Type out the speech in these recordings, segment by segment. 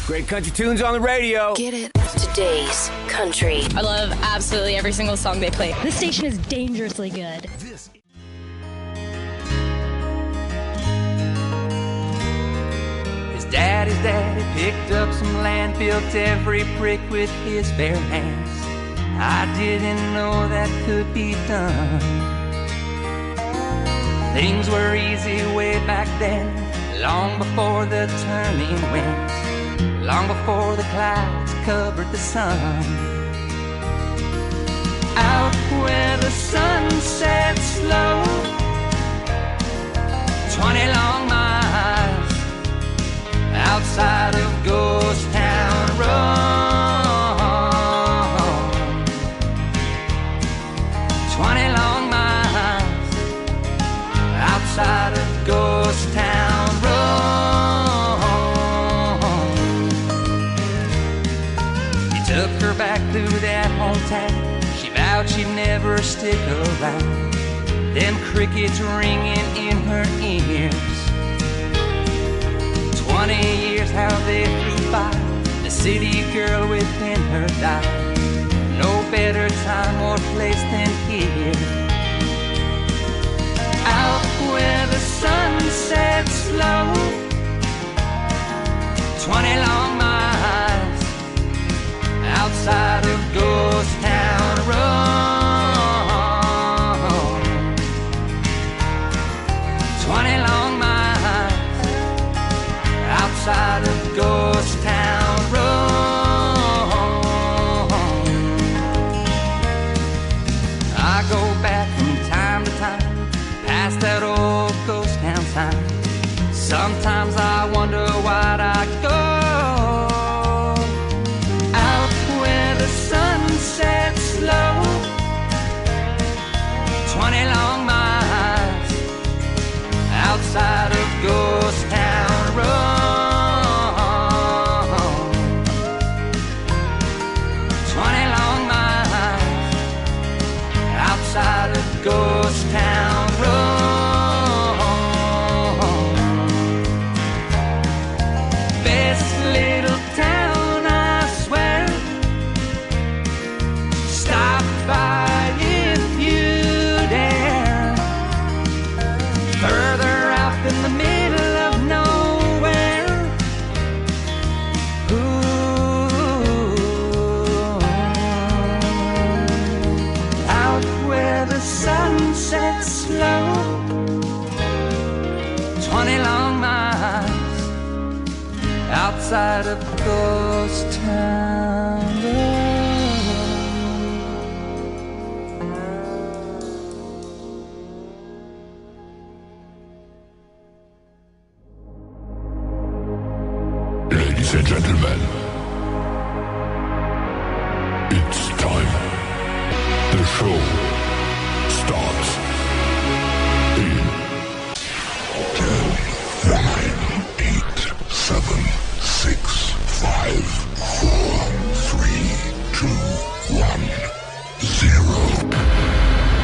Great country tunes on the radio. Get it? Today's country. I love absolutely every single song they play. This station is dangerously good. His daddy's daddy picked up some land, built every brick with his bare hands. I didn't know that could be done. Things were easy way back then, long before the turning winds, long before the clouds covered the sun. Out where the sun sets slow, 20 long miles outside of Ghost Town Road. 20 long miles outside of Ghost Town Road. He took her back through that hometown. She vowed she'd never stick around. Them crickets ringing in her ears. 20 years how they flew by. The city girl within her died. No better time or place than here. Out where the sun sets slow, 20 long miles outside of Ghost Town Road. 20 long miles outside of Ghost Town Road. I go back from time to time, past that old ghost town sign. Sometimes I wonder why'd I go out where the sun sets slow. 20 long miles outside of Ghost Town Road. 20 long miles outside of Ghost Town Road. Best little town, I swear. Stop by if you dare. Further out in the middle of nowhere. Ooh. Out where the sun sets slow. 20 long miles outside of Ghost Town Road. Ladies and gentlemen, it's time. The show starts in 10, 9, 8, 7, 6, 5, 4, 3, 2, 1, 0.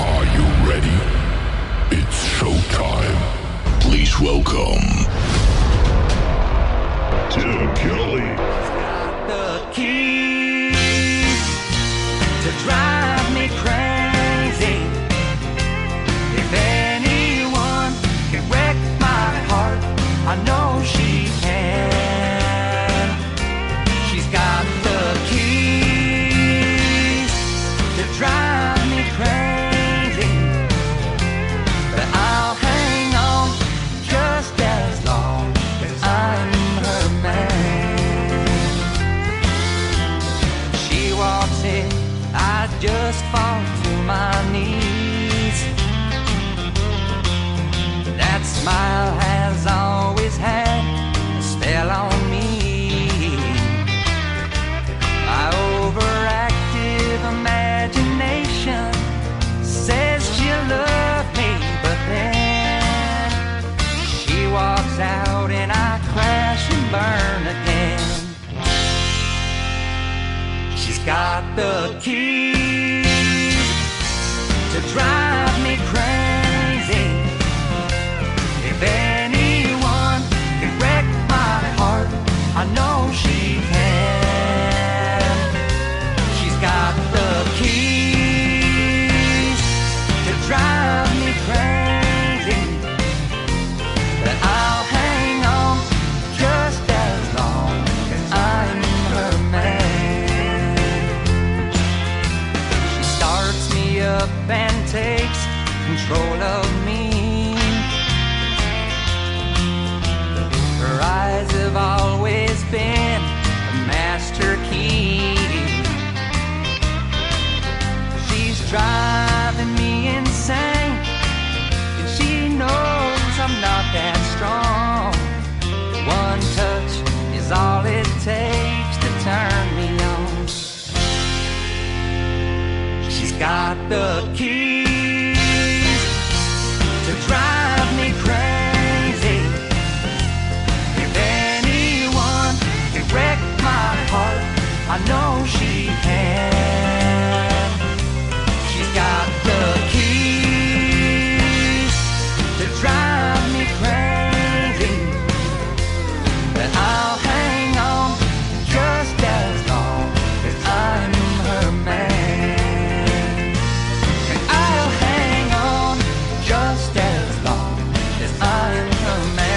Are you ready? It's showtime. Please welcome Tim Kelly. The keys to drive me crazy. If anyone can wreck my heart, I know she can. She's got the keys to drive me crazy. But I'll hang on just as long as I'm her man. She walks in, I just fall to my knees. That smile has always had a spell on me. My overactive imagination says she'll love me, but then she walks out and I crash and burn again. She's got the keys to drive me crazy. If anyone can wreck my heart, I know she can. She's got the keys to drive me crazy, but I'll hang on just as long as I'm her man. She starts me up and takes control of me. Her eyes have always been a master key. She's driving me insane, and she knows I'm not that strong. One touch is all it takes to turn me on. She's got the keys to drive me crazy. If anyone can wreck my heart, I know she can. She's got the keys to drive me crazy, but I'll hang on just as long as I'm her man. And I'll hang on just as long as I'm her man.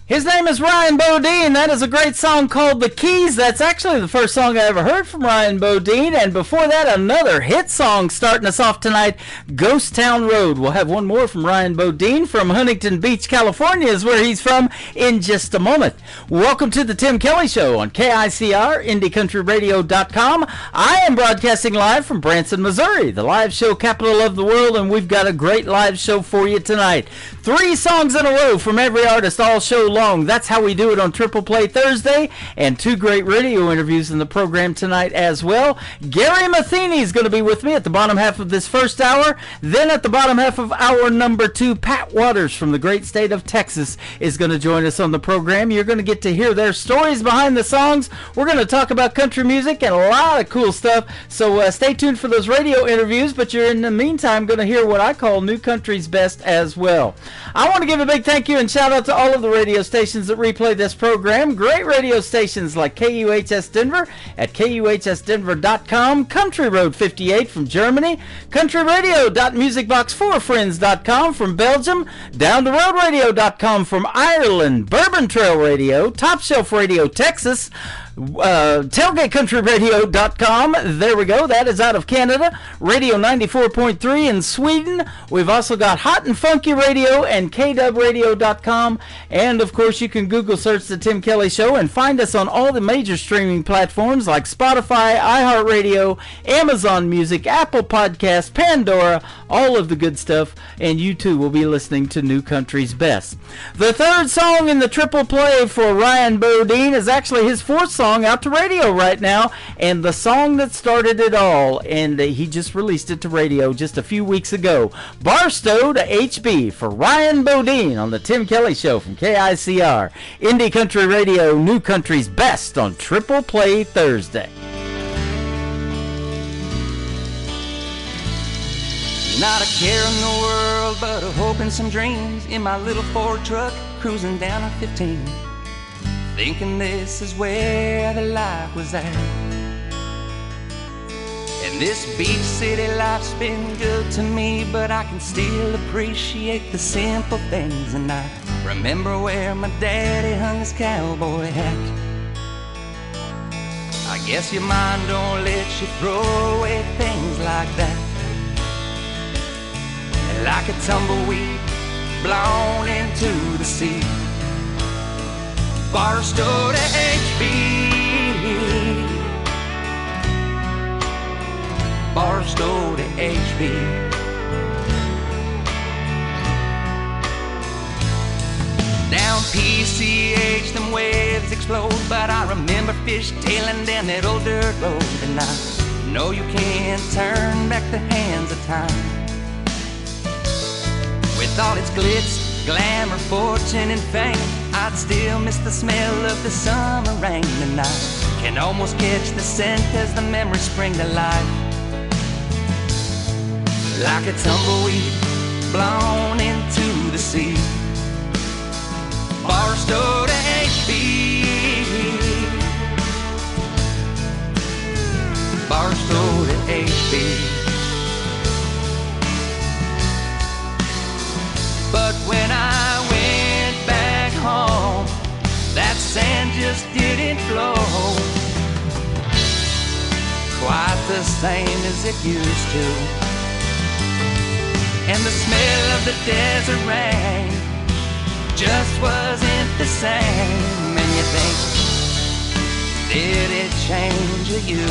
His name is Ryan Bodine. That is a great song called The Keys. That's actually the first song I ever heard from Ryan Bodine. And before that, another hit song starting us off tonight, Ghost Town Road. We'll have one more from Ryan Bodine from Huntington Beach, California is where he's from in just a moment. Welcome to the Tim Kelly Show on KICR, IndieCountryRadio.com. I am broadcasting live from Branson, Missouri, the live show capital of the world, and we've got a great live show for you tonight. 3 songs in a row from every artist all show long. That's how we do it on Triple Play Thursday, and 2 great radio interviews in the program tonight as well. Gary Matheny is going to be with me at the bottom half of this first hour. Then at the bottom half of hour number 2, Pat Waters from the great state of Texas is going to join us on the program. You're going to get to hear their stories behind the songs. We're going to talk about country music and a lot of cool stuff, so stay tuned for those radio interviews, but you're in the meantime going to hear what I call New Country's Best as well. I want to give a big thank you and shout out to all of the radio stations that replay this program. Great radio stations like KUHS Denver at KUHSdenver.com, Country Road 58 from Germany, countryradio.musicbox4friends.com from Belgium, downtheroadradio.com from Ireland, Bourbon Trail Radio, Top Shelf Radio Texas, tailgatecountryradio.com. There we go. That is out of Canada. Radio 94.3 in Sweden. We've also got Hot and Funky Radio and KWradio.com. And of course, you can Google search The Tim Kelly Show and find us on all the major streaming platforms like Spotify, iHeartRadio, Amazon Music, Apple Podcasts, Pandora, all of the good stuff. And you too will be listening to New Country's Best. The third song in the triple play for Ryan Bodine is actually his 4th song out to radio right now, and the song that started it all, and he just released it to radio just a few weeks ago. Barstow to HB for Ryan Bodine on the Tim Kelly Show from KICR, Indie Country Radio, New Country's Best on Triple Play Thursday. Not a care in the world, but a hope and some dreams in my little Ford truck, cruising down a 15. Thinking this is where the life was at. And this beach city life's been good to me, but I can still appreciate the simple things. And I remember where my daddy hung his cowboy hat. I guess your mind don't let you throw away things like that. And like a tumbleweed blown into the sea, Barstow to HB, Barstow to HB. Down PCH, them waves explode, but I remember fishtailing down that old dirt road. And I know you can't turn back the hands of time. With all its glitz, glamour, fortune, and fame, I'd still miss the smell of the summer rain. And I can almost catch the scent as the memories spring to life. like a tumbleweed blown into the sea. Barstow to HB, Barstow to HB. But when I went back home, that sand just didn't flow quite the same as it used to. And the smell of the desert rain just wasn't the same. And you think, did it change you?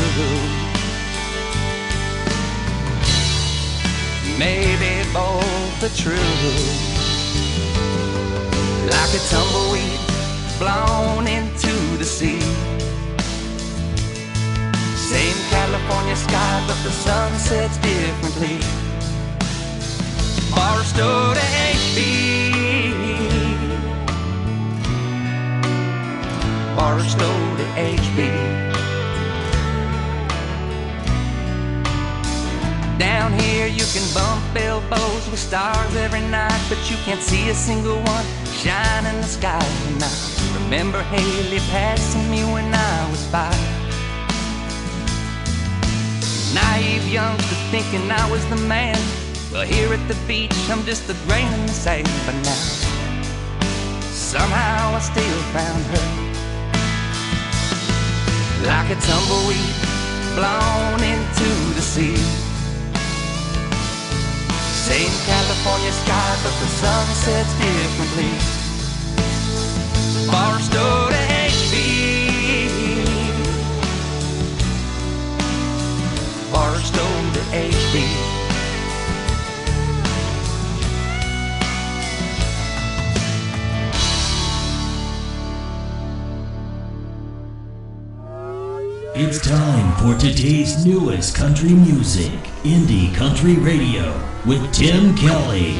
Maybe both are true. Like a tumbleweed blown into the sea. Same California sky, but the sun sets differently. Barstow to HB, Barstow to HB. Down here you can bump elbows with stars every night, but you can't see a single one shine in the sky tonight. Remember Haley passing me when I was 5. Naive youngster thinking I was the man. Well, here at the beach I'm just a grain in the sand. But now, somehow I still found her. Like a tumbleweed blown into the sea. Same California sky, but the sun sets differently. Barstow to HB, Barstow to HB. It's time for today's newest country music, Indie Country Radio, with Tim Kelly.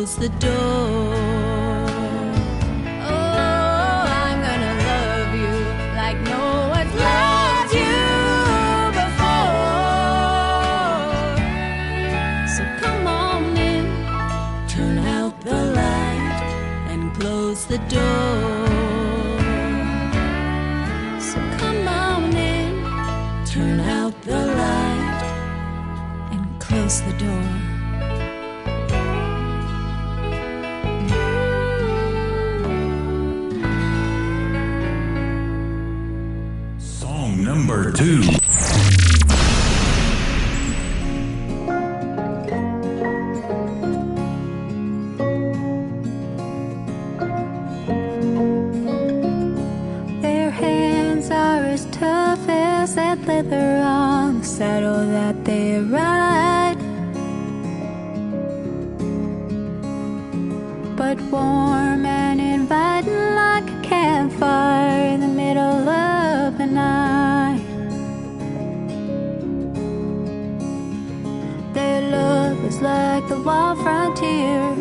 close the door. Oh, I'm gonna love you like no one's loved you before. So come on in, turn out the light and close the door. So come on in, turn out the light and close the door. Number 2. Their hands are as tough as that leather on the saddle that they ride, but warm and inviting like a campfire in the middle of the night. Their love is like the wild frontier,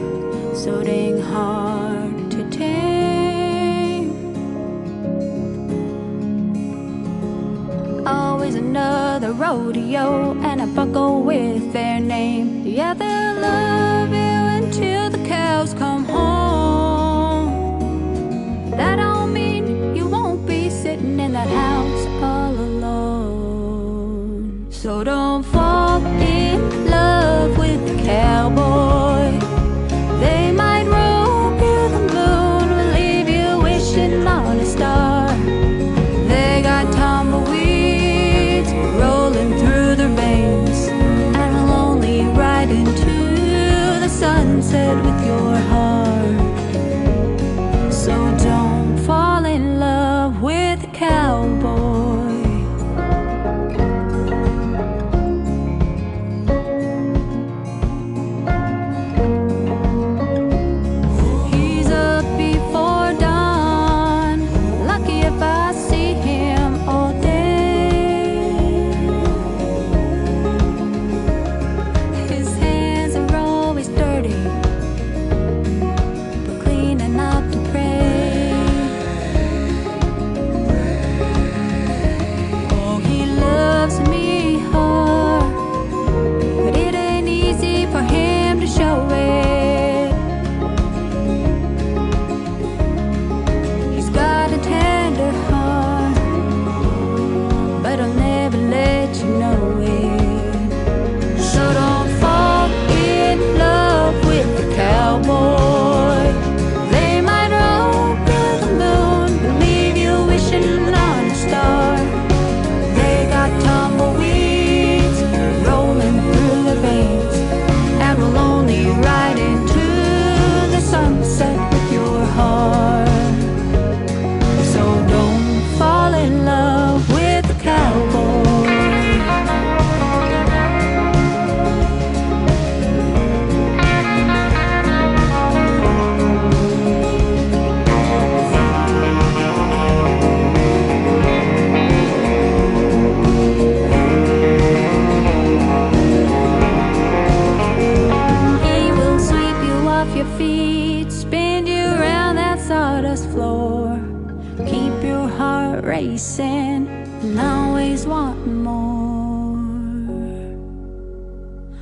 so dang hard to tame. Always another rodeo and a buckle with their name. Yeah, they'll love you until the cows come home. That don't mean you won't be sitting in that house all alone. So don't fall in love with the cowboy. They might rope you the moon or leave you wishing on a star. They got tumbleweeds rolling through their veins, and will only ride into the sunset with your heart. So don't fall in love with a cowboy. He's up before dawn, lucky if I see him all day. His hands are always dirty, but clean enough to pray. Oh, he loves me hard, but it ain't easy for him to show it. He's got a tender heart, but I'll never let you know it. So don't fall in love with the cowboy. They might rope you the moon, but leave you wishing on a star. They got tumbleweeds rolling through their veins, and will only ride into the sunset with your heart. So don't fall in love with the cowboy. He will sweep you off your feet, spin you around that sawdust floor, keep your heart racing and always wanting more.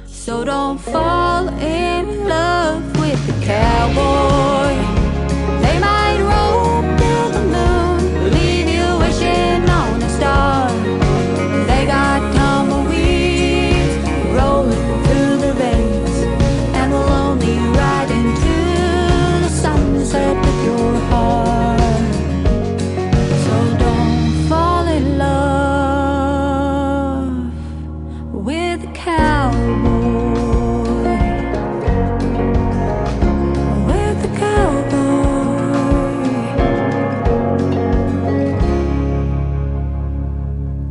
So don't fall in love with the cowboy. They might rope you the moon, leave you wishing on a star. They got tumbleweeds rolling through their veins, and will only ride into the sunset with your heart. So don't fall in love with a cowboy. With a cowboy.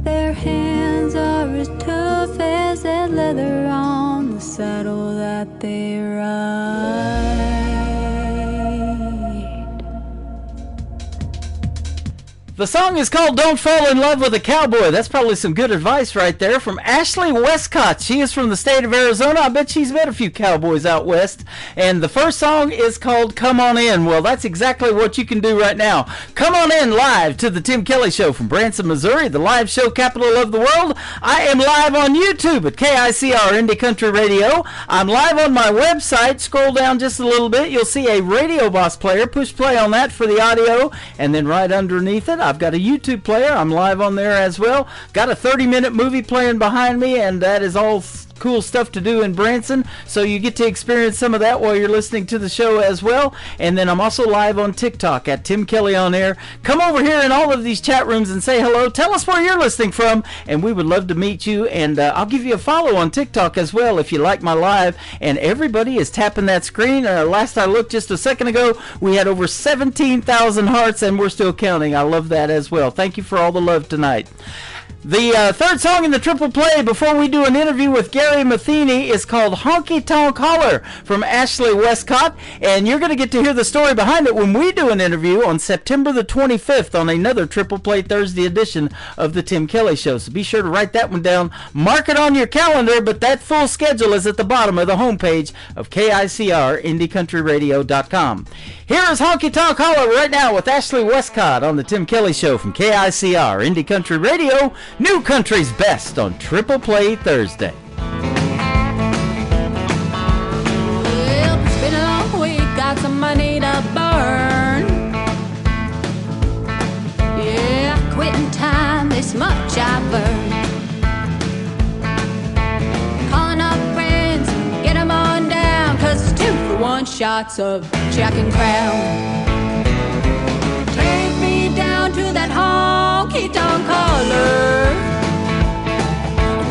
Their hands are as tough as that leather on the saddle that they ride. The song is called Don't Fall in Love with a Cowboy. That's probably some good advice right there from Ashley Westcott. She is from the state of Arizona. I bet she's met a few cowboys out west. And the first song is called Come On In. Well, that's exactly what you can do right now. Come on in live to the Tim Kelly Show from Branson, Missouri, the live show capital of the world. I am live on YouTube at KICR Indie Country Radio. I'm live on my website. Scroll down just a little bit. You'll see a Radio Boss player. Push play on that for the audio. And then right underneath it, I've got a YouTube player. I'm live on there as well. Got a 30-minute movie playing behind me, and that is all cool stuff to do in Branson, so you get to experience some of that while you're listening to the show as well. And then I'm also live on TikTok at Tim Kelly On Air. Come over here in all of these chat rooms and say hello. Tell us where you're listening from, and we would love to meet you. And I'll give you a follow on TikTok as well if you like my live. And everybody is tapping that screen. Last I looked just a second ago, we had over 17,000 hearts, and we're still counting. I love that as well. Thank you for all the love tonight. The third song in the triple play before we do an interview with Gary Matheny is called Honky Tonk Holler from Ashley Westcott, and you're going to get to hear the story behind it when we do an interview on September the 25th on another triple play Thursday edition of the Tim Kelly Show. So be sure to write that one down, mark it on your calendar, but that full schedule is at the bottom of the homepage of KICR IndieCountryRadio.com. Here is Honky Tonk Holler right now with Ashley Westcott on the Tim Kelly Show from KICR Indie Country Radio, New Country's Best on Triple Play Thursday. Well, it's been a long week, got some money to burn. Yeah, quitting time, this much I've earned. Calling up friends, get them on down, 'cause it's 2-for-1 shots of Jack and Crown. Take me down to that honky tonk holler,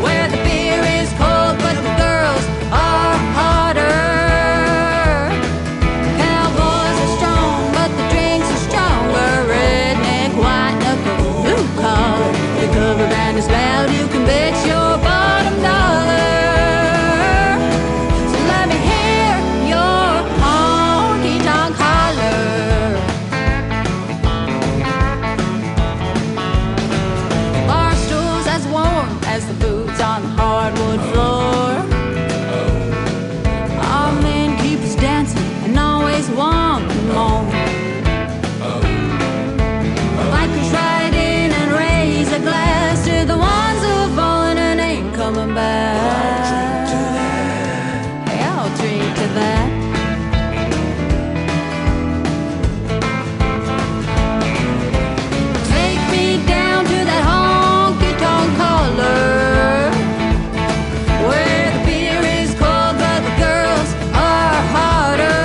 where the beer is cold but the girls are hotter. Cowboys are strong but the drinks are stronger. Redneck, white knuckle, blue collar, the cover band is loud, you can bet your bottom dollar. So let me hear your honky tonk holler. Bar stools as warm as the boots on the hardwood floor. Our men keep us dancing and always wanting more. Bikers ride in and raise a glass to the ones who have fallen and ain't coming back. Yeah, I'll drink to that. Take me down to that honky tonk holler, where the beer is cold but the girls are hotter.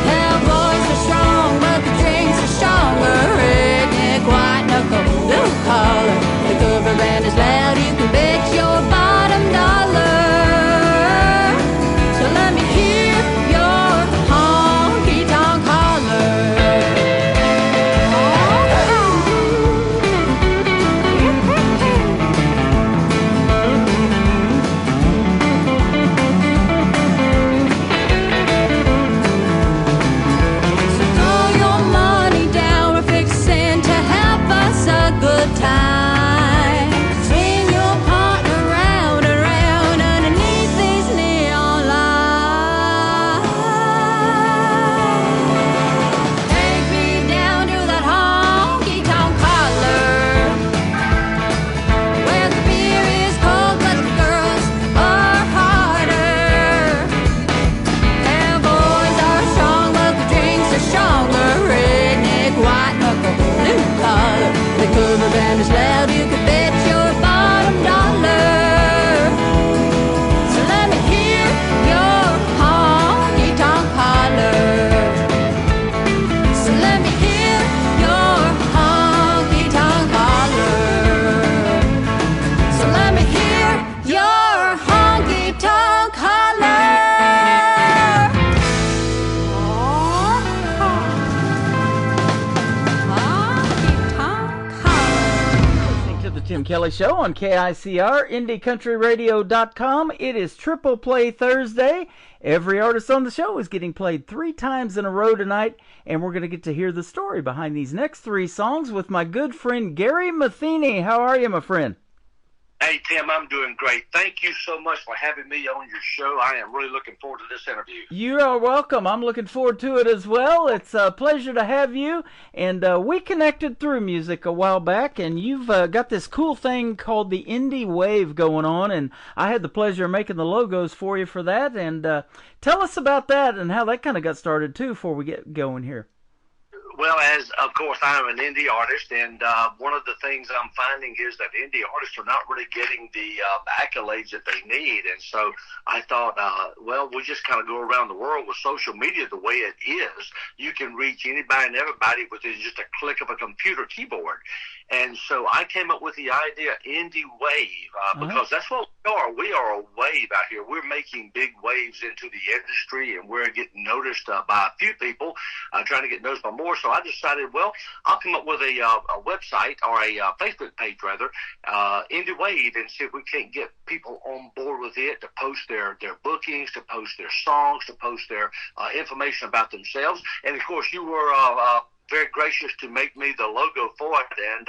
Cowboys are strong but the drinks are stronger. Redneck, white knuckle, blue collar, the cover band is loud, you can bet your bottom dollar. So let me hear your honky tonk holler. So throw your money down, we're fixing to have us a good time. Swing your partner round and round underneath these neon lights. Take me down to that honky tonk holler, where the beer is cold but the girls are harder. Cowboys are strong but the drinks are stronger. Redneck, white knuckle, blue collar, the cover band is loud, you can bet your bottom dollar. So let me hear your honky tonk holler. So let me hear your honky tonk holler. So let me hear your honky tonk holler. Honky tonk holler. Tim Kelly Show on KICR, IndieCountryRadio.com. It is Triple Play Thursday. Every artist on the show is getting played 3 times in a row tonight, and we're going to get to hear the story behind these next 3 songs with my good friend Gary Matheny. How are you, my friend? Hey, Tim, I'm doing great. Thank you so much for having me on your show. I am really looking forward to this interview. You are welcome. I'm looking forward to it as well. It's a pleasure to have you. And we connected through music a while back, and you've got this cool thing called the Indie Wave going on, and I had the pleasure of making the logos for you for that. And tell us about that and how that kind of got started, too, before we get going here. Well, as of course, I'm an indie artist, and one of the things I'm finding is that indie artists are not really getting the accolades that they need. And so I thought, well, we'll just kind of go around the world with social media the way it is. You can reach anybody and everybody within just a click of a computer keyboard. And so I came up with the idea, Indie Wave, because that's what we are. We are a wave out here. We're making big waves into the industry, and we're getting noticed by a few people, trying to get noticed by more. So I decided, well, I'll come up with a website or a Facebook page, rather, Indie Wave, and see if we can't get people on board with it to post their bookings, to post their songs, to post their information about themselves. And, of course, you were very gracious to make me the logo for it, and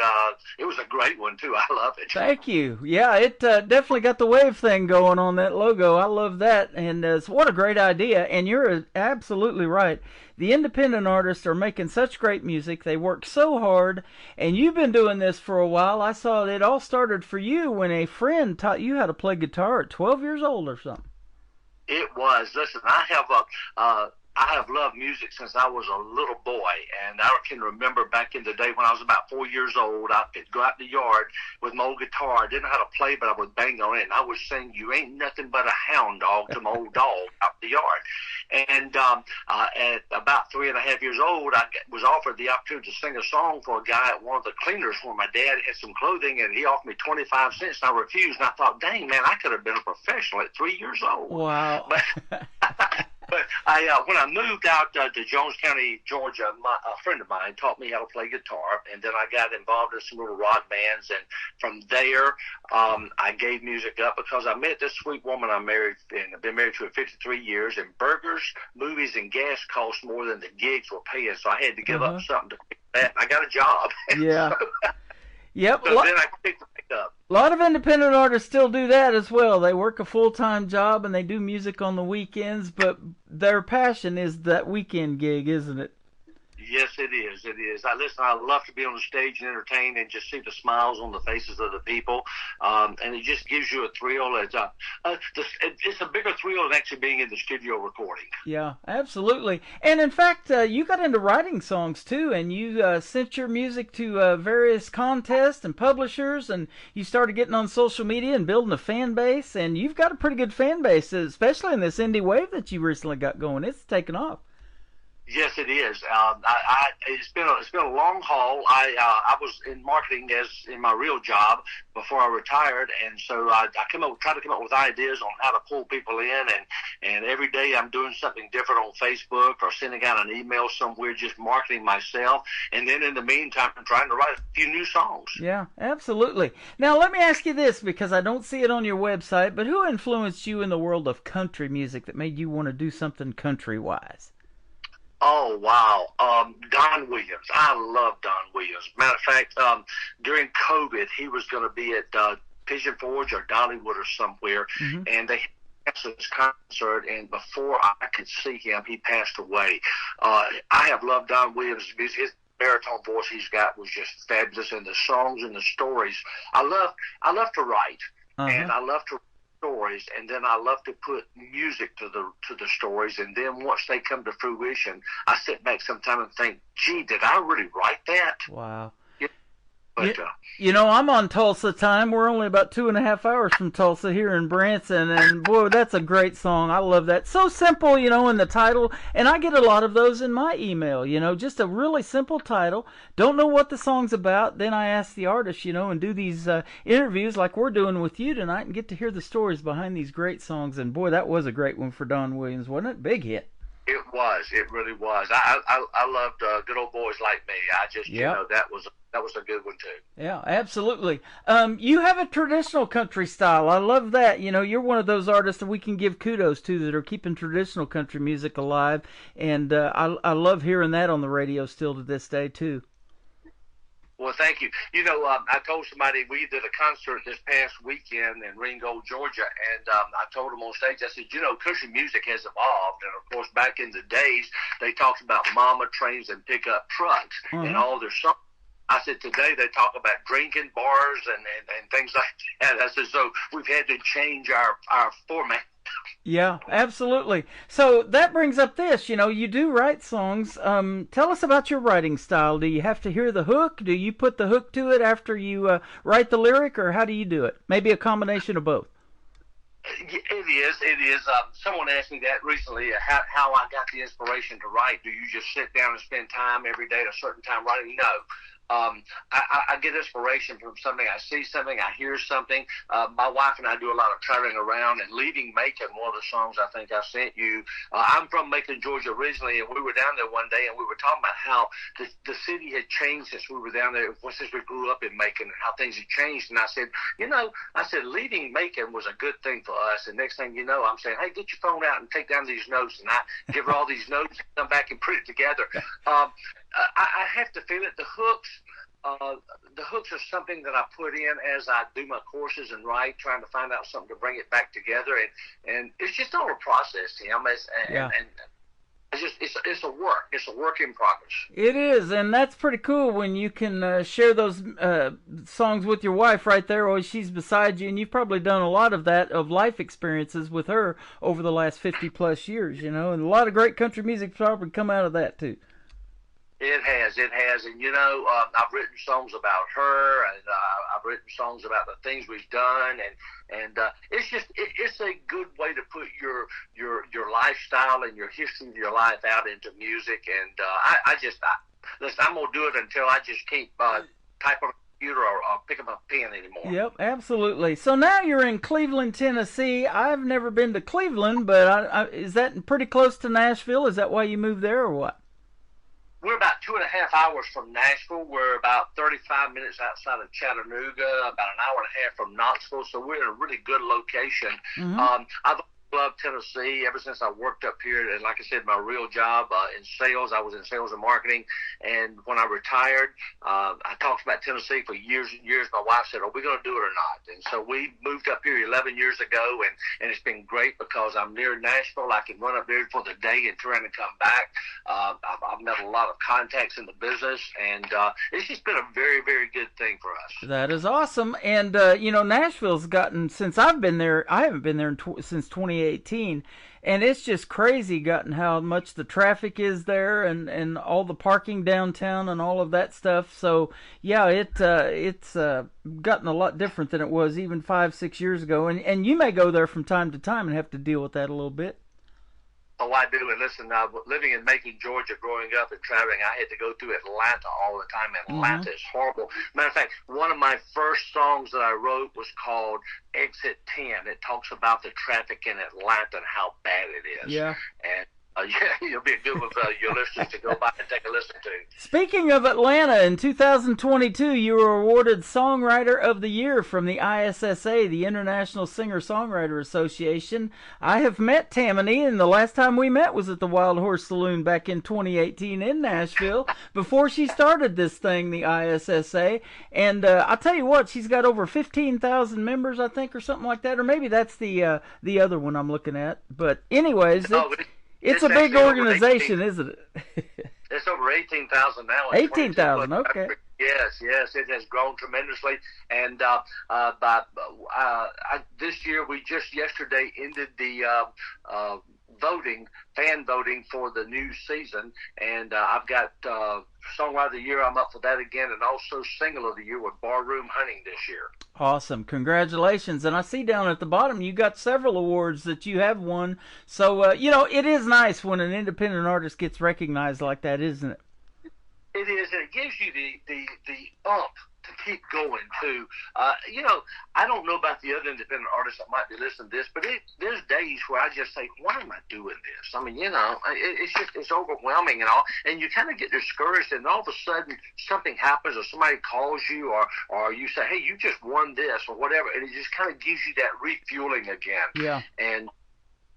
it was a great one, too. I love it. Thank you. Yeah, it definitely got the wave thing going on that logo. I love that, and what a great idea, and you're absolutely right. The independent artists are making such great music. They work so hard, and you've been doing this for a while. I saw it all started for you when a friend taught you how to play guitar at 12 years old or something. It was. Listen, I have loved music since I was a little boy, and I can remember back in the day when I was about 4 years old, I could go out in the yard with my old guitar. I didn't know how to play, but I would bang on it, and I would sing, "You Ain't Nothing But a Hound Dog" to my old dog out in the yard. And at about 3.5 years old, I was offered the opportunity to sing a song for a guy at one of the cleaners where my dad had some clothing, and he offered me 25 cents, and I refused, and I thought, dang, man, I could have been a professional at 3 years old. Wow. But when I moved out to Jones County, Georgia, a friend of mine taught me how to play guitar, and then I got involved in some little rock bands, and from there, I gave music up because I met this sweet woman I married, and I've been married to her 53 years, and burgers, movies, and gas cost more than the gigs were paying, so I had to give up something to pay that, and I got a job. Yeah. Yep. So then I picked it back up. A lot of independent artists still do that as well. They work a full-time job and they do music on the weekends, but their passion is that weekend gig, isn't it? Yes, it is. It is. I love to be on the stage and entertain and just see the smiles on the faces of the people, and it just gives you a thrill. It's a bigger thrill than actually being in the studio recording. Yeah, absolutely. And in fact, you got into writing songs too, and you sent your music to various contests and publishers, and you started getting on social media and building a fan base, and you've got a pretty good fan base, especially in this indie wave that you recently got going. It's taken off. Yes, it is. It's been a long haul. I was in marketing as in my real job before I retired, and so I try to come up with ideas on how to pull people in, and every day I'm doing something different on Facebook or sending out an email somewhere, just marketing myself, and then in the meantime I'm trying to write a few new songs. Yeah, absolutely. Now let me ask you this, because I don't see it on your website, but who influenced you in the world of country music that made you want to do something country-wise? Oh, wow. Don Williams. I love Don Williams. Matter of fact, during COVID, he was going to be at Pigeon Forge or Dollywood or somewhere, and they had his concert, and before I could see him, he passed away. I have loved Don Williams. His baritone voice he's got was just fabulous, and the songs and the stories. I love to write, and I love to stories, and then I love to put music to the stories, and then once they come to fruition, I sit back sometime and think, gee, did I really write that? Wow. But, you know, I'm on Tulsa time. We're only about 2.5 hours from Tulsa here in Branson, and boy, that's a great song. I love that. So simple, you know, in the title, and I get a lot of those in my email, you know, just a really simple title. Don't know what the song's about. Then I ask the artist, you know, and do these interviews like we're doing with you tonight and get to hear the stories behind these great songs. And boy, that was a great one for Don Williams, wasn't it? Big hit. It was. It really was. I loved Good Old Boys Like Me. I just, that was a good one too. Yeah, absolutely. You have a traditional country style. I love that. You're one of those artists that we can give kudos to that are keeping traditional country music alive, and I love hearing that on the radio still to this day too. Well, thank you. I told somebody we did a concert this past weekend in Ringgold, Georgia, and I told them on stage, I said, country music has evolved. And, of course, back in the days, they talked about mama trains and pickup trucks and all their songs. I said, today they talk about drinking bars and things like that. I said, so we've had to change our format. Yeah, absolutely. So that brings up this, you do write songs. Tell us about your writing style. Do you have to hear the hook? Do you put the hook to it after you write the lyric, or how do you do it? Maybe a combination of both. It is. Someone asked me that recently, how I got the inspiration to write. Do you just sit down and spend time every day at a certain time writing? No. I get inspiration from something. I see something, I hear something. My wife and I do a lot of traveling around, and leaving Macon, one of the songs I think I sent you. I'm from Macon, Georgia originally, and we were down there one day, and we were talking about how the city had changed since we were down there, since we grew up in Macon, and how things had changed. And I said, leaving Macon was a good thing for us. And next thing you know, I'm saying, hey, get your phone out and take down these notes. And I give her all these notes and come back and put it together. I have to feel it. The hooks are something that I put in as I do my courses and write, trying to find out something to bring it back together. And it's just all a process, Tim. It's a work. It's a work in progress. It is, and that's pretty cool when you can share those songs with your wife right there, or she's beside you, and you've probably done a lot of that, of life experiences with her over the last 50-plus years, and a lot of great country music probably come out of that, too. It has, and I've written songs about her, and I've written songs about the things we've done, and it's a good way to put your lifestyle and your history of your life out into music, and listen, I'm gonna do it until I just can't type on a computer or pick up a pen anymore. Yep, absolutely. So now you're in Cleveland, Tennessee. I've never been to Cleveland, but is that pretty close to Nashville? Is that why you moved there, or what? We're about 2.5 hours from Nashville. We're about 35 minutes outside of Chattanooga, about an hour and a half from Knoxville. So we're in a really good location. Mm-hmm. I've loved Tennessee ever since I worked up here. And like I said, my real job in sales, I was in sales and marketing. And when I retired, I talked about Tennessee for years and years. My wife said, are we going to do it or not? And so we moved up here 11 years ago, and it's been great because I'm near Nashville. I can run up there for the day and turn and come back. I've met a lot of contacts in the business, and it's just been a very, very good thing for us. That is awesome. And, Nashville's gotten, since I've been there, I haven't been there since 2018, and it's just crazy gotten how much the traffic is there, and all the parking downtown and all of that stuff. So yeah, it's gotten a lot different than it was even 5-6 years ago, and you may go there from time to time and have to deal with that a little bit. Oh, I do. And listen, living in Macon, Georgia, growing up and traveling, I had to go through Atlanta all the time. Atlanta is horrible. Matter of fact, one of my first songs that I wrote was called Exit 10. It talks about the traffic in Atlanta and how bad it is. Yeah. And it'll be a good one for your listeners to go by and take a listen to. Speaking of Atlanta, in 2022, you were awarded Songwriter of the Year from the ISSA, the International Singer-Songwriter Association. I have met Tammany, and the last time we met was at the Wild Horse Saloon back in 2018 in Nashville, before she started this thing, the ISSA. And I'll tell you what, she's got over 15,000 members, I think, or something like that. Or maybe that's the other one I'm looking at. But anyways... It's a big organization, isn't it? It's over 18,000 now. 18,000, okay. Yes, it has grown tremendously. And this year, we just yesterday ended the fan voting for the new season. And I've got Songwriter of the Year. I'm up for that again. And also Single of the Year with Barroom Hunting this year. Awesome. Congratulations. And I see down at the bottom you got several awards that you have won. So, it is nice when an independent artist gets recognized like that, isn't it? It is. And it gives you the oomph to keep going too. I don't know about the other independent artists that might be listening to this, but there's days where I just say, why am I doing this? I mean, it's overwhelming and all, and you kind of get discouraged, and all of a sudden something happens, or somebody calls you, or you say, hey, you just won this or whatever, and it just kind of gives you that refueling again. Yeah. And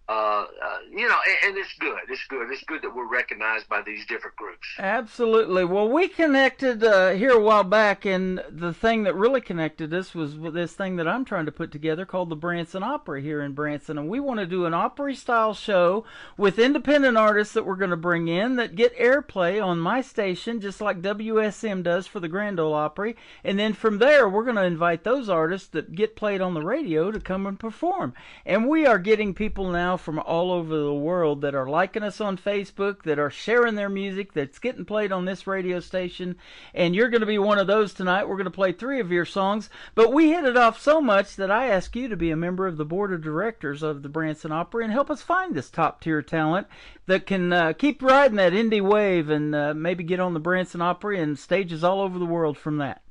and it's good. It's good. It's good that we're recognized by these different groups. Absolutely. Well, we connected here a while back, and the thing that really connected us was with this thing that I'm trying to put together called the Branson Opry here in Branson. And we want to do an Opry-style show with independent artists that we're going to bring in that get airplay on my station, just like WSM does for the Grand Ole Opry. And then from there, we're going to invite those artists that get played on the radio to come and perform. And we are getting people now from all over the world that are liking us on Facebook, that are sharing their music, that's getting played on this radio station, and you're going to be one of those tonight. We're going to play 3 of your songs, but we hit it off so much that I asked you to be a member of the board of directors of the Branson Opry and help us find this top-tier talent that can keep riding that indie wave and maybe get on the Branson Opry and stages all over the world from that.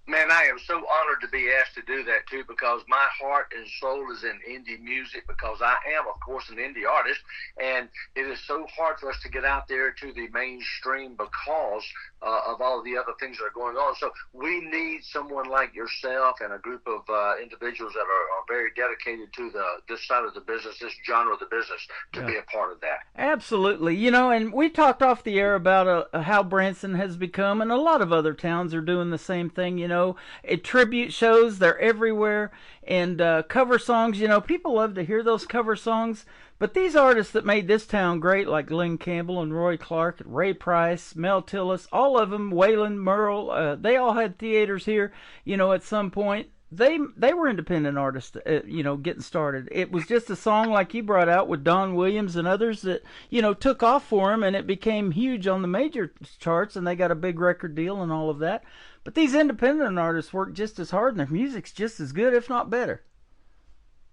Man, I am so honored to be asked to do that, too, because my heart and soul is in indie music, because I am, of course, an indie artist, and it is so hard for us to get out there to the mainstream because of all of the other things that are going on. So we need someone like yourself and a group of individuals that are very dedicated to this side of the business, this genre of the business, to be a part of that. Absolutely. And we talked off the air about how Branson has become, and a lot of other towns are doing the same thing, tribute shows, they're everywhere, and cover songs, people love to hear those cover songs, but these artists that made this town great, like Glenn Campbell and Roy Clark, Ray Price, Mel Tillis, all of them, Waylon Merle, they all had theaters here, at some point. They were independent artists, getting started. It was just a song like you brought out with Don Williams and others that, took off for them, and it became huge on the major charts, and they got a big record deal and all of that. But these independent artists work just as hard, and their music's just as good, if not better.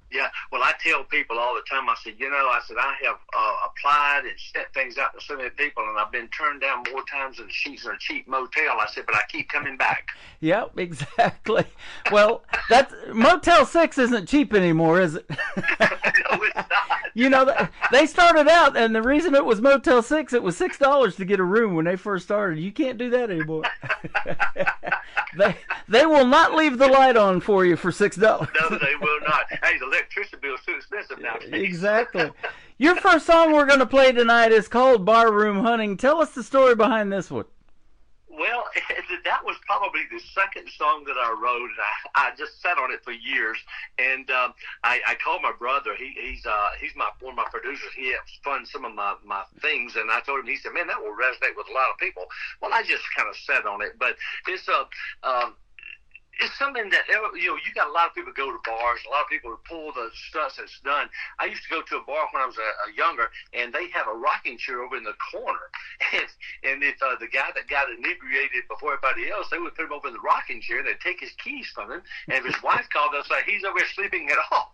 Yeah, well, I tell people all the time, I I have applied and sent things out to so many people, and I've been turned down more times than sheets in a cheap motel. I said, but I keep coming back. Yep, exactly. Well, Motel 6 isn't cheap anymore, is it? No, it's not. They started out, and the reason it was Motel 6, it was $6 to get a room when they first started. You can't do that anymore. They will not leave the light on for you for $6. No, they will not. Hey, the electricity bill is too expensive now. Exactly. Your first song we're going to play tonight is called Barroom Hunting. Tell us the story behind this one. Well, that was probably the second song that I wrote, and I just sat on it for years. And I called my brother. He's one of my producers. He helps fund some of my things. And I told him, he said, "Man, that will resonate with a lot of people." Well, I just kind of sat on it, but it's something that, you got a lot of people go to bars, a lot of people pull the stunts that's done. I used to go to a bar when I was younger, and they have a rocking chair over in the corner. And if the guy that got inebriated before everybody else, they would put him over in the rocking chair, they'd take his keys from him, and if his wife called, they'd say, "He's over here sleeping it off."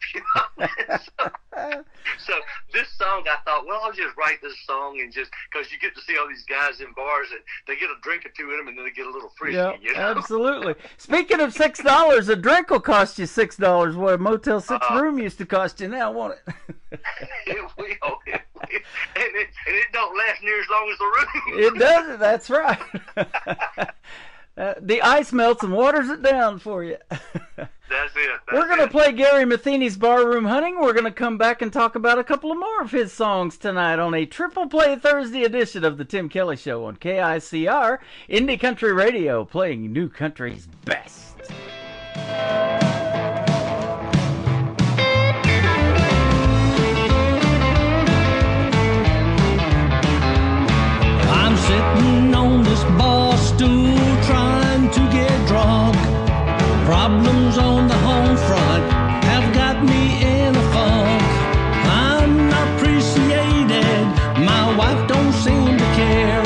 So this song, I thought, well, I'll just write this song, and just because you get to see all these guys in bars, and they get a drink or two in them, and then they get a little frisky. Yeah, absolutely. Speaking of $6, a drink will cost you $6. What a Motel 6 room used to cost you now, won't it? It will. And it don't last near as long as the room. It doesn't. That's right. The ice melts and waters it down for you. That's it. We're going to play Gary Matheny's Barroom Hunting. We're going to come back and talk about a couple of more of his songs tonight on a Triple Play Thursday edition of The Tim Kelly Show on KICR, Indie Country Radio, playing new country's best. I'm sitting on this bar stool trying to get drunk. Problems on the home front have got me in a funk. I'm not appreciated, my wife don't seem to care.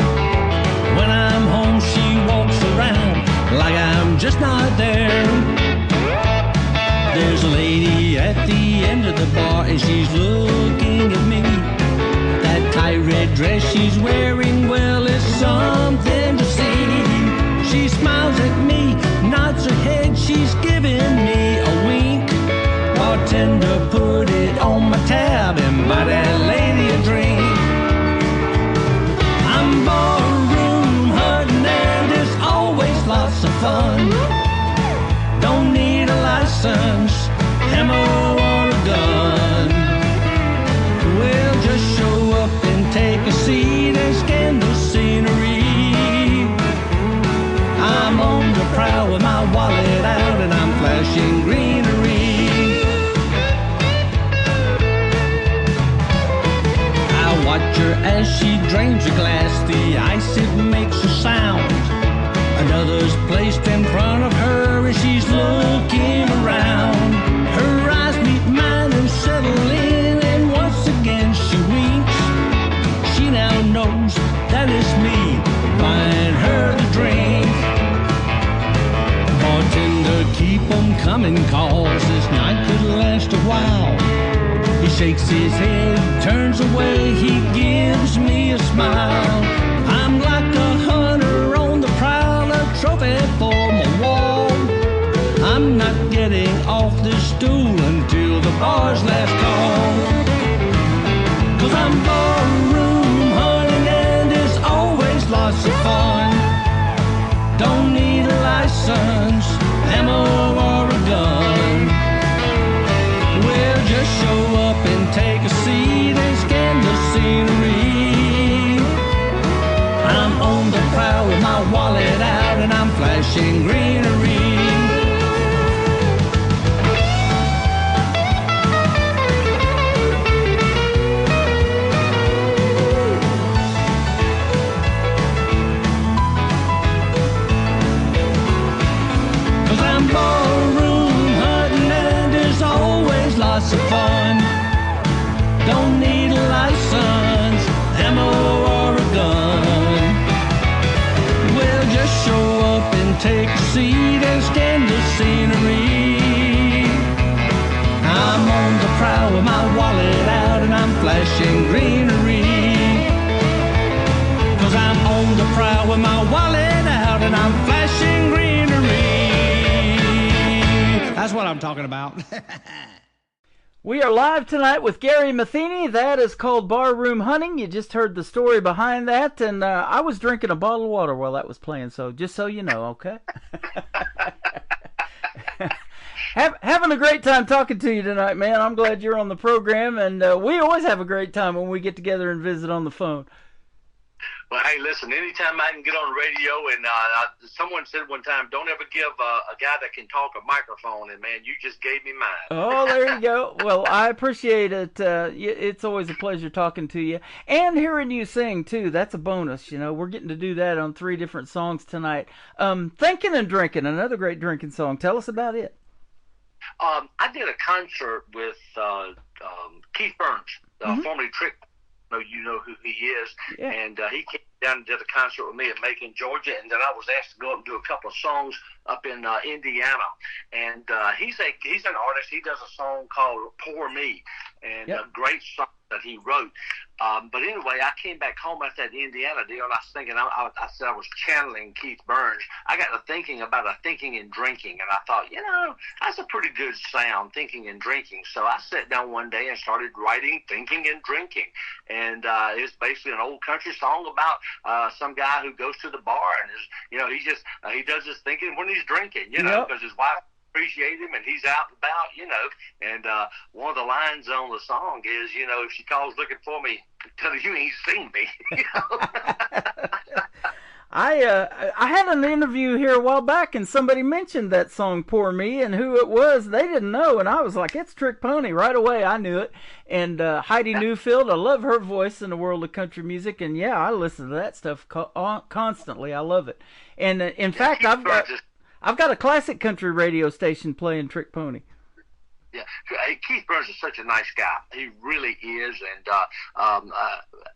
When I'm home she walks around like I'm just not there. There's a lady at the end of the bar and she's looking at me. That tight red dress she's wearing, well, it's something to see. She smiles at me, bartender put it on my tab and buy that lady a drink. I'm barroom hunting and there's always lots of fun. Don't need a license, ammo or a gun. Well, just show up and take a seat and scan the scenery. I'm on the prowl with my wallet out and I'm flashing greenery. I watch her as she drains her glass, the ice it makes a sound. Another's placed in front of her as she's looking around. Her eyes meet mine and settle in, and once again she winks. She now knows that it's me buying her the drink. Bartender, keep 'em coming, cause this night could last a while. He shakes his head, turns away, he gives me a smile. I'm like a hunter on the prowl, a trophy for my wall. I'm not getting off this stool until the bar's last call. 'Cause I'm barroom hunting and there's always lots of fun. Don't need a license, ammo or a gun. Well, just show up and take a seat and scan the scenery. I'm on the prowl with my wallet out and I'm flashing greenery. Barroom hunting and there's always lots of fun. Don't need a license, ammo or a gun. Well, just show up and take a seat and scan the scenery. I'm on the prowl with my wallet out and I'm flashing greenery. 'Cause I'm on the prowl with my wallet out and I'm flashing greenery. That's what I'm talking about. We are live tonight with Gary Matheny. That is called Barroom Hunting. You just heard the story behind that, and I was drinking a bottle of water while that was playing, so just so you know, okay? Having a great time talking to you tonight, man. I'm glad you're on the program, and we always have a great time when we get together and visit on the phone. Well, hey, listen, anytime I can get on the radio, and someone said one time, don't ever give a guy that can talk a microphone, and, man, you just gave me mine. Oh, there you go. Well, I appreciate it. It's always a pleasure talking to you. And hearing you sing, too. That's a bonus, you know. We're getting to do that on 3 different songs tonight. Thinking and Drinking, another great drinking song. Tell us about it. I did a concert with Keith Burns, formerly Trick. You know who he is, yeah. And he came down and did a concert with me at Macon, Georgia, and then I was asked to go up and do a couple of songs up in Indiana. And he's an artist. He does a song called "Poor Me," and a great song that he wrote. But anyway, I came back home after that Indiana deal, and I was thinking, I said I was channeling Keith Burns. I got to thinking about thinking and drinking, and I thought, you know, that's a pretty good sound, thinking and drinking. So I sat down one day and started writing Thinking and Drinking. And it's basically an old country song about some guy who goes to the bar and he does his thinking when he's drinking, you know, because his wife appreciate him and he's out and about, you know. And one of the lines on the song is, you know, if she calls looking for me, tell her you ain't seen me. You know? I had an interview here a while back and somebody mentioned that song "Poor Me" and who it was. They didn't know, and I was like, it's Trick Pony. Right away I knew it. And Heidi Newfield, I love her voice in the world of country music, and yeah, I listen to that stuff constantly. I love it. And in fact, I've got a classic country radio station playing Trick Pony. Yeah, Keith Burns is such a nice guy. He really is, and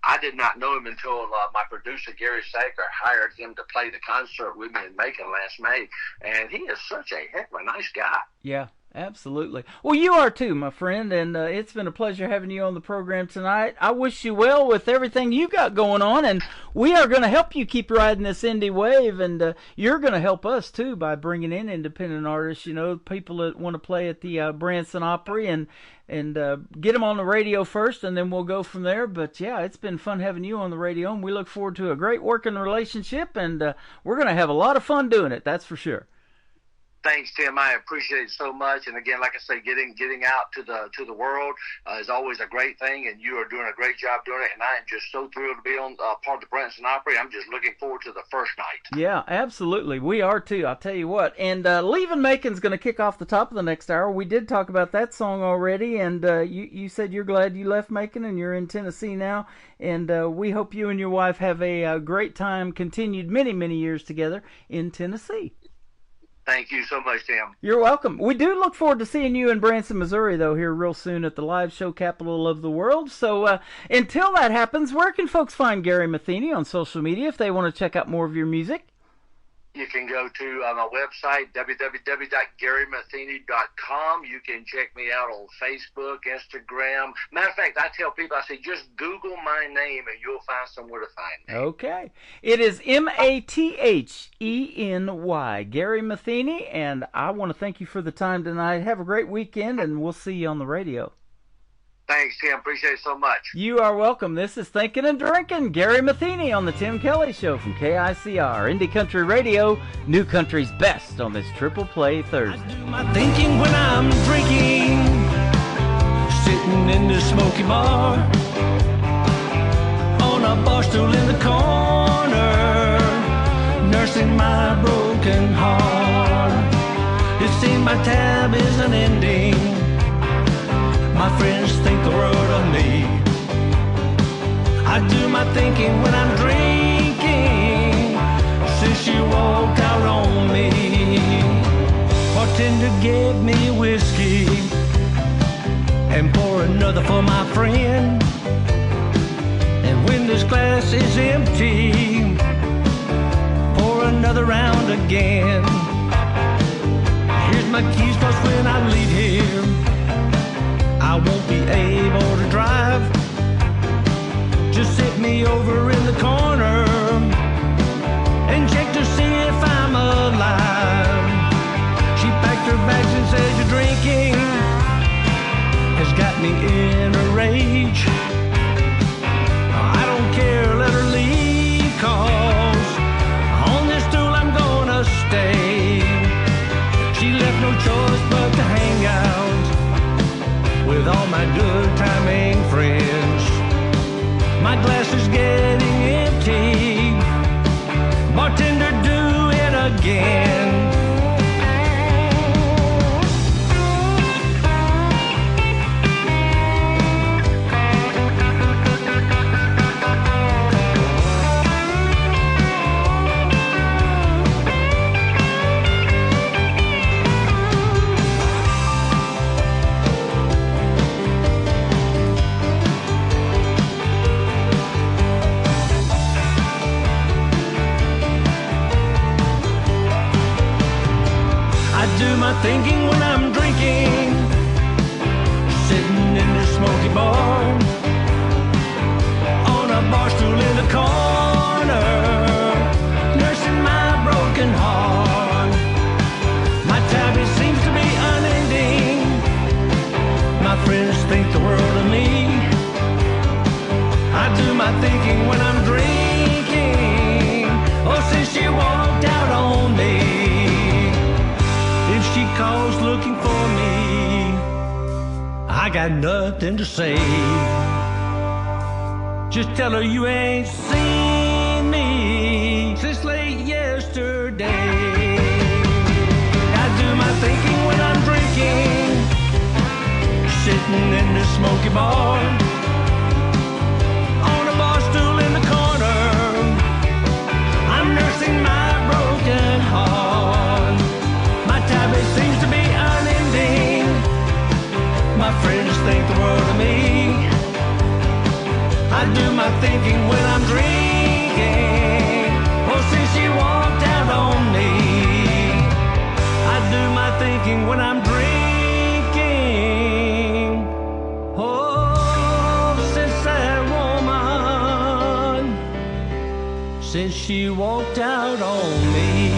I did not know him until my producer Gary Saker hired him to play the concert with me in Macon last May, and he is such a heck of a nice guy. Yeah, Absolutely. Well, you are too, my friend, and it's been a pleasure having you on the program tonight. I wish you well with everything you got going on, and we are going to help you keep riding this indie wave, and you're going to help us too by bringing in independent artists, you know, people that want to play at the Branson Opry, and get them on the radio first, and then we'll go from there. But yeah, it's been fun having you on the radio, and we look forward to a great working relationship, and we're going to have a lot of fun doing it, that's for sure. Thanks, Tim. I appreciate it so much. And again, like I say, getting out to the world is always a great thing, and you are doing a great job doing it. And I am just so thrilled to be on part of the Branson Opry. I'm just looking forward to the first night. Yeah, absolutely. We are too. I'll tell you what. And Leaving Macon's going to kick off the top of the next hour. We did talk about that song already, and you said you're glad you left Macon and you're in Tennessee now. And we hope you and your wife have a great time, continued many, many years together in Tennessee. Thank you so much, Tim. You're welcome. We do look forward to seeing you in Branson, Missouri, though, here real soon at the live show capital of the world. So until that happens, where can folks find Gary Matheny on social media if they want to check out more of your music? You can go to my website, www.garymatheny.com. You can check me out on Facebook, Instagram. Matter of fact, I tell people, I say, just Google my name and you'll find somewhere to find me. Okay. It is Matheny, Gary Matheny, and I want to thank you for the time tonight. Have a great weekend, and we'll see you on the radio. Thanks, Tim. Appreciate it so much. You are welcome. This is Thinking and Drinking. Gary Matheny on the Tim Kelly Show from KICR, Indie Country Radio, New Country's best on this Triple Play Thursday. I do my thinking when I'm drinking, sitting in the smoky bar, on a bar stool in the corner, nursing my broken heart. It seems my tab isn't ending. My friends think the world of me. I do my thinking when I'm drinking, since you walked out on me. Bartender gave me whiskey and pour another for my friend. And when this glass is empty, pour another round again. Here's my keys, 'cause when I leave here, I won't be able to drive. Just sit me over in the corner and check to see if I'm alive. She packed her bags and said, your drinking has got me in a rage. I don't care, let her leave, 'cause on this stool I'm gonna stay. She left no choice but to hang out with all my good timing friends. My glass is getting empty. Bartender, do it again. Do my thinking when I'm drinking, sitting in the smoky bar, on a bar stool in the corner, nursing my broken heart. My tabby seems to be unending. My friends think the world of me. I do my thinking when I'm drinking, oh, since you walked out on me. If she calls looking for me, I got nothing to say. Just tell her you ain't seen me since late yesterday. I do my thinking when I'm drinking, sitting in the smoky bar, on a bar stool in the corner. I'm nursing my broken heart. My tablet seems to be unending. My friends think the world of me. I do my thinking when I'm drinking, oh, since you walked out on me. I do my thinking when I'm drinking. she walked out on me.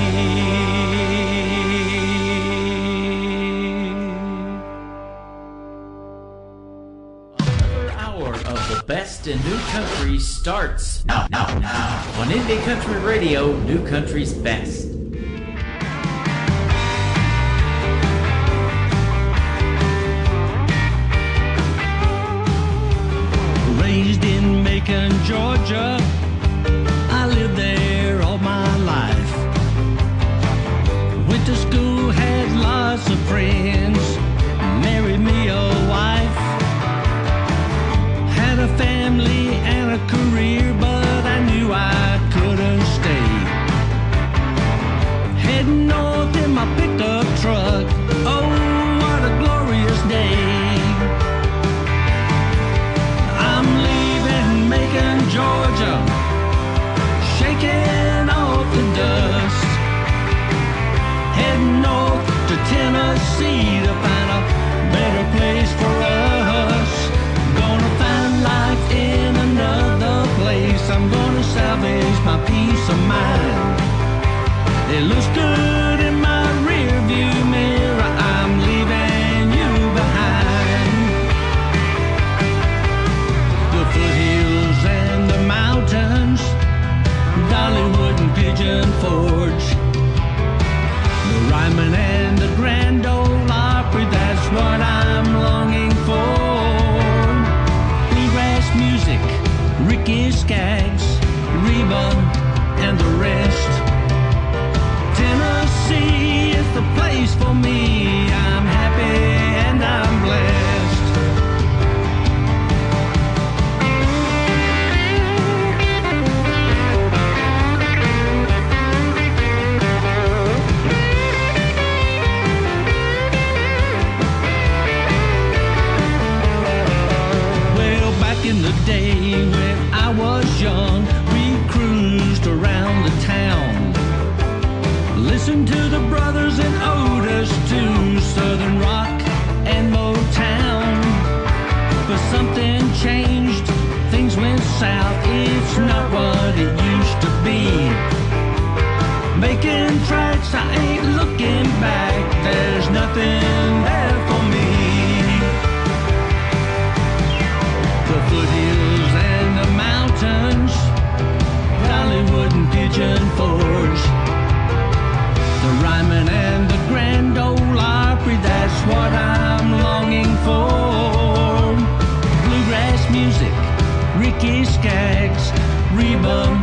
Of the best in new country starts now on Indie Country Radio, New Country's Best. Raised in Macon, Georgia, I lived there all my life. Went to school, had lots of friends, married me a wife. Had a family and a career, but I knew I couldn't stay. Heading north in my pickup truck, oh, what a glorious day. I'm leaving Macon, Georgia, shaking off the dust. Heading north to Tennessee to find a better place for us. Gonna find life in another place. I'm gonna salvage my peace of mind. It looks good in my rear view mirror. I'm leaving you behind. The foothills and the mountains, Dollywood and Pigeon Forge, the Ryman and the Grand Ole Opry, that's what I'm longing for. Music, Ricky Skaggs, Reba, and the rest. Tennessee is the place for me. I'm happy and I'm blessed. In the day when I was young, we cruised around the town, listened to the brothers and Otis too, Southern rock and Motown. But something changed, things went south, it's not what it used to be. Making tracks, I ain't looking back, there's nothing there for me. The foothills and the mountains, Dollywood and Pigeon Forge, the Ryman and the Grand Ole Opry, that's what I'm longing for. Bluegrass music, Ricky Skaggs, Reba,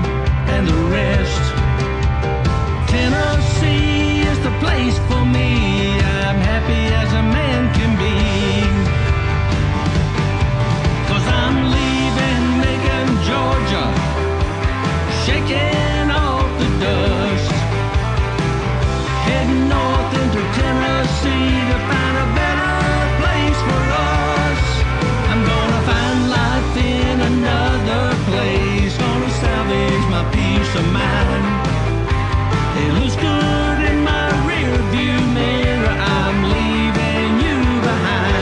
and the rest. Tennessee is the place for me. I'm happy as a man can be. I'm leaving Macon, Georgia, shaking off the dust. Heading north into Tennessee to find a better place for us. I'm gonna find life in another place. Gonna salvage my peace of mind. It looks good in my rear view mirror. I'm leaving you behind.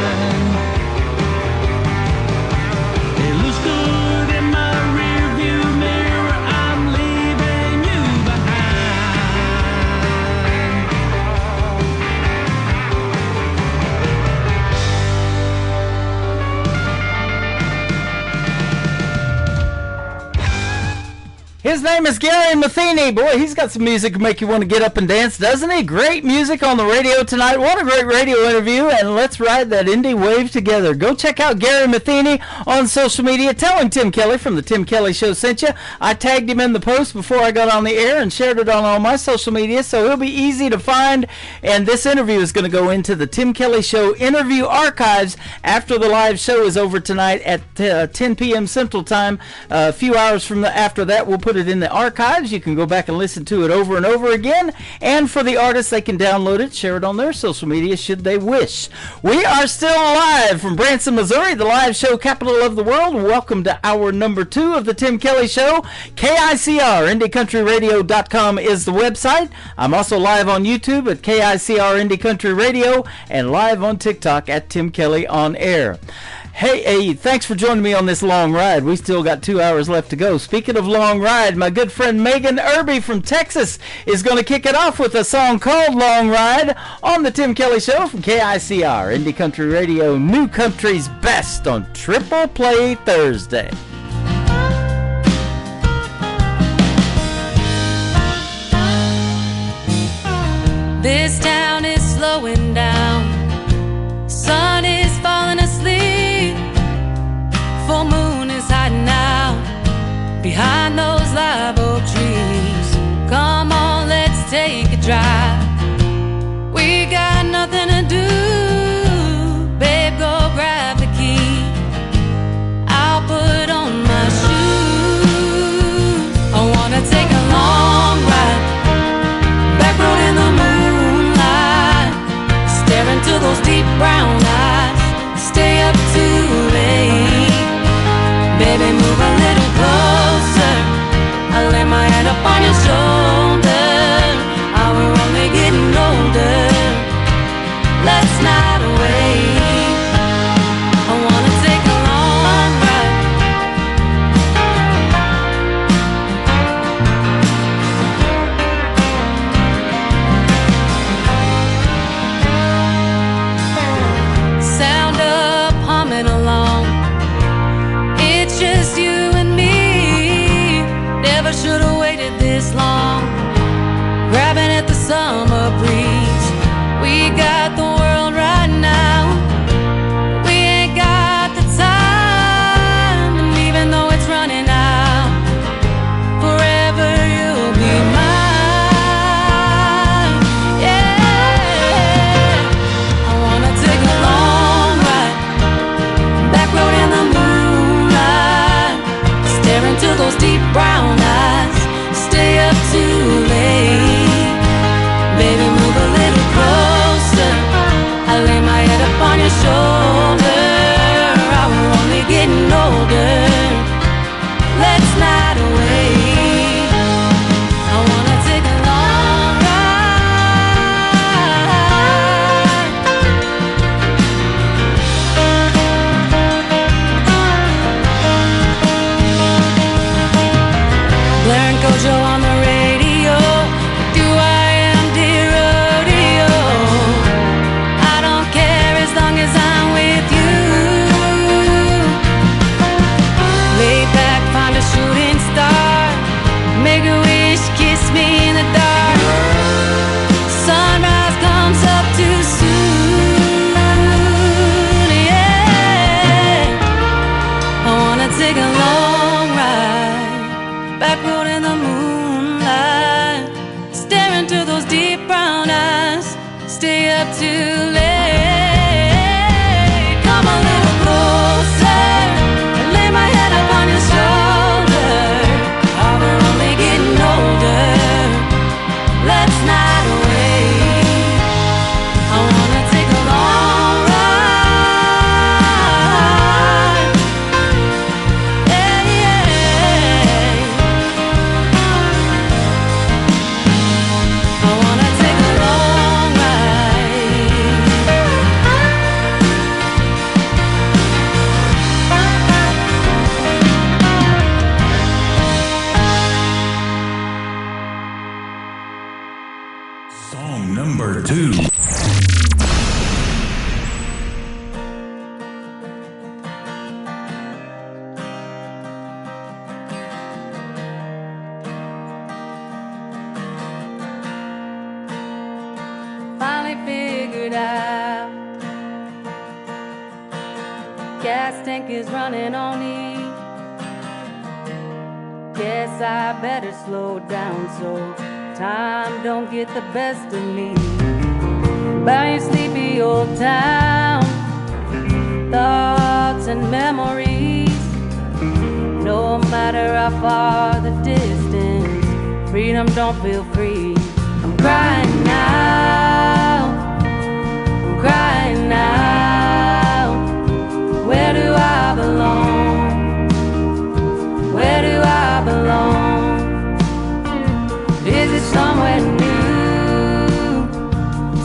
Good in my rear view mirror, I'm leaving you behind. His name is Gary Matheny. Boy, he's got some music to make you want to get up and dance, doesn't he? Great music on the radio tonight. What a great radio interview, and let's ride that indie wave together. Go check out Gary Matheny on social media. Tell him Tim Kelly from the Tim Kelly Show sent you. I tagged him in the post before I got on the air and shared it on all my social media, so he'll be easy to find. And this interview is going to go into the Tim Kelly Show interview archives after the live show is over tonight at 10 p.m. Central Time. A few hours from after that, we'll put it in the archives. You can go back and listen to it over and over again. And for the artists, they can download it, share it on their social media should they wish. We are still live from Branson, Missouri, the live show capital of the world. Welcome to hour number 2 of the Tim Kelly Show. KICR, IndieCountryRadio.com is the website. I'm also live on YouTube at KICR Indie Country Radio and live on TikTok at Tim Kelly On Air. Hey, thanks for joining me on this long ride. We still got 2 hours left to go. Speaking of long ride, my good friend Megan Irby from Texas is going to kick it off with a song called Long Ride on the Tim Kelly Show from KICR, Indie Country Radio, New Country's Best on Triple Play Thursday. This town is slowing down. Sun is falling asleep. Full moon is hiding out behind those live oak trees. Come on, let's take a drive. We got nothing to do. Babe, go grab the key. I'll put on my shoes. I wanna take a long ride. Back road in the moonlight, stare into those deep brown eyes. Stay up too late. Baby, move a little closer. I lay my head up on your shoulder. We're only getting older. Let's not wait. I wanna take a long ride. Sound up, humming along. It's just you and me. Never should have waited this long. Grabbing at the summer breeze. We got the world right now. We ain't got the time. And even though it's running out, forever you'll be mine. Yeah, I wanna take a long ride. Back road in the moonlight, stare into those deep brown eyes. Stay up too late. Baby, move a little closer. I lay my head up on your shoulder. We're only getting older. Let's not wait. I wanna take a long ride. Blair and Kojo on the radio. Do I am dear rodeo? I don't care as long as I'm with you. Lay back, find a shooting star. Make a wish, kiss me in the dark. Sunrise comes up too soon. Yeah, I wanna take a long ride. Back road in the moonlight, stare into those deep brown eyes. Stay up too late. Come a little closer. Lay my head up on your shoulder. We're only getting older. Let's not wait. I wanna take a long ride. Yeah, yeah. I wanna take a long ride. Song number 2. Finally figured out gas tank is running on E. Guess I better slow down so time don't get the best of me. By your sleepy old town, thoughts and memories. No matter how far the distance, freedom don't feel free. I'm crying now, I'm crying now. Where do I belong? Where do I belong? Is it somewhere new,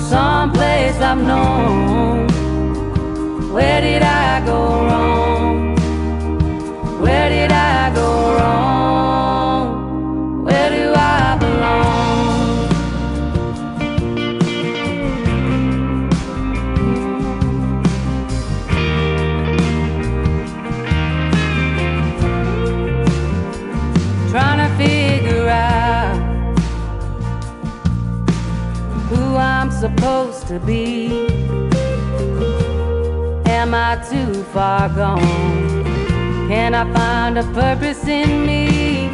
someplace I've known? Where did I go wrong? supposed to be? Am I too far gone? Can I find a purpose in me?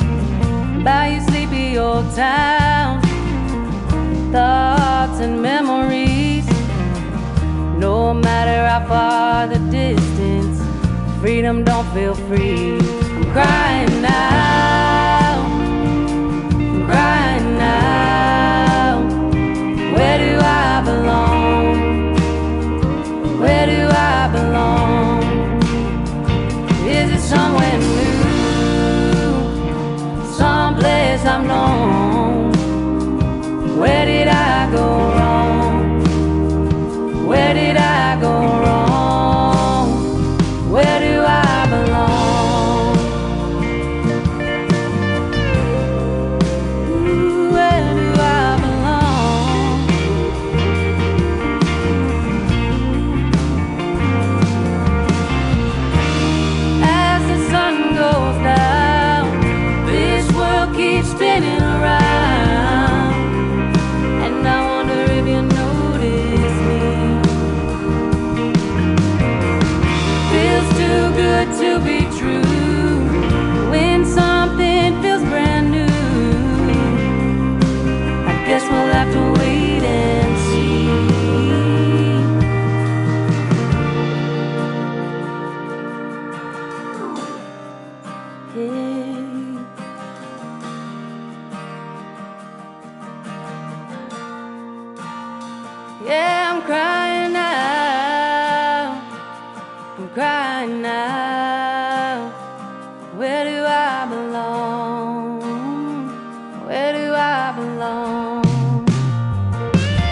By you sleepy old town, thoughts and memories. No matter how far the distance, freedom don't feel free. I'm crying now, I'm crying now. Where do I belong? Where do I belong? Is it somewhere new, someplace I've known? Where did I go wrong? Where did I go wrong? Where do I belong? Ooh, where do I belong? As the sun goes down, this world keeps spinning around, and I wonder if you notice me. Feels too good to be true when something feels brand new. I guess we'll have to wait and see. Yeah, I'm crying now, I'm crying now. Where do I belong? Where do I belong?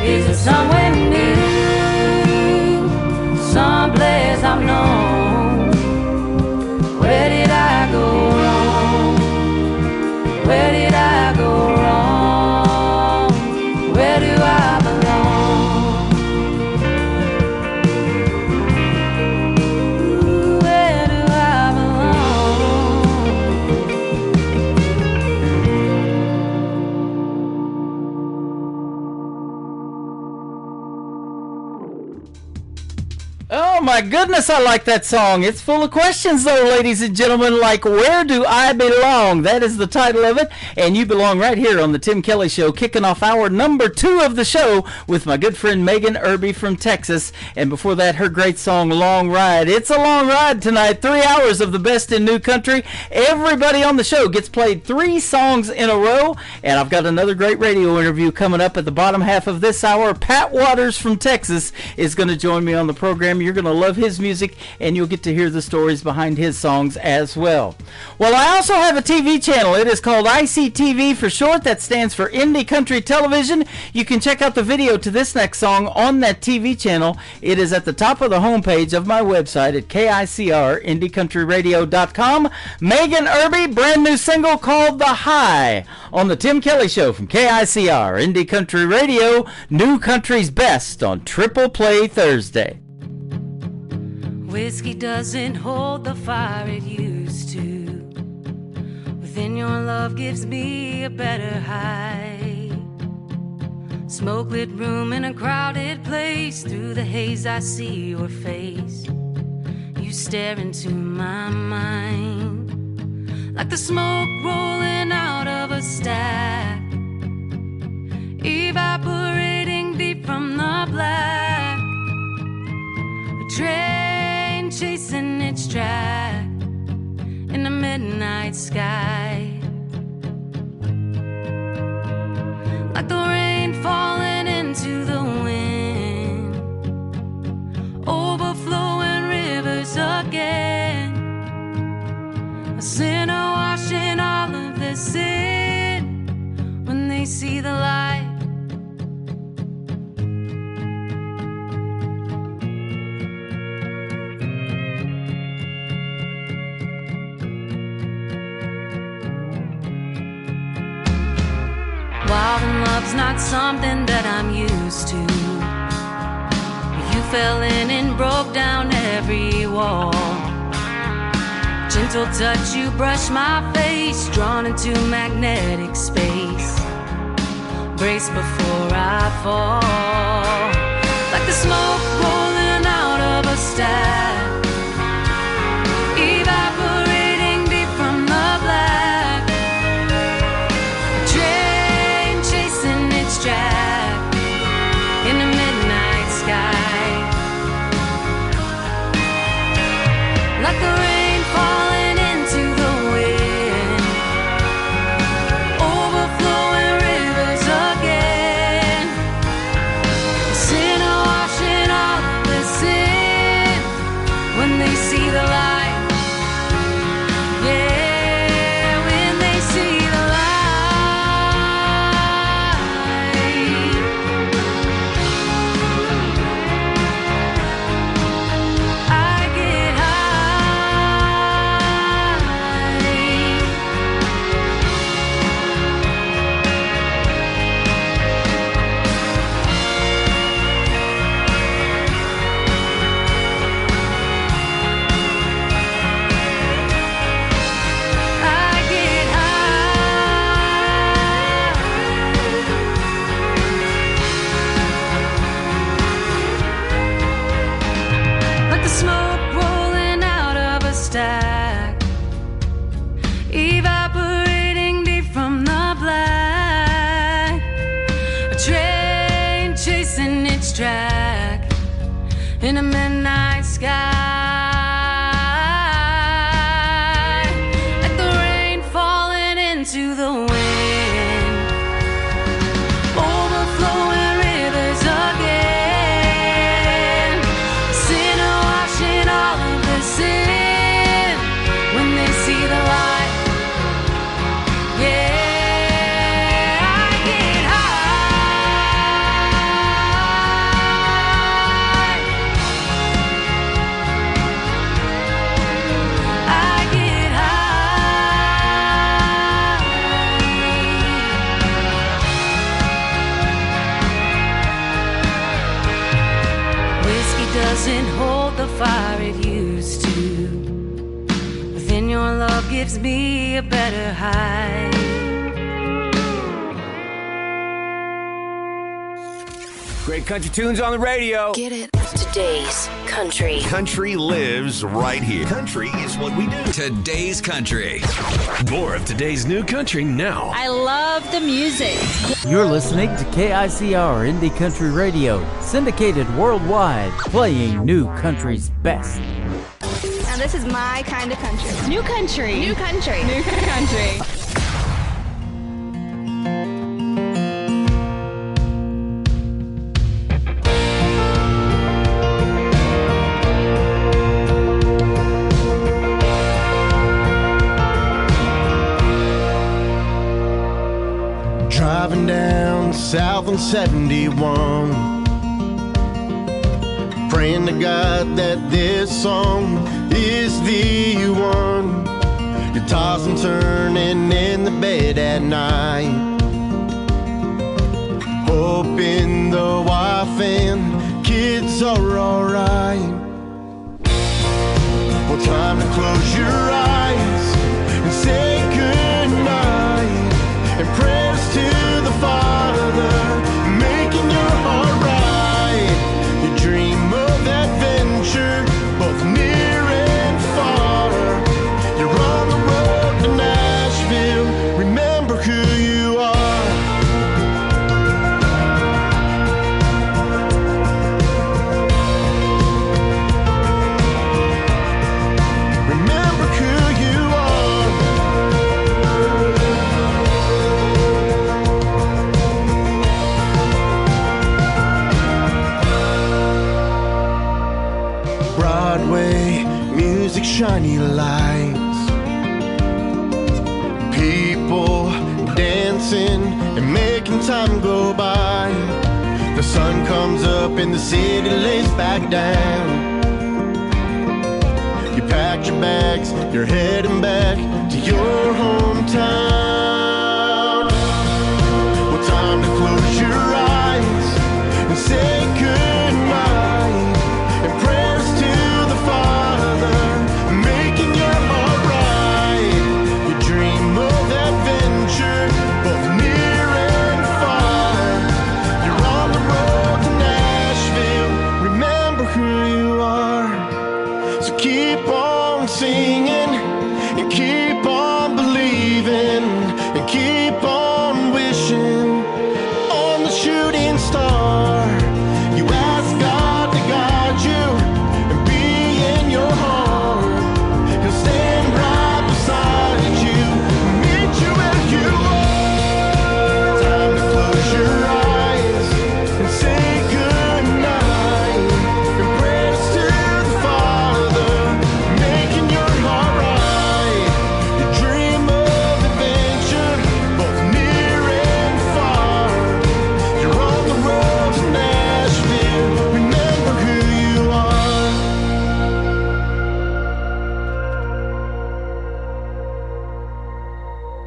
Is it somewhere new, someplace I've known? Where did I go wrong? Where did I go wrong? Where do I belong? Ooh, where do I Oh my goodness, I like that song. It's full of questions though, ladies and gentlemen, like where do I belong? That is the title of it, and you belong right here on the Tim Kelly Show, kicking off hour number 2 of the show with my good friend Megan Irby from Texas, and before that, her great song, Long Ride. It's a long ride tonight, 3 hours of the best in new country. Everybody on the show gets played 3 songs in a row, and I've got another great radio interview coming up at the bottom half of this hour. Pat Waters from Texas is going to join me on the program. You're going to love his music, and you'll get to hear the stories behind his songs as well. Well, I also have a TV channel. It is called ICTV for short. That stands for Indie Country Television. You can check out the video to this next song on that TV channel. It is at the top of the homepage of my website at KICR-IndieCountryRadio.com. Megan Irby, brand new single called The High on the Tim Kelly Show from KICR, Indie Country Radio, New Country's Best on Triple Play Thursday. Whiskey doesn't hold the fire it used to. Within your love gives me a better high. Smoke-lit room in a crowded place. Through the haze I see your face. You stare into my mind like the smoke rolling out of a stack, evaporating deep from the black. A train chasing its track in the midnight sky, like the rain falling into the wind, overflowing rivers again. A sinner washing all of their sin when they see the light. Wild and love's not something that I'm used to. You fell in and broke down every wall. Gentle touch, you brush my face, drawn into magnetic space. Brace before I fall. losing its track in a midnight sky, like the rain falling into the wind, overflowing rivers again, sinner washing all of the sin when they see the light. Yeah. Doesn't hold the fire it used to. Within your love gives me a better high. Great country tunes on the radio. Get it. Today's country. Country lives right here. Country is what we do. Today's country. More of today's new country now. I love the music. You're listening to KICR Indie Country Radio, syndicated worldwide, playing new country's best. Now this is my kind of country. New country. New country. New country. Driving down south on 71, praying to God that this song is the one. You're tossing, turning in the bed at night, hoping the wife and kids are alright. Well, time to close your eyes and say goodnight, and prayers to the Father, making your heart right. You dream of adventure, both near and far. You're on the road to Nashville, remember who you are. Remember who you are. Broadway, music, shiny lights, people dancing and making time go by. The sun comes up and the city lays back down. You packed your bags, you're heading back to your hometown. Well, time to close your eyes and say goodnight, and prayers to the Father, making your heart right. You dream of adventure, both near and far. You're on the road to Nashville, remember who you are. So keep on singing and keep on believing and keep on wishing on the shooting star. You ask God to guide you and be in your heart. He'll stand right beside you, meet you where you are. Time to close your eyes and say goodnight, and prayers to the Father, making your heart right. You dream of adventure, both near and far. You're on the road to Nashville, remember who you are.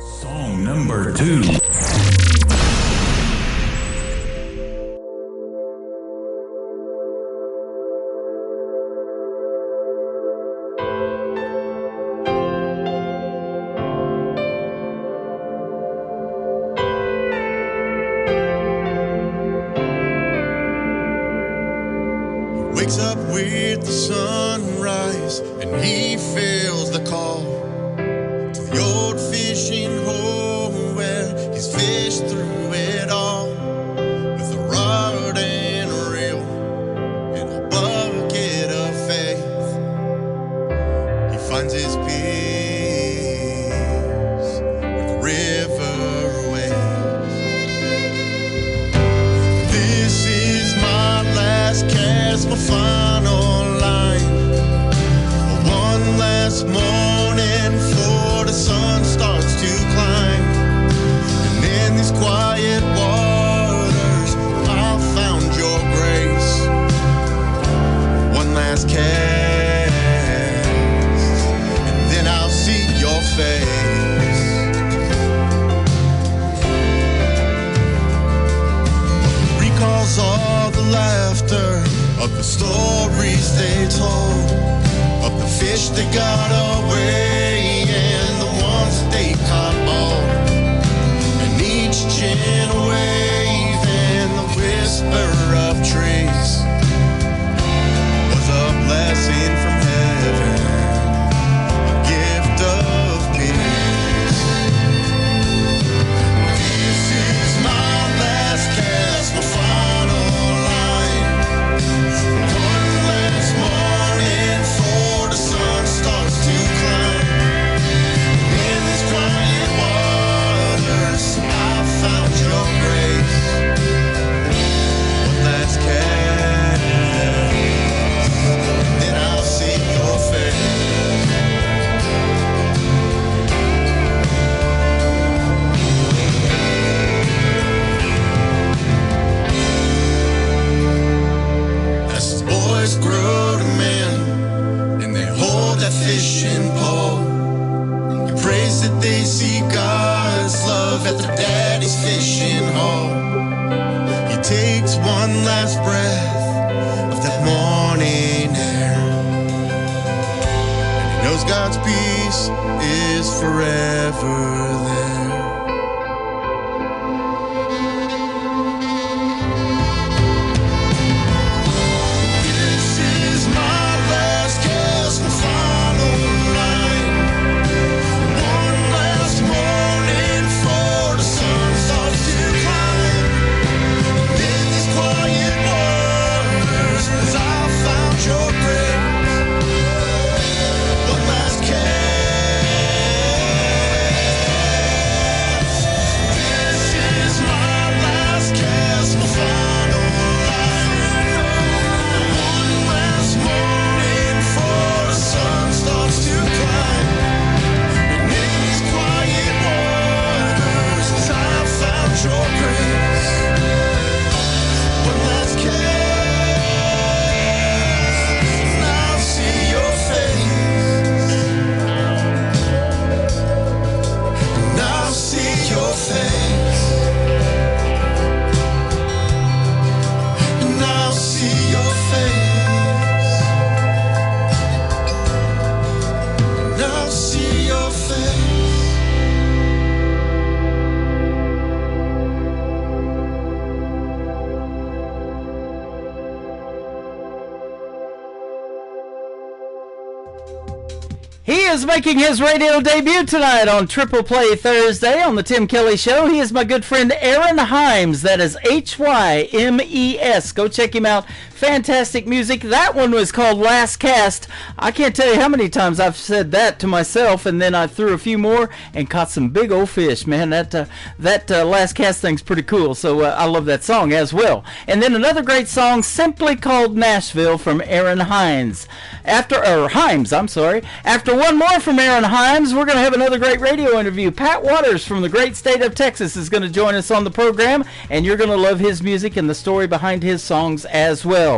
Song number 2. Wakes up with the sunrise and he feels the call to the old fishing hole where he's fished through it all with a rod and laughter, of the stories they told, of the fish that got away and the ones that they caught all. And each gentle wave and the whisper of trees was a blessing from heaven, a gift of peace. This is my last cast, my final line. One last morning before the sun starts to climb. In these quiet waters, I found your grace. One last cast, then I'll see your face. As the boys grow to men and they hold that fishing pole, he prays that they see God's love at their daddy's fishing hole. He takes one last breath of that morning air, and he knows God's peace is forever there. This is my last cast, my final line. One last morning before the sun starts to climb. In these quiet waters, as I found your grace. One last cast. This is my last cast, my final line. One last morning before the sun starts to climb. And in these quiet waters, as I found your grace. One last cast, and I'll see your face. And I'll see your face. And I'll see your face. And I'll see your face. He is making his radio debut tonight on Triple Play Thursday on the Tim Kelly Show. He is my good friend Aaron Hymes. That is Hymes. Go check him out. Fantastic music. That one was called Last Cast. I can't tell you how many times I've said that to myself, and then I threw a few more and caught some big old fish. Man, that Last Cast thing's pretty cool, so I love that song as well. And then another great song, simply called Nashville, from Aaron Hymes. After one more from Aaron Hymes, we're going to have another great radio interview. Pat Waters from the great state of Texas is going to join us on the program, and you're going to love his music and the story behind his songs as well.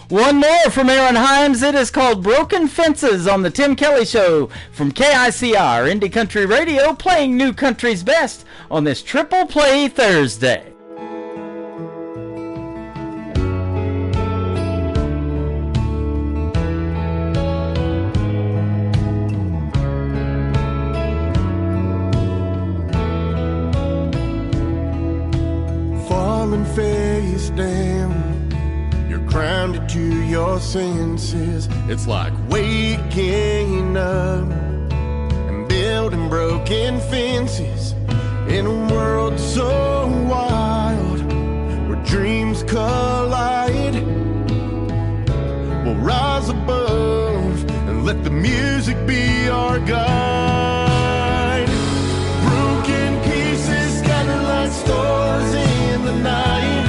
One more from Aaron Hymes. It is called Broken Fences on the Tim Kelly Show from KICR Indie Country Radio, playing New Country's best on this Triple Play Thursday. Falling face down, you're grounded to your senses. It's like waking up and building broken fences in a world so wild where dreams collide. We'll rise above and let the music be our guide. Broken pieces scattered like stars in the night.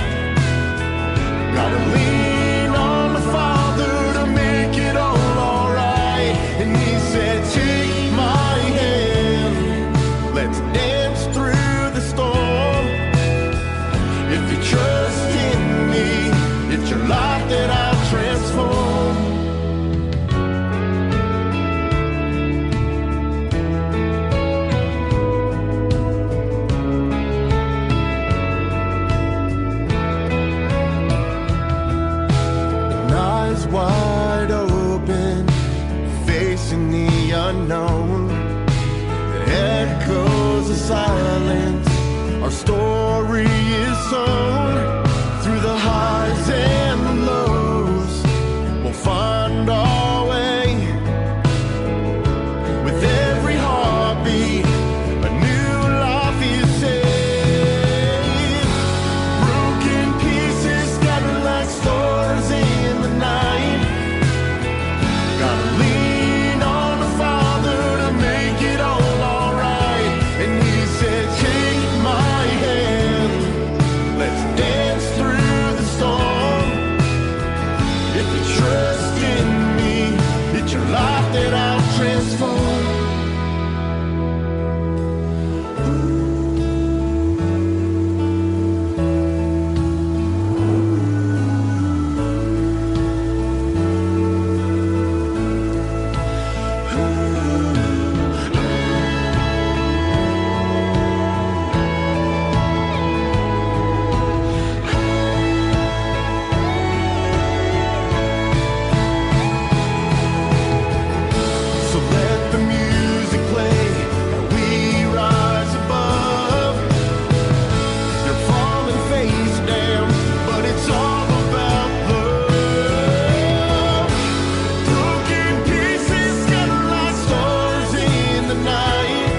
Gotta lean on the Father to make it all alright. And he said, take my hand, let's dance through the storm. If you trust in me, it's your life that I'll transform. wide open, facing the unknown. The echoes of silence, our story is sown. Through the highs and the lows, we'll find our way. With every heartbeat, a new life is saved. Broken pieces scattered like stars in the night. Gotta lean on the Father to make it all alright. And He said, take my hand, let's dance through the storm. If you trust in me, it's your life that I'll transform. So let the music play and we rise above. You're falling face down, but it's all about love. Broken pieces scattered like stars in the night.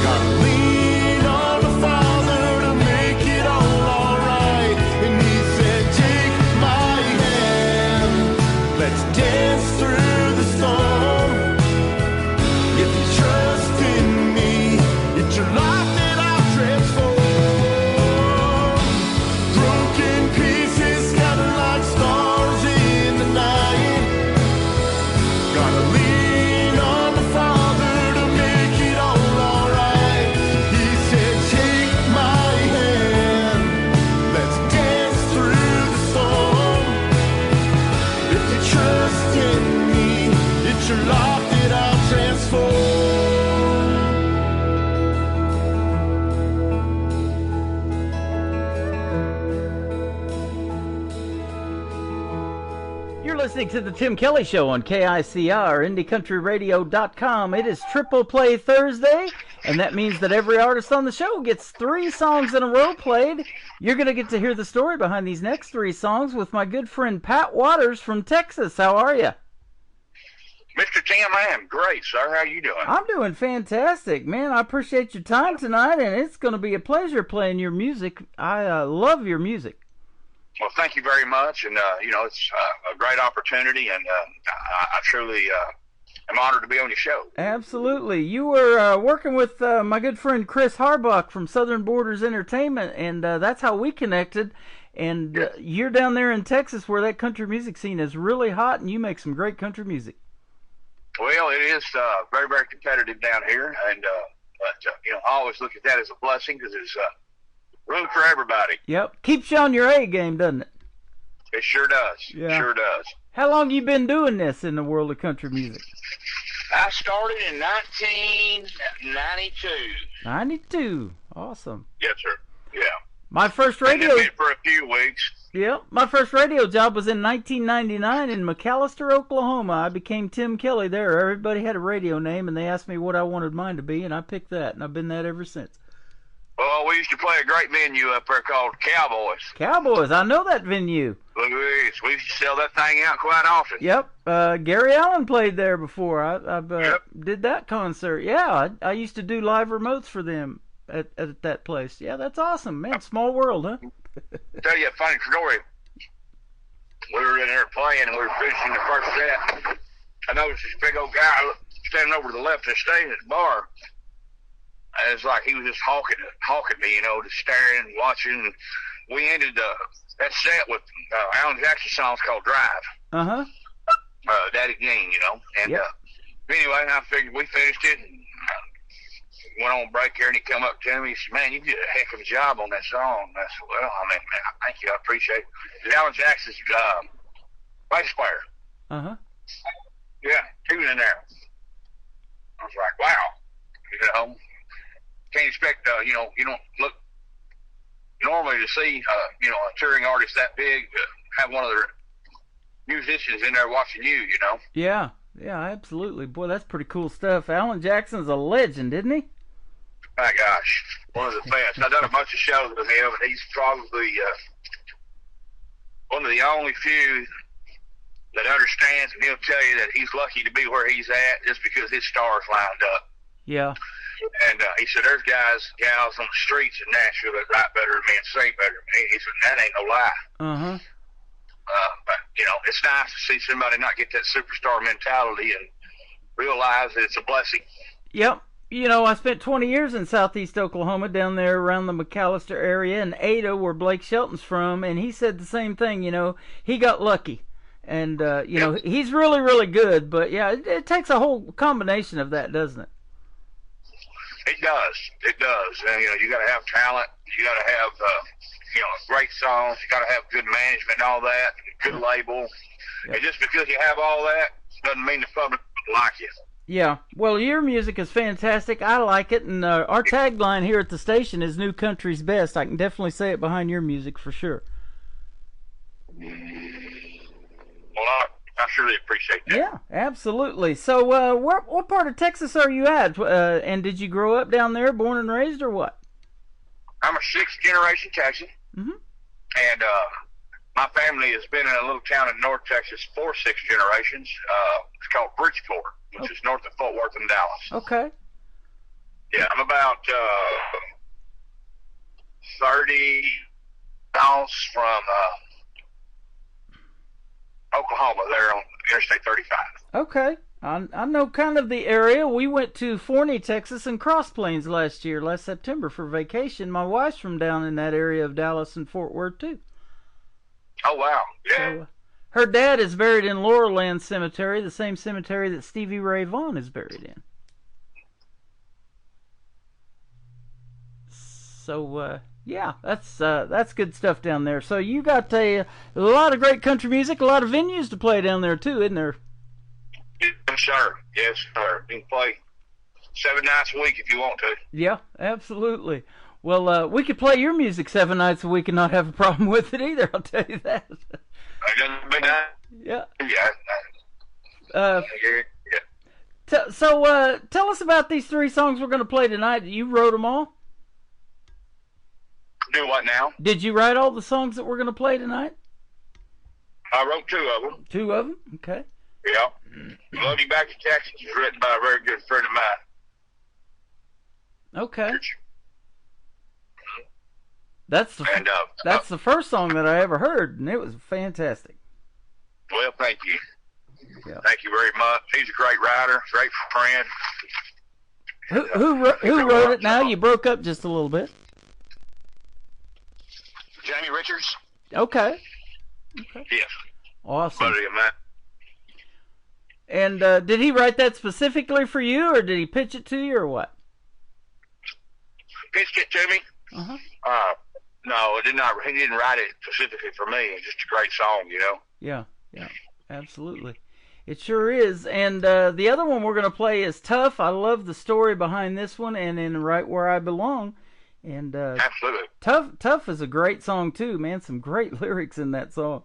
Gotta lean on the Father to make it all alright. And He said, take my hand, let's dance through the storm. If you trust in me, it's your life that I'll transform. Broken pieces scattered like stars in the night. Gotta lean on the Father to make it all alright. He said, take my hand, let's dance through the storm. If you trust in me, it's your life that I'll transform. You're listening to the Tim Kelly Show on KICR, IndieCountryRadio.com. It is Triple Play Thursday, and that means that every artist on the show gets 3 songs in a row played. You're going to get to hear the story behind these next 3 songs with my good friend Pat Waters from Texas. How are you? Mr. Tim, I am great, sir. How you doing? I'm doing fantastic, man. I appreciate your time tonight, and it's going to be a pleasure playing your music. I love your music. Well, thank you very much, and it's a great opportunity, and I truly am honored to be on your show. Absolutely. You were working with my good friend Chris Harbuck from Southern Borders Entertainment, and that's how we connected. And you're down there in Texas where that country music scene is really hot, and you make some great country music. Well, it is very, very competitive down here, and but I always look at that as a blessing because there's room for everybody. Yep. Keeps you on your A game, doesn't it? It sure does. Yeah. Sure does. How long you been doing this in the world of country music? I started in 1992. 92. Awesome. Yes, sir. Yeah. My first radio... Been for a few weeks. Yep. My first radio job was in 1999 in McAlester, Oklahoma. I became Tim Kelly there. Everybody had a radio name, and they asked me what I wanted mine to be, and I picked that, and I've been that ever since. Well, we used to play a great venue up there called Cowboys. Cowboys. I know that venue. We used to sell that thing out quite often. Yep. Gary Allen played there before. I did that concert. Yeah, I used to do live remotes for them at that place. Yeah, that's awesome, man. Small world, huh? Tell you a funny story. We were in there playing, and we were finishing the first set. I noticed this big old guy standing over to the left of the stage at the bar. And it's like he was just hawking me, just staring and watching. And we ended that set with Alan Jackson songs called Drive. Uh-huh. Daddy Jean, And anyway, I figured we finished it and went on break here, and he come up to me. He said, "Man, you did a heck of a job on that song." And I said, "Well, man, thank you. I appreciate it." It's Alan Jackson's bass player. Uh-huh. Yeah, he was in there. I was like, wow. Can't expect, you don't look normally to see, a touring artist that big have one of musicians in there watching you, you know. Yeah, absolutely. Boy, that's pretty cool stuff. Alan Jackson's a legend, isn't he? My gosh, one of the best. I've done a bunch of shows with him, and he's probably one of the only few that understands, and he'll tell you that he's lucky to be where he's at just because his stars lined up. Yeah. And he said, there's guys, gals on the streets in Nashville that write better than me and sing better than me. He said, that ain't no lie. Uh-huh. But, you know, it's nice to see somebody not get that superstar mentality and realize that it's a blessing. Yep. You know, I spent 20 years in southeast Oklahoma, down there around the McAllister area, and Ada, where Blake Shelton's from, and he said the same thing. You know, he got lucky. And, you know, he's really, really good. But, yeah, it takes a whole combination of that, doesn't it? It does. It does. And, you know, you got to have talent. You got to have, you know, great songs. You got to have good management and all that, good label. Yep. And just because you have all that doesn't mean the public like you. Yeah. Well, your music is fantastic. I like it. And our tagline here at the station is New Country's Best. I can definitely say it behind your music for sure. Well, I surely appreciate that. Yeah, absolutely. So, what part of Texas are you at? And did you grow up down there, born and raised, or what? I'm a sixth-generation Texan. Mm-hmm. And my family has been in a little town in North Texas for 6 generations. It's called Bridgeport, which is north of Fort Worth and Dallas. Okay. Yeah, I'm about 30 miles from Oklahoma, there on Interstate 35. Okay. I know kind of the area. We went to Forney, Texas, and Cross Plains last September for vacation. My wife's from down in that area of Dallas and Fort Worth, too. Oh, wow. Yeah. So, her dad is buried in Laurelland Cemetery, the same cemetery that Stevie Ray Vaughan is buried in. So, yeah, that's good stuff down there. So you got a lot of great country music, a lot of venues to play down there, too, isn't there? Yes, sir. Yes, sir. You can play 7 nights a week if you want to. Yeah, absolutely. Well, we could play your music 7 nights a week and not have a problem with it either, I'll tell you that. Yeah. So, tell us about these 3 songs we're going to play tonight. You wrote them all? Do what now? Did you write all the songs that we're going to play tonight? I wrote 2 of them. 2 of them? Okay. Yeah. Love You Back to Texas was written by a very good friend of mine. Okay. That's the first song that I ever heard, and it was fantastic. Well, thank you. Yeah. Thank you very much. He's a great writer, great friend. Who wrote it now? You broke up just a little bit. Jamie Richards. Okay. Yes. Awesome. Buddy of mine. And did he write that specifically for you, or did he pitch it to you, or what? Pitched it to me. Uh-huh. No, it did not. He didn't write it specifically for me. It's just a great song, you know. Yeah, absolutely. It sure is. And the other one we're going to play is Tough. I love the story behind this one, and in Right Where I Belong. And absolutely. Tough is a great song too, man. Some great lyrics in that song.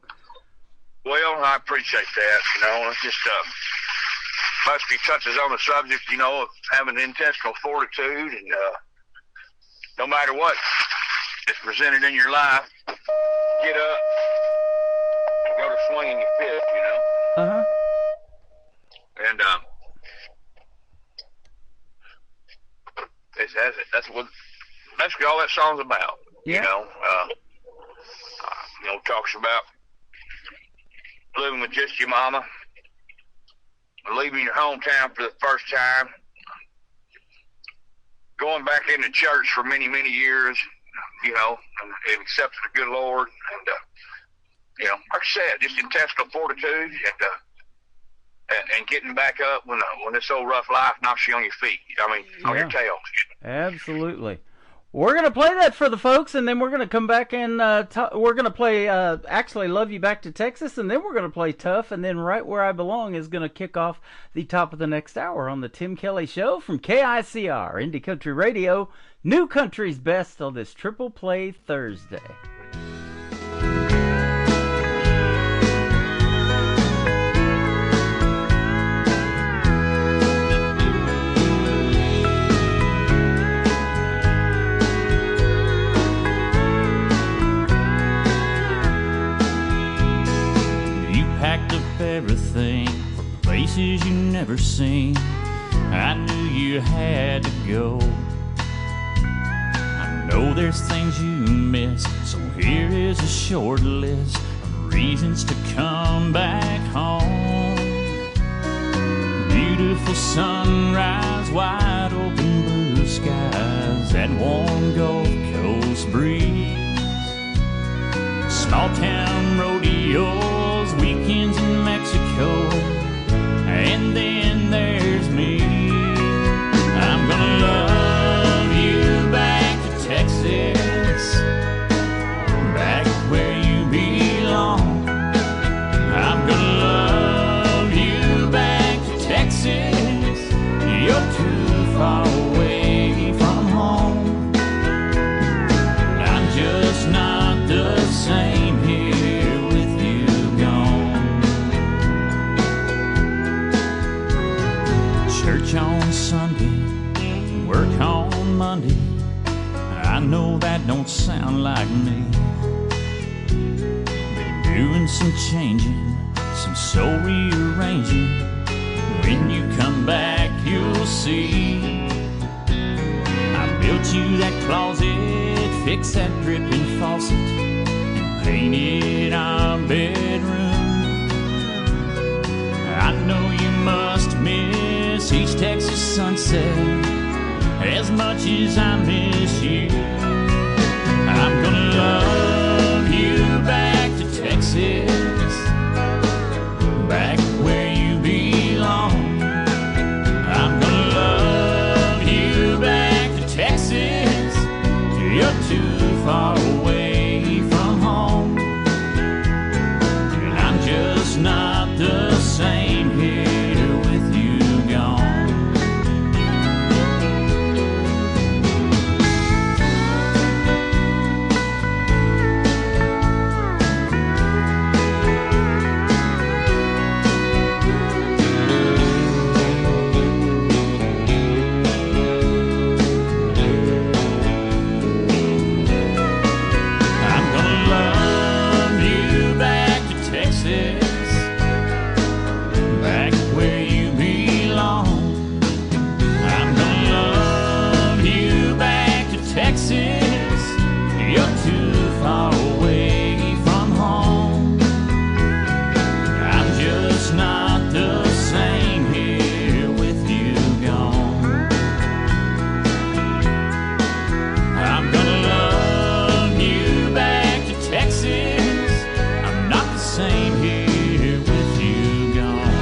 Well, I appreciate that. You know, it's just mostly touches on the subject, you know, of having intestinal fortitude, and no matter what is presented in your life, get up and go to swinging your fist, you know. Uh-huh. And that's what basically all that song's about. Yeah. You know, talks about living with just your mama, leaving your hometown for the first time, going back into church for many, many years, you know, and accepting the good Lord, and you know, like I said, just intestinal fortitude, and getting back up when this old rough life knocks you on your feet. I mean, on your tail. Absolutely. We're going to play that for the folks, and then we're going to come back and we're going to play, actually, Love You Back to Texas, and then we're going to play Tough, and then Right Where I Belong is going to kick off the top of the next hour on the Tim Kelly Show from KICR, Indie Country Radio, New Country's Best on this Triple Play Thursday. packed up everything for places you never seen. I knew you had to go. I know there's things you missed, so here is a short list of reasons to come back home. Beautiful sunrise, wide open blue skies, that warm Gulf Coast breeze. Small town rodeos, weekends in Mexico, and then there's me. I'm gonna love you back to Texas, back where you belong. I'm gonna love you back to Texas, you're too far away from home. I'm just not the same here with you gone. Church on Sunday, work on Monday. I know that don't sound like me. Been doing some changing, some soul rearranging. When you come back, you'll see. I built you that closet, fixed that dripping faucet, and painted our bedroom. I know you must miss each Texas sunset as much as I miss you. I'm gonna love you back to Texas, back where you belong. I'm gonna love you back to Texas, you're too far away from home. And I'm just not the same here with you gone. I'm gonna love you back to Texas, back where you belong. I'm gonna love you back to Texas, you're too far away from home. I'm just not the same here with you gone. I'm gonna love you back to Texas, I'm not the same here with you gone.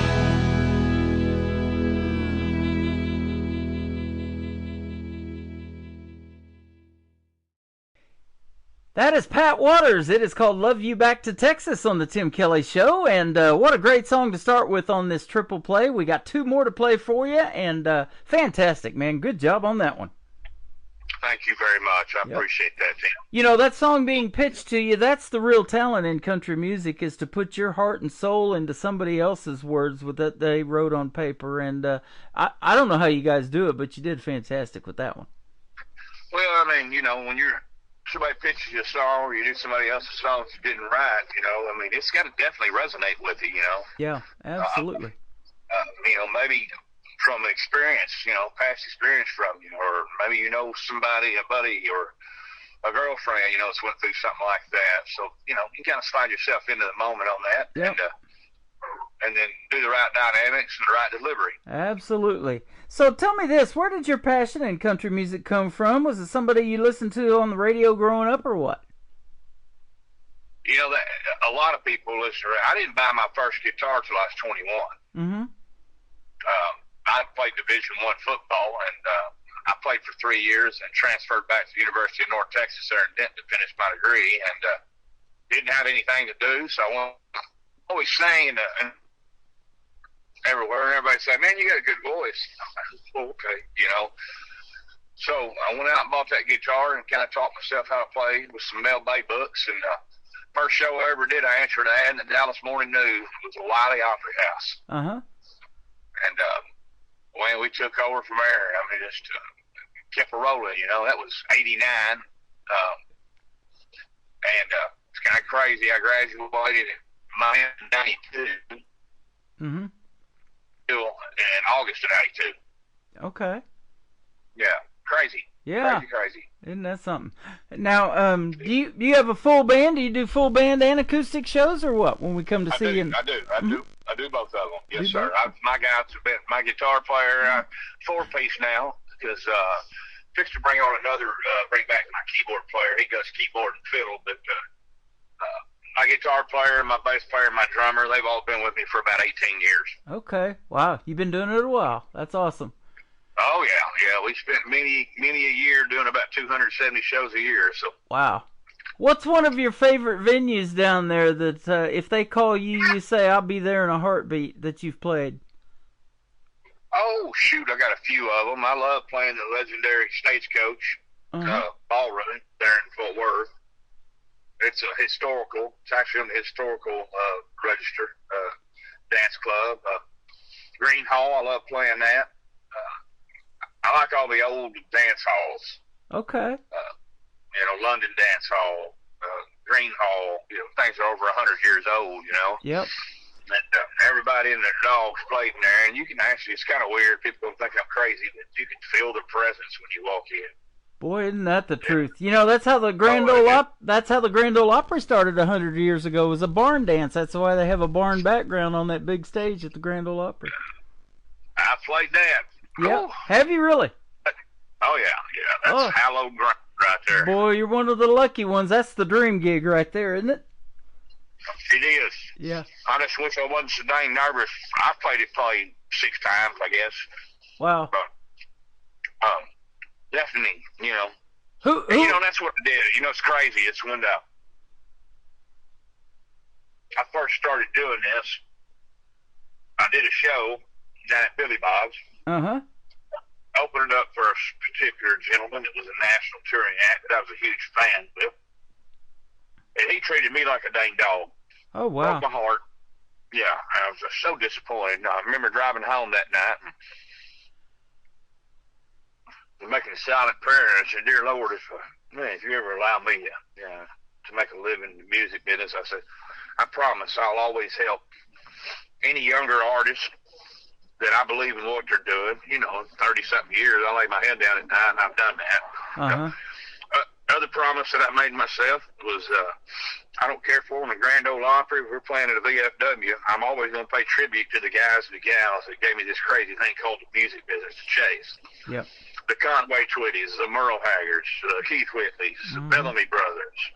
That is Pat Waters. It is called Love You Back to Texas on the Tim Kelly Show. And what a great song to start with on this triple play. We got two more to play for you. And fantastic, man. Good job on that one. Thank you very much. I appreciate that, Tim. You know, that song being pitched to you, that's the real talent in country music, is to put your heart and soul into somebody else's words that they wrote on paper. And I don't know how you guys do it, but you did fantastic with that one. Well, I mean, you know, when somebody pitches you a song or you do somebody else's song that you didn't write, you know, I mean, it's got to definitely resonate with you, you know. Yeah, absolutely. You know, maybe from experience, you know, past experience from you, or maybe you know somebody, a buddy, or a girlfriend, you know, that's went through something like that. So, you know, you kind of slide yourself into the moment on that, and then do the right dynamics and the right delivery. Absolutely. So tell me this, where did your passion in country music come from? Was it somebody you listened to on the radio growing up, or what? You know, that a lot of people listen. I didn't buy my first guitar till I was 21. Mm-hmm. I played Division I football, and I played for 3 years and transferred back to the University of North Texas there in Denton to finish my degree, and didn't have anything to do, so I always sang and everywhere, and everybody said, "Man, you got a good voice." I'm like, "Oh, okay," you know. So I went out and bought that guitar and kind of taught myself how to play with some Mel Bay books, and first show I ever did, I answered an ad in the Dallas Morning News. It was a Wiley Opry House. Uh-huh. And when we took over from there, I mean, just kept rolling, you know. That was 89. And it's kind of crazy. I graduated Miami in 92. Mm-hmm. In August of 92. Okay. Yeah, crazy. Yeah. Crazy. Isn't that something? Now, do you have a full band? Do you do full band and acoustic shows, or what? When we come to see you, I do both of them. Yes, Do sir. both? My guitar player, 4-piece now, because fixed to bring back my keyboard player. He does keyboard and fiddle, but my guitar player, my bass player, and my drummer, they've all been with me for about 18 years. Okay. Wow, you've been doing it a while. That's awesome. Oh yeah. We spent many a year doing about 270 shows a year. So. Wow. What's one of your favorite venues down there that if they call you, you say, I'll be there in a heartbeat, that you've played? Oh, shoot, I got a few of them. I love playing the legendary Stagecoach Ballroom there in Fort Worth. It's actually on the historical register dance club. Green Hall, I love playing that. I like all the old dance halls. Okay. London Dance Hall, Green Hall, things are over 100 years old, Yep. And everybody and their dogs played in there, and you can actually, it's kind of weird, people don't think I'm crazy, but you can feel the presence when you walk in. Boy, isn't that the truth? That's how the Grand Ole Opry started 100 years ago. It was a barn dance. That's why they have a barn background on that big stage at the Grand Ole Opry. I played that. Yeah. Have you really? Oh yeah. That's hallowed ground right there. Boy, you're one of the lucky ones. That's the dream gig right there, isn't it? It is. Yeah. I just wish I wasn't so dang nervous. I played it probably 6 times, I guess. Wow. But, definitely, Who? That's what it did. It's crazy. It's when I first started doing this, I did a show down at Billy Bob's. Uh-huh. Opened it up for a particular gentleman that was a national touring act that I was a huge fan with. And he treated me like a dang dog. Oh, wow. Broke my heart. Yeah, I was just so disappointed. I remember driving home that night and making a silent prayer. And I said, Dear Lord, if you ever allow me to make a living in the music business, I said, I promise I'll always help any younger artist that I believe in what they're doing. 30-something years, I laid my head down at night, and I've done that. Uh-huh. Other promise that I made myself was I don't care for when the Grand Ole Opry, we're playing at a VFW, I'm always going to pay tribute to the guys and the gals that gave me this crazy thing called the music business to chase. Yep. The Conway Twitties, the Merle Haggards, Keith Whitleys, the Bellamy Brothers,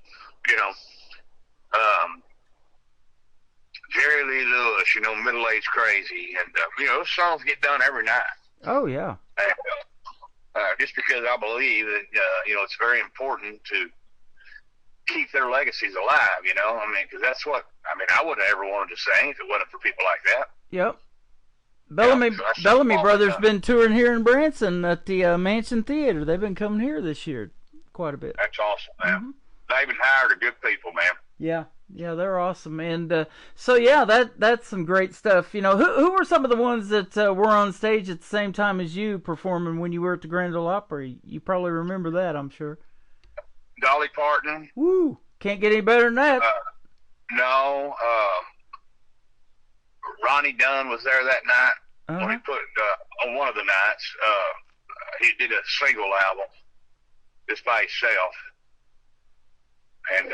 Jerry Lee Lewis, Middle Age Crazy, and those songs get done every night. Oh yeah. Just because I believe that it's very important to keep their legacies alive. Because that's what I wouldn't have ever wanted to sing if it wasn't for people like that. Yep. Bellamy Brothers been touring here in Branson at the Mansion Theater. They've been coming here this year quite a bit. That's awesome, man. They've been hired a good people, man. Yeah, they're awesome. And so that's some great stuff. Who were some of the ones that were on stage at the same time as you performing when you were at the Grand Ole Opry? You probably remember that, I'm sure. Dolly Parton. Woo! Can't get any better than that. No. Ronnie Dunn was there that night. When he put on one of the nights, he did a single album just by himself. And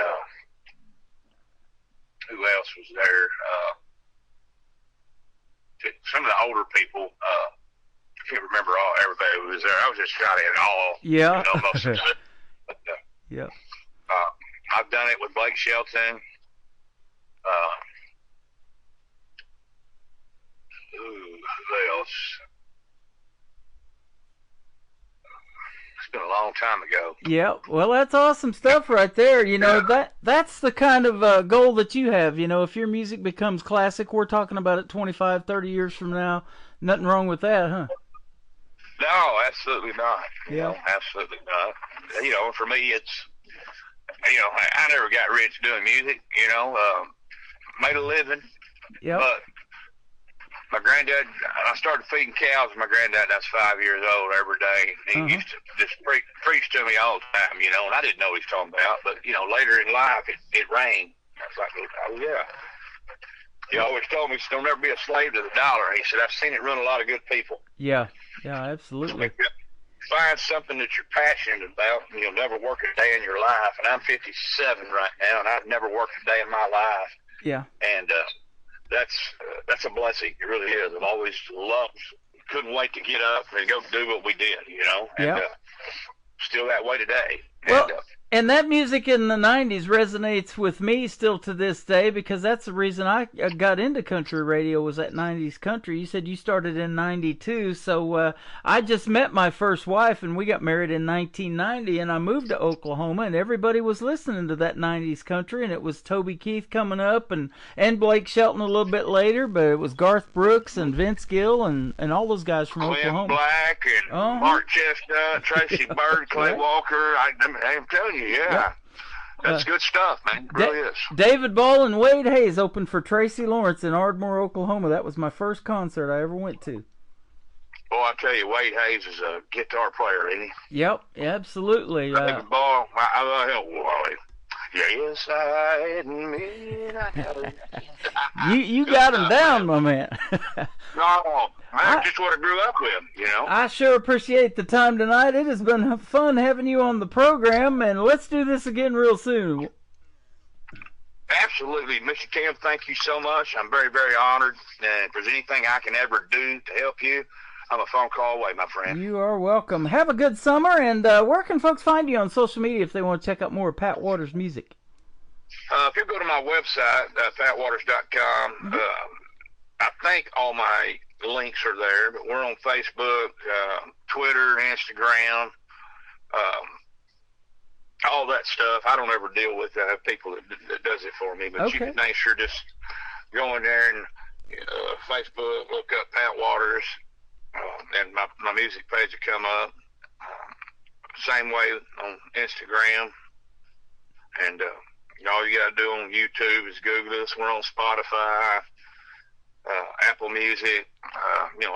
who else was there? Some of the older people. I can't remember everybody who was there. I was just trying to hit all. Yeah. Most of it. But, yeah. I've done it with Blake Shelton. Who else? It's been a long time ago. Yeah, well, that's awesome stuff right there. That's the kind of goal that you have. If your music becomes classic, we're talking about it 25, 30 years from now. Nothing wrong with that, huh? No, absolutely not. Yeah. Absolutely not. For me, it's, I never got rich doing music, made a living. Yeah. But my granddad, I started feeding cows when my granddad was 5 years old every day. He used to just preach to me all the time, and I didn't know what he was talking about. But, later in life, it rained. I was like, oh, yeah. He always told me, don't ever be a slave to the dollar. He said, I've seen it run a lot of good people. Yeah, absolutely. Find something that you're passionate about, and you'll never work a day in your life. And I'm 57 right now, and I've never worked a day in my life. Yeah. And that's a blessing. It really is. I've always loved, couldn't wait to get up and go do what we did, you know. And still that way today. Well, and that music in the 90s resonates with me still to this day, because that's the reason I got into country radio, was that 90s country. You said you started in 92, so I just met my first wife, and we got married in 1990, and I moved to Oklahoma, and everybody was listening to that 90s country, and it was Toby Keith coming up, and Blake Shelton a little bit later, but it was Garth Brooks and Vince Gill and all those guys from Oklahoma. Black and Mark Chestnut, Tracy Byrd, Clay Walker. I'm telling you. Yeah, that's good stuff, man. It really is. David Ball and Wade Hayes opened for Tracy Lawrence in Ardmore, Oklahoma. That was my first concert I ever went to. Oh, I tell you, Wade Hayes is a guitar player, isn't he? Yep, absolutely. David Ball, I love him. Yes, I admit I have. You got him down, my man. No, that's just what I grew up with, you know. I sure appreciate the time tonight. It has been fun having you on the program, and let's do this again real soon. Absolutely. Mr. Tim, thank you so much. I'm very, very honored. And if there's anything I can ever do to help you, I'm a phone call away, my friend. You are welcome. Have a good summer, and where can folks find you on social media if they want to check out more of Pat Waters' music? If you go to my website, patwaters.com, I think all my links are there, but we're on Facebook, Twitter, Instagram, all that stuff. I don't ever deal with people that does it for me, but you can make sure just go in there and Facebook, look up Pat Waters, and my music page will come up. Same way on Instagram, and all you got to do on YouTube is Google us. We're on Spotify, Apple Music,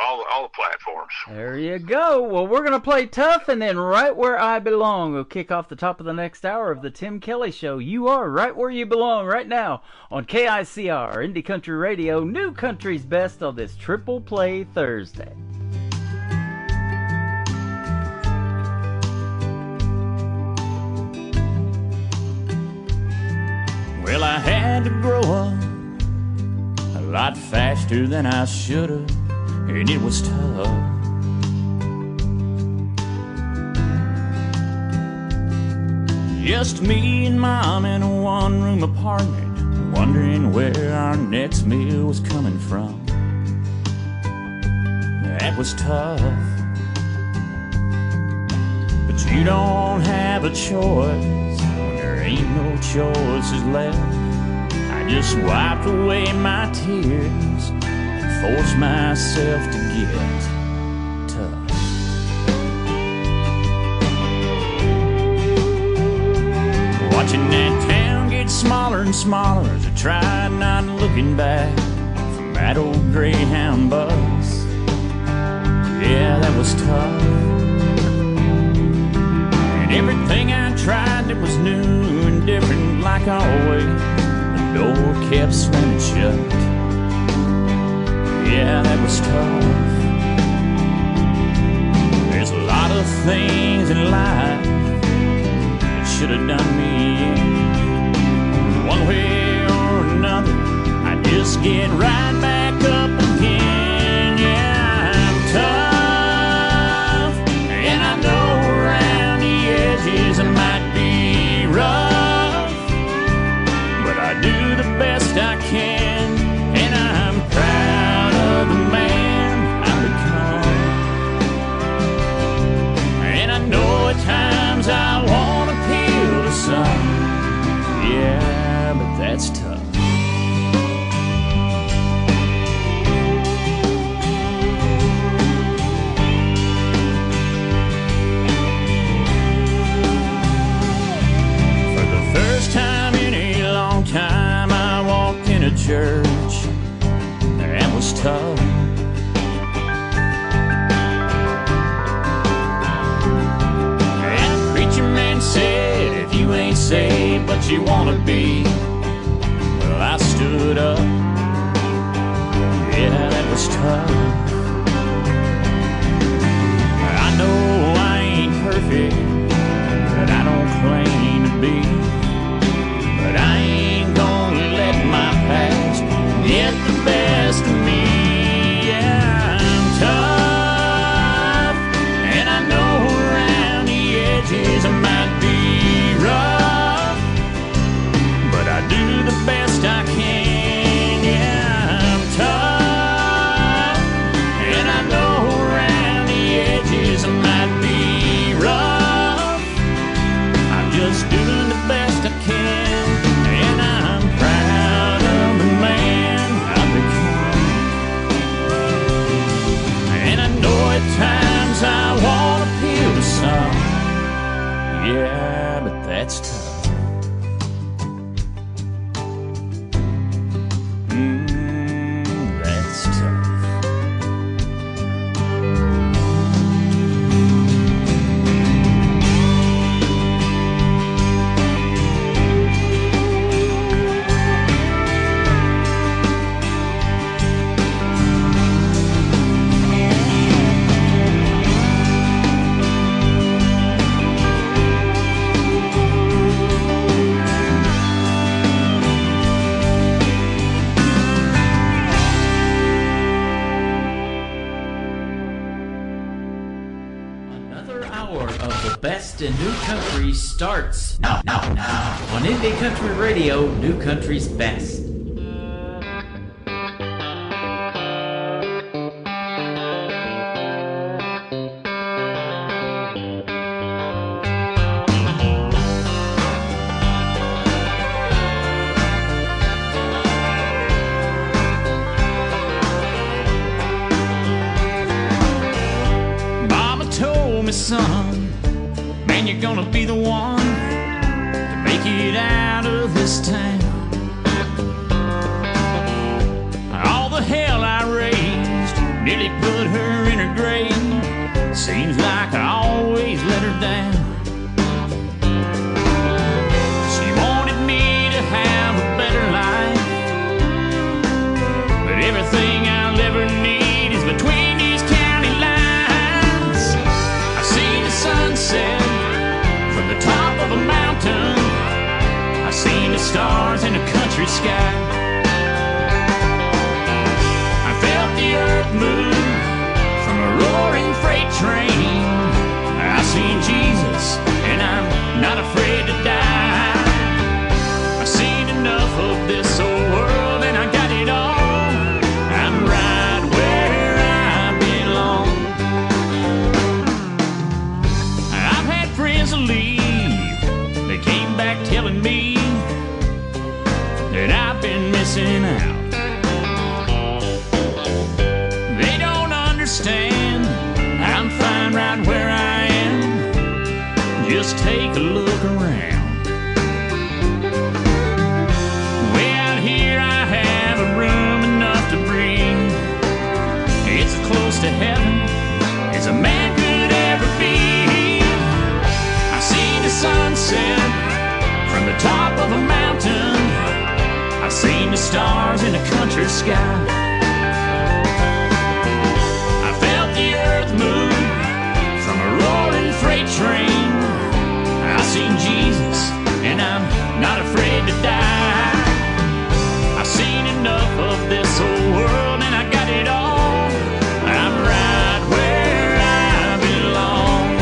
all the platforms. There you go. Well, we're going to play Tough, and then Right Where I Belong will kick off the top of the next hour of the Tim Kelly Show. You are right where you belong right now on KICR, Indie Country Radio, New Country's Best on this Triple Play Thursday. Well, I had to grow up a lot faster than I should have, and it was tough. Just me and Mom in a one-room apartment, wondering where our next meal was coming from. That was tough. But you don't have a choice when there ain't no choices left. I just wiped away my tears and forced myself to get tough. Watching that town get smaller and smaller as I tried not looking back from that old Greyhound bus. Yeah, that was tough. And everything I tried that was new and different, like always, the door kept slamming shut. Yeah, that was tough. There's a lot of things in life that should have done me in. One way or another, I just get right back up again. Yeah, I'm tough, and I know around the edges I might be rough, but I do the best I can, and I'm proud of the man I've become. And I know at times I want to appeal to some, yeah, but that's tough. Time I walked in a church, that was tough. And the preacher man said, if you ain't saved but you wanna be, well, I stood up it's tough. I know I ain't perfect, but I don't claim to be. But I ain't gonna let my past get the best of me. Yeah, I'm tough, and I know around the edges I might be rough, but I do the best I can. Yeah, I'm tough, and I know around the edges I might be rough. I'm just doing the best I can, and I'm proud of the man I've become. And I know at times I want to appeal to some. Yeah, but that's tough. That's tough. Another hour of the best in new country starts now on Indie Country Radio, New Country's Best. Mama told me, son, man, you're gonna be the one to make it out of this town. All the hell I raised nearly put her in her grave. Seems like I always let her down. She wanted me to have a better life, but everything I'll ever need is between these county lines. I seen the sunset from the top of a mountain. I seen the stars in a country sky. I felt the earth move from a roaring freight train. I seen Jesus, and I'm not afraid to die. I seen enough of this old world, and I got it all. I'm right where I belong. I've had friends leave. They came back telling me that I've been missing out. They don't understand. I'm fine right where I am. Just take a look around. Way out here I have a room enough to breathe. It's as close to heaven as a man could ever be. I seen the sunset from the top of a mountain. I seen the stars in a country sky. I felt the earth move from a roaring freight train. I seen Jesus, and I'm not afraid to die. I seen enough of this old world, and I got it all. I'm right where I belong.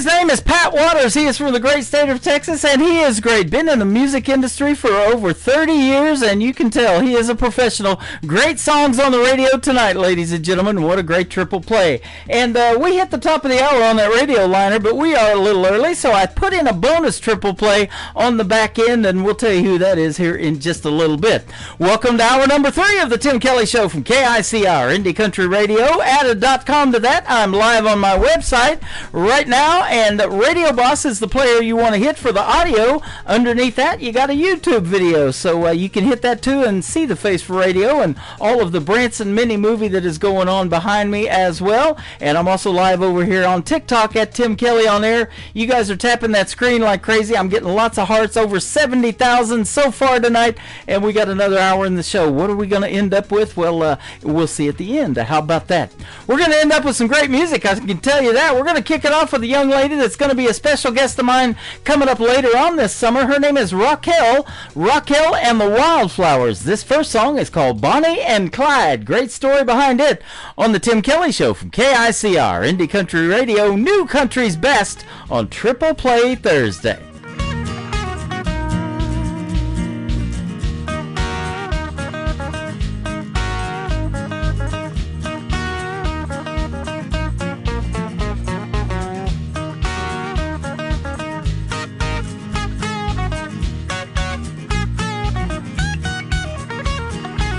His name is Pat Waters. He is from the great state of Texas, and he is great. Been in the music industry for over 30 years, and you can tell he is a professional. Great songs on the radio tonight, ladies and gentlemen. What a great triple play. And we hit the top of the hour on that radio liner, but we are a little early, so I put in a bonus triple play on the back end, and we'll tell you who that is here in just a little bit. Welcome to hour number 3 of the Tim Kelly Show from KICR, Indie Country Radio. Add a .com to that. I'm live on my website right now, and Radio Boss is the player you want to hit for the audio. Underneath that, you got a YouTube video, so you can hit that too and see the face for radio and all of the Branson mini movie that is going on behind me as well. And I'm also live over here on TikTok at Tim Kelly on Air. You guys are tapping that screen like crazy. I'm getting lots of hearts, over 70,000 so far tonight, and we got another hour in the show. What are we going to end up with? Well, we'll see at the end. How about that? We're going to end up with some great music, I can tell you that. We're going to kick it off with a young lady that's going to be a special guest of mine coming up later on this summer. Her name is Raquel and the Wildflowers. This first song is called Bonnie and Clyde. Great story behind it on the Tim Kelly Show from KICR, Indie Country Radio, New Country's Best on Triple Play Thursday.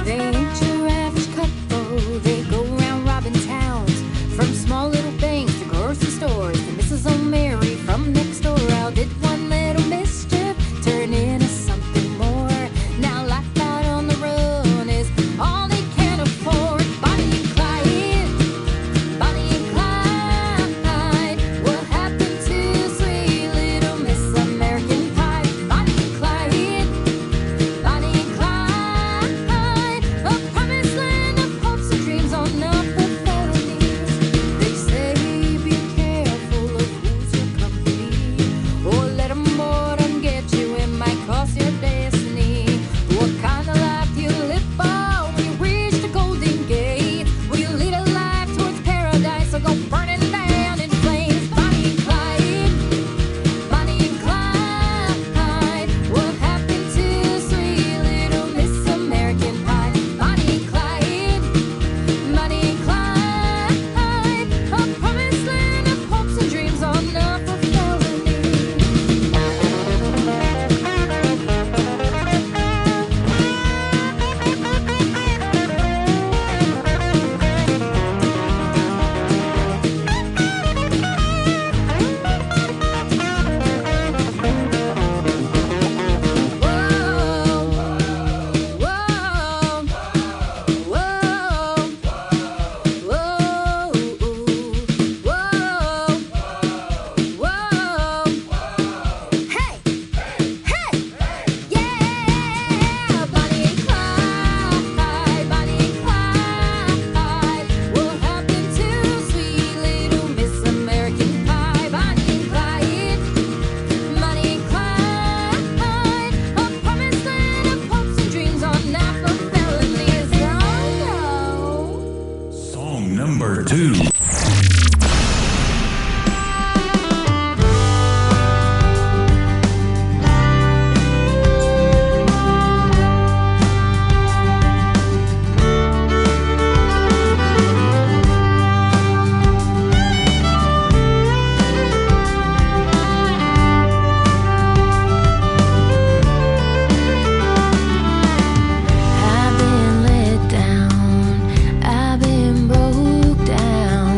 They ain't your average couple. They go around robbing towns, from small little banks to grocery stores. And Mrs. O'Mary from next door out did one little mischief, turn into something more. Now life out on the run is all they can afford. Bonnie and Clyde, Bonnie and Clyde. What happened to sweet little Miss American Pie? Bonnie and Clyde, Bonnie and Clyde. A promised land of hopes and dreams on up the felonies. They say be careful of who's your company, or let 'em more than get you. It might cost your destiny. What kind of life do you live for when you reach the golden gate? Will you lead a life towards paradise or go burning down in flames? Bonnie and Clyde, Bonnie and Clyde. What happened to sweet little Miss American Pie? Bonnie and Clyde, Bonnie and Clyde. A promised land of hopes and dreams on up a felony. Song number 2. I've been let down, I've been broke down.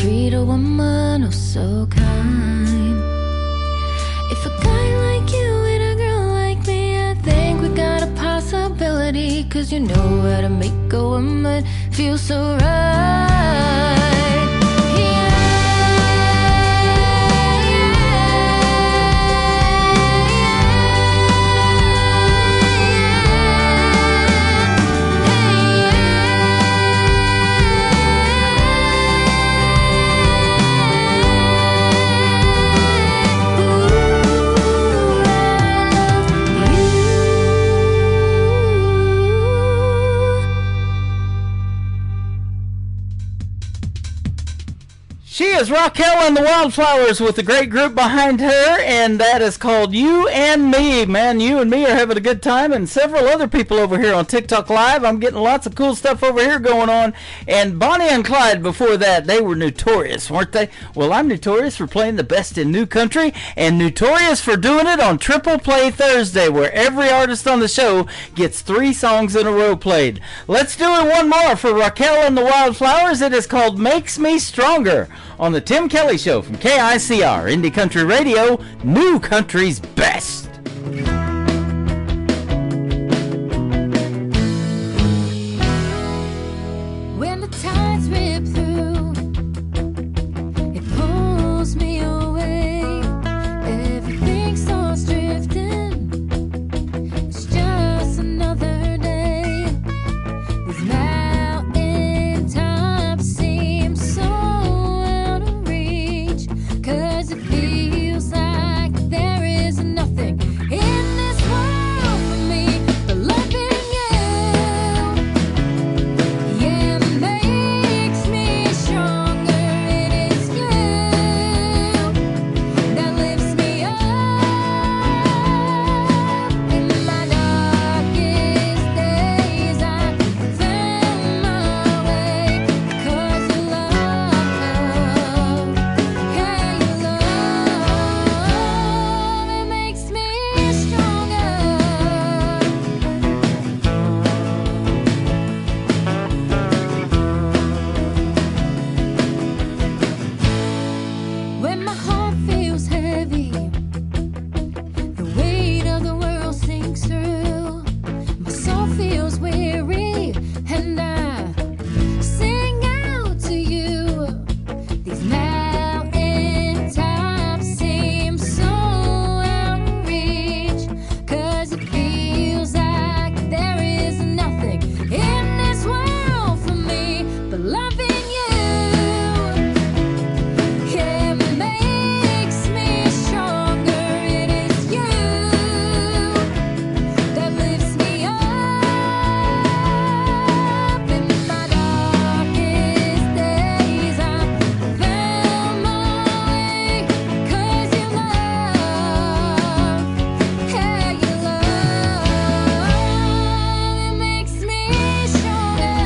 treat a woman oh so kind. If a guy like you and a girl like me, I think we got a possibility. Cause you know how to make a woman feel so right. She is Raquel and the Wildflowers with a great group behind her, and that is called You and Me. Man, you and me are having a good time, and several other people over here on TikTok Live. I'm getting lots of cool stuff over here going on. And Bonnie and Clyde, before that, they were notorious, weren't they? Well, I'm notorious for playing the best in new country, and notorious for doing it on Triple Play Thursday, where every artist on the show gets 3 songs in a row played. Let's do it one more for Raquel and the Wildflowers. It is called Makes Me Stronger on the Tim Kelly Show from KICR, Indie Country Radio, New Country's best. When the tides rip through, it pulls me away. Everything starts drifting. It's just another day. These mountain tops seem so out of reach. 'Cause it feels like there is nothing in this world for me but loving you. Yeah, it makes me stronger. It is you that lifts me up in my darkest days. I found my way 'cause you love, yeah, you love. It makes me stronger. When my heart feels heavy, the weight of the world sinks through. My soul feels weary, and I sing out to you. These mountain tops seem so out of reach. 'Cause it feels like there is nothing in this world for me but loving you. Yeah, it makes me stronger. It is you that lifts me up in my darkest days. I found my way 'cause you love, yeah, you love. It makes me stronger.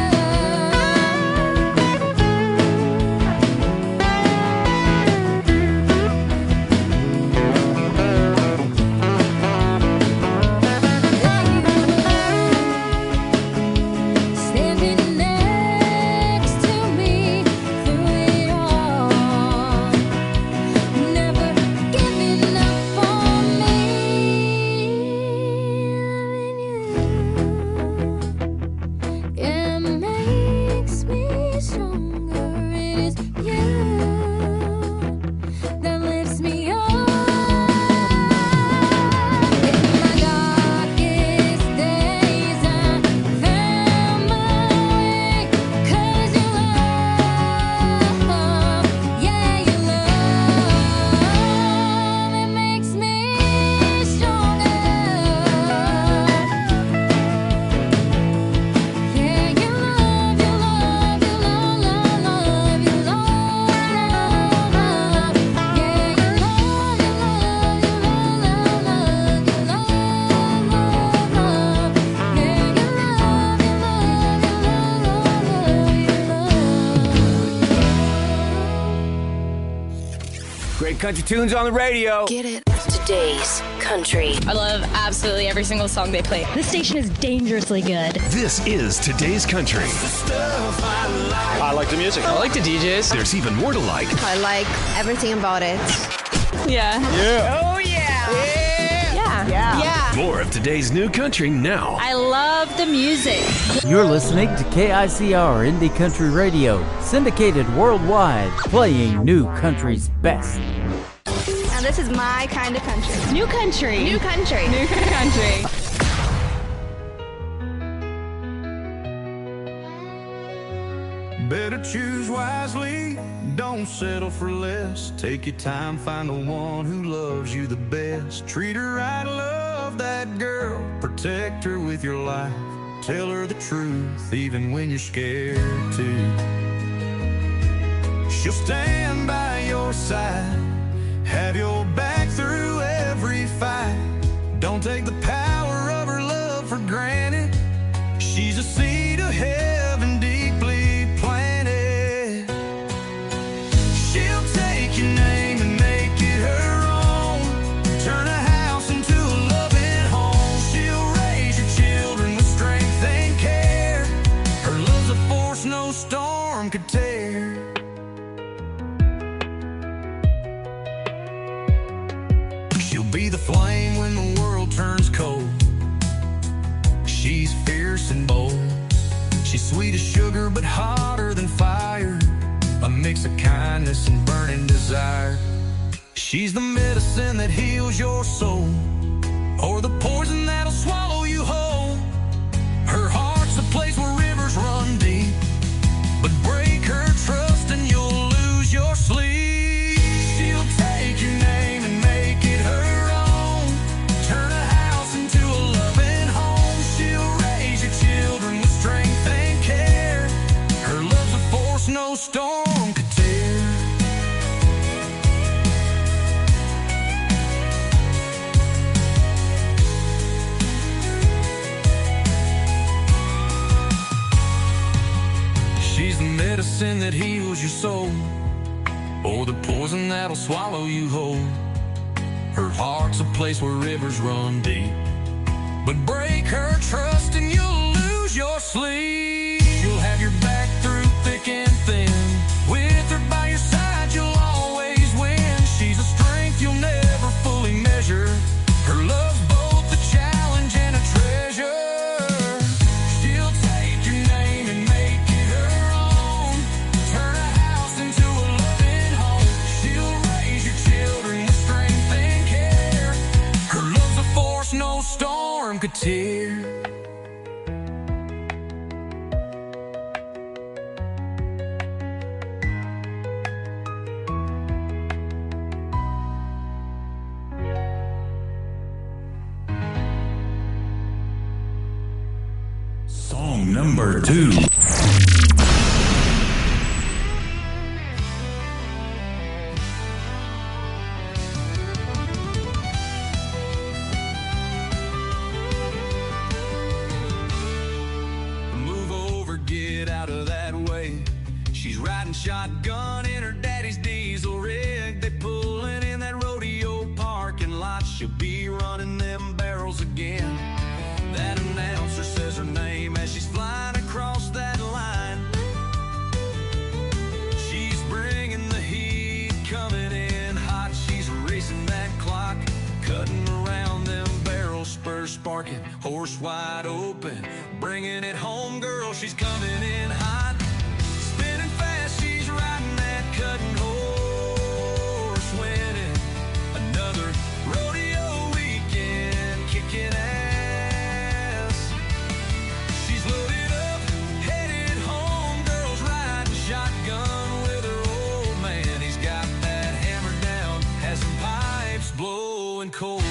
Standing next to me through it all, never giving up on me. Loving you, yeah, makes me stronger. It is you that lifts me up in my darkest days. I found my way 'cause you love, yeah, you love. It makes me stronger. Yeah, you love, you love, you love, love, love, you love, love. Yeah, you love, you love, you love, love, love, you love, love, love. Yeah, you love, you love, you love, love, you love. Great country tunes on the radio. Get it. today's country. I love absolutely every single song they play. This station is dangerously good. This is today's country. I like the music. I like the DJs. There's even more to like. I like everything about it. Yeah. Oh, yeah. Yeah. More of today's new country now. I love the music. You're listening to KICR Indie Country Radio, syndicated worldwide, playing new country's best. And this is my kind of country. New country. New country. New country. Better choose wisely, don't settle for less. Take your time, find the one who loves you the best. Treat her right, love that girl, protect her with your life. Tell her the truth, even when you're scared to. She'll stand by your side, have your back through every fight. Don't take the power of her love for granted. She's a seed of heaven deeply planted. She'll take your name and make it her own. Turn a house into a loving home. She'll raise your children with strength and care. Her love's a force no storm could tear. She'll be the flame when the world turns cold. She's fierce and bold. She's sweet as sugar but hotter than fire. A mix of kindness and burning desire. She's the medicine that heals your soul, or the poison that'll swallow you whole. Her heart's a place where rivers run deep, but break her trust and you'll lose your sleep. She'll take your name and make it her own. Turn a house into a loving home. She'll raise your children with strength and care. Her love's a force no storm could tear. She's the medicine that heals your soul, or the poison that'll swallow you whole. Her heart's a place where rivers run deep, but break her trust and you'll lose your sleep. She'll have your back through thick and thin. With her by your side, you'll always win. She's a strength you'll never fully measure. Her love's both a challenge and a treasure. She'll take your name and make it her own. Turn a house into a loving home. She'll raise your children with strength and care. Her love's a force no storm could tear. Song number 2. Move over, get out of that way. She's riding shotgun in her daddy's diesel rig. They pulling in that rodeo parking lot. She'll be running them barrels again. That announcer says her name as she's flying across that line. She's bringing the heat, coming in hot. She's racing that clock, cutting around them barrels, spurs sparking, horse wide open, bringing it home, girl. She's coming in hot, spinning fast. She's riding that cutting horse, winning another rodeo weekend, kicking ass. She's loaded up, headed home. Girl's riding shotgun with her old man. He's got that hammer down, has some pipes blowing cold.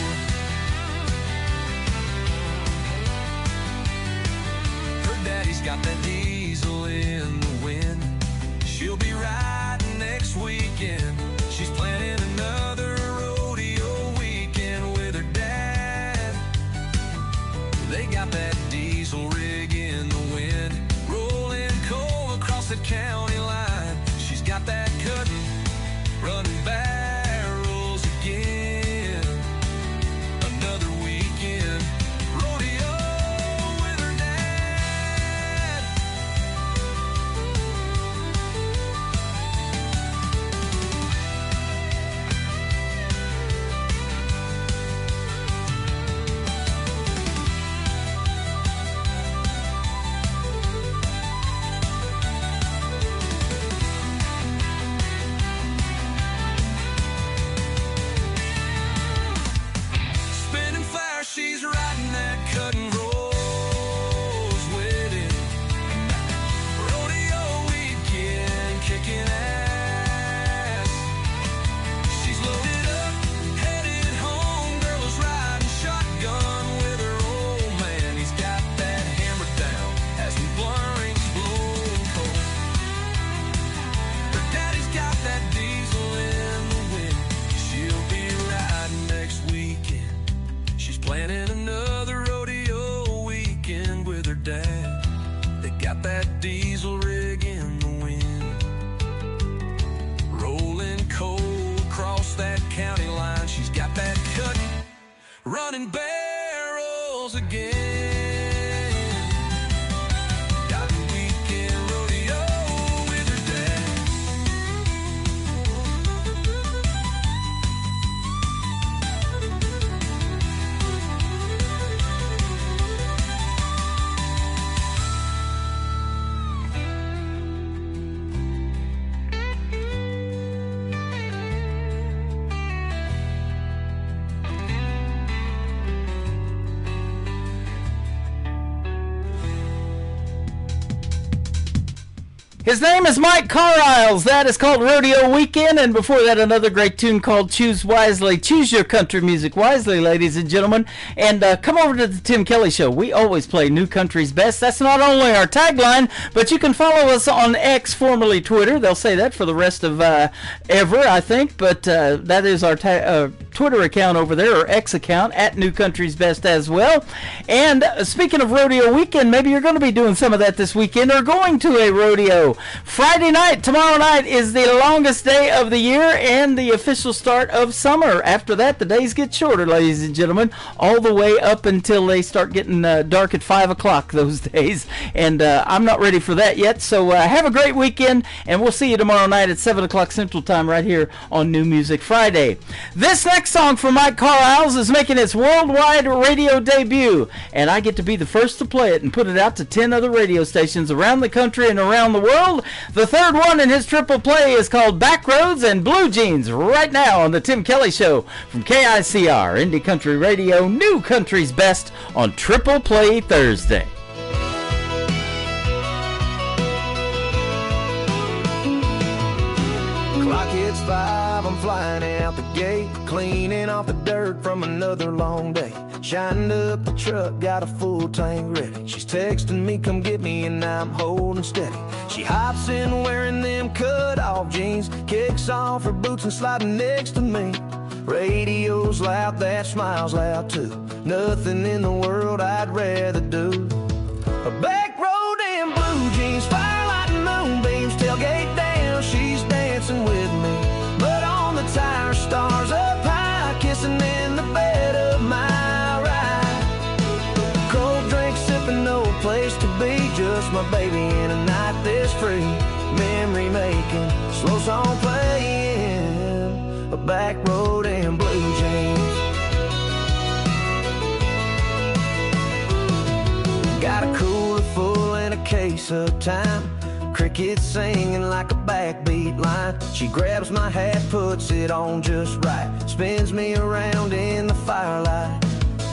Her daddy's got that diesel in the wind. She'll be riding next weekend. She's planning another rodeo weekend with her dad. They got that diesel rig in the wind, rolling coal across the county line. She's got that cutting, running barrels again. running barrels again. Got the weekend rodeo with her dad. His name is Mike Carlisle. That is called Rodeo Weekend, and before that, another great tune called Choose Wisely. Choose your country music wisely, ladies and gentlemen. And come over to the Tim Kelly Show. We always play New Country's Best. That's not only our tagline, but you can follow us on X, formerly Twitter. They'll say that for the rest of ever, I think. But that is our Twitter account over there, or X account, at New Country's Best as well. And speaking of Rodeo Weekend, maybe you're going to be doing some of that this weekend, or going to a rodeo. Friday night, tomorrow night, is the longest day of the year and the official start of summer. After that, the days get shorter, ladies and gentlemen, all the way up until they start getting dark at 5 o'clock those days. And I'm not ready for that yet, so have a great weekend, and we'll see you tomorrow night at 7 o'clock Central Time right here on New Music Friday. This next song from Mike Carlisle is making its worldwide radio debut, and I get to be the first to play it and put it out to 10 other radio stations around the country and around the world. The third one in his triple play is called Backroads and Blue Jeans, right now on the Tim Kelly Show from KICR, Indie Country Radio, New Country's Best on Triple Play Thursday. Clock hits 5, I'm flying out the gate, cleaning off the dirt from another long day. Shined up the truck, got a full tank ready. She's texting me, come get me, and I'm holding steady. She hops in wearing them cut-off jeans, kicks off her boots and sliding next to me. Radio's loud, that smile's loud too. Nothing in the world I'd rather do. A back road and blue jeans, firelight and moonbeams, tailgate down, she's dancing with me. But on the tire, stars up high, kissing in the bed of my ride. Cold drink sipping, no place to be, just my baby in a night this free. Memory making, slow song playing, a back road and blue jeans. Got a cooler full and a case of time, crickets singing like a backbeat line. She grabs my hat, puts it on just right, spins me around in the firelight,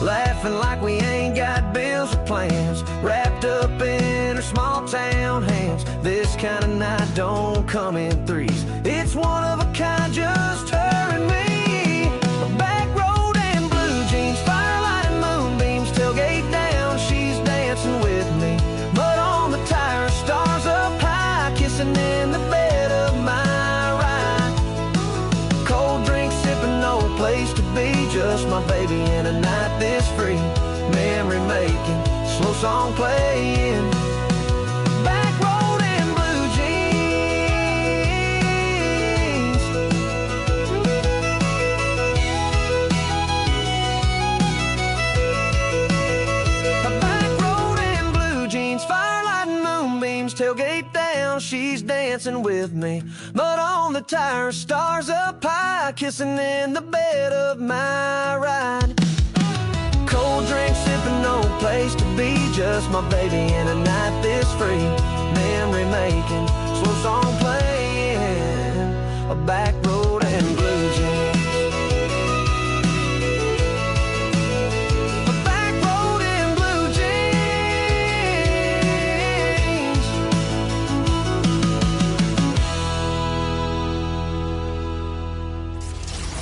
laughing like we ain't got bills or plans, wrapped up in her small town hands. This kind of night don't come in threes, it's one of a kind, just her and me. A back road and blue jeans, firelight and moonbeams, tailgate down, she's dancing with me. But on the tire, stars up high, kissing in the bed of my ride. Cold drink sipping, no place to be, just my baby in a night this free. Memory making, slow song playing, back road and blue jeans. A back road and blue jeans, firelight and moonbeams, tailgate down, she's dancing with me. But on the tire, stars up high, kissing in the bed of my ride. Cold drink sipping, no place to be, just my baby in a night this free. Memory making, slow song playing, a back road and blue jeans. A back road and blue jeans.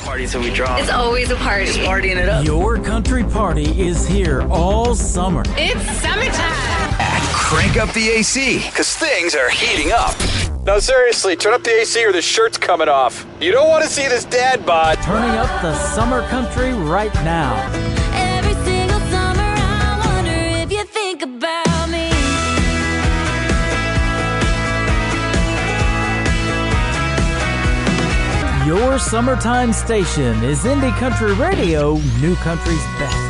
Party till we drop. It's always a party. Just partying it up. Your country party is here all summer. It's summertime. Crank up the AC, because things are heating up. No, seriously, turn up the AC or the shirt's coming off. You don't want to see this dad bod. Turning up the summer country right now. Every single summer I wonder if you think about me. Your summertime station is Indie Country Radio, New Country's best.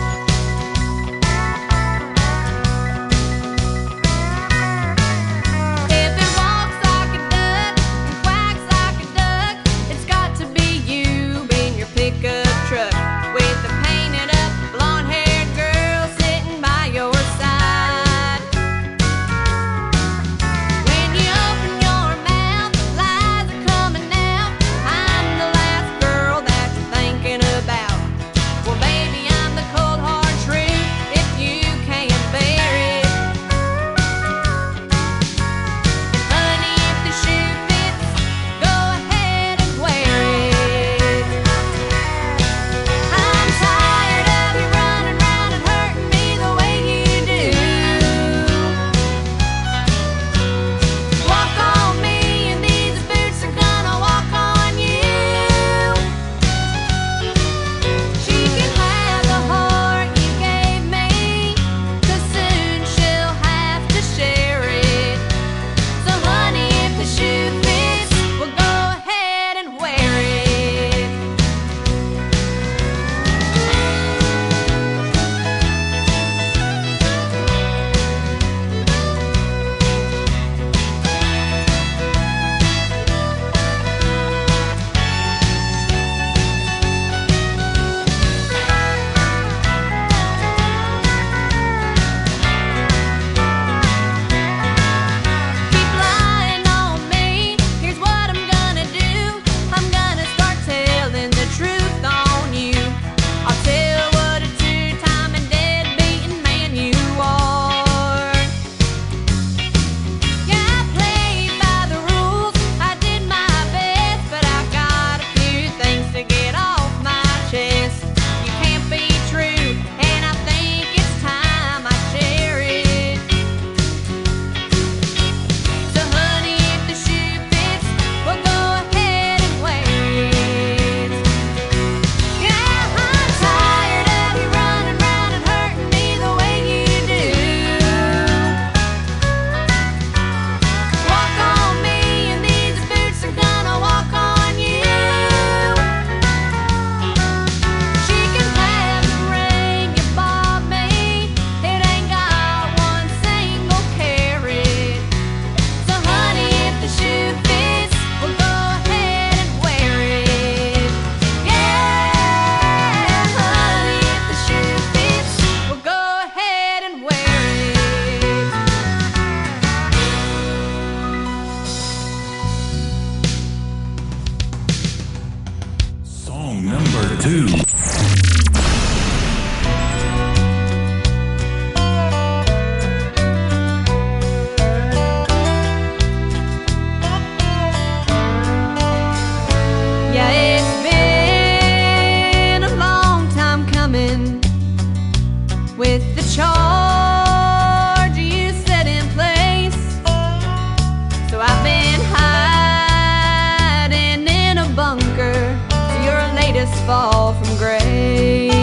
Fall from grace.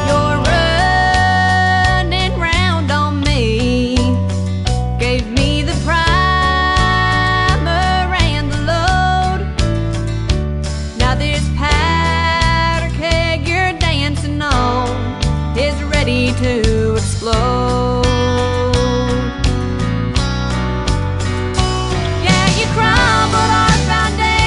You're running round on me, gave me the primer and the load. Now this powder keg you're dancing on is ready to explode. Yeah, you crumbled our foundation.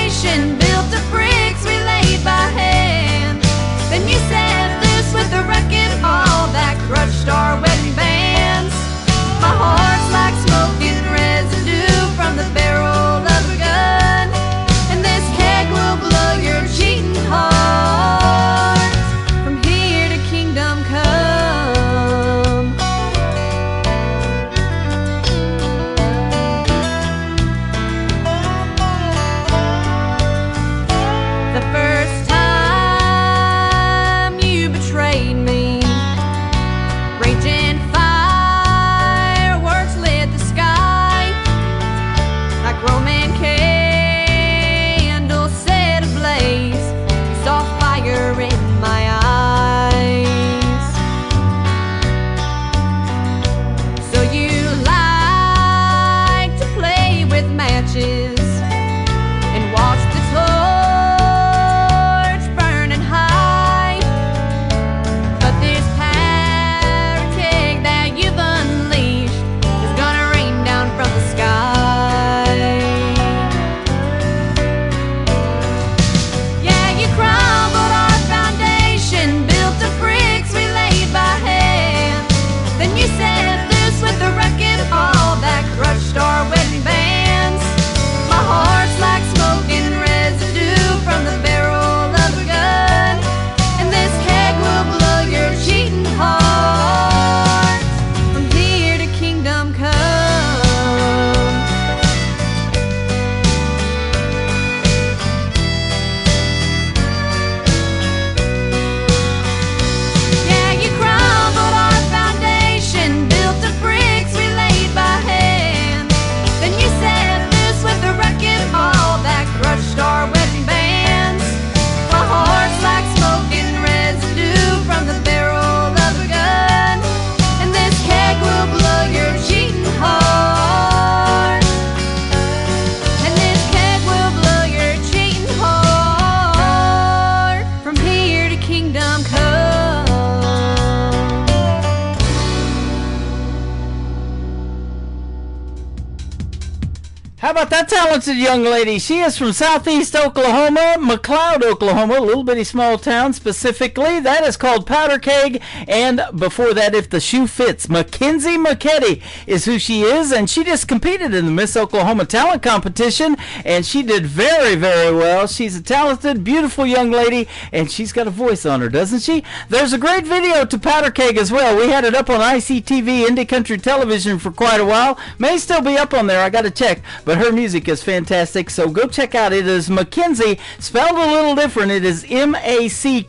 How about that talented young lady? She is from southeast Oklahoma, McLeod, Oklahoma, a little bitty small town specifically. That is called Powder Keg. And before that, If the Shoe Fits, Mackenzie McKetty is who she is. And she just competed in the Miss Oklahoma Talent Competition. And she did very, very well. She's a talented, beautiful young lady. And she's got a voice on her, doesn't she? There's a great video to Powder Keg as well. We had it up on ICTV, Indie Country Television, for quite a while. May still be up on there. I got to check. But her music is fantastic, so go check out. It is Mackenzie, spelled a little different. It is MacKynsie.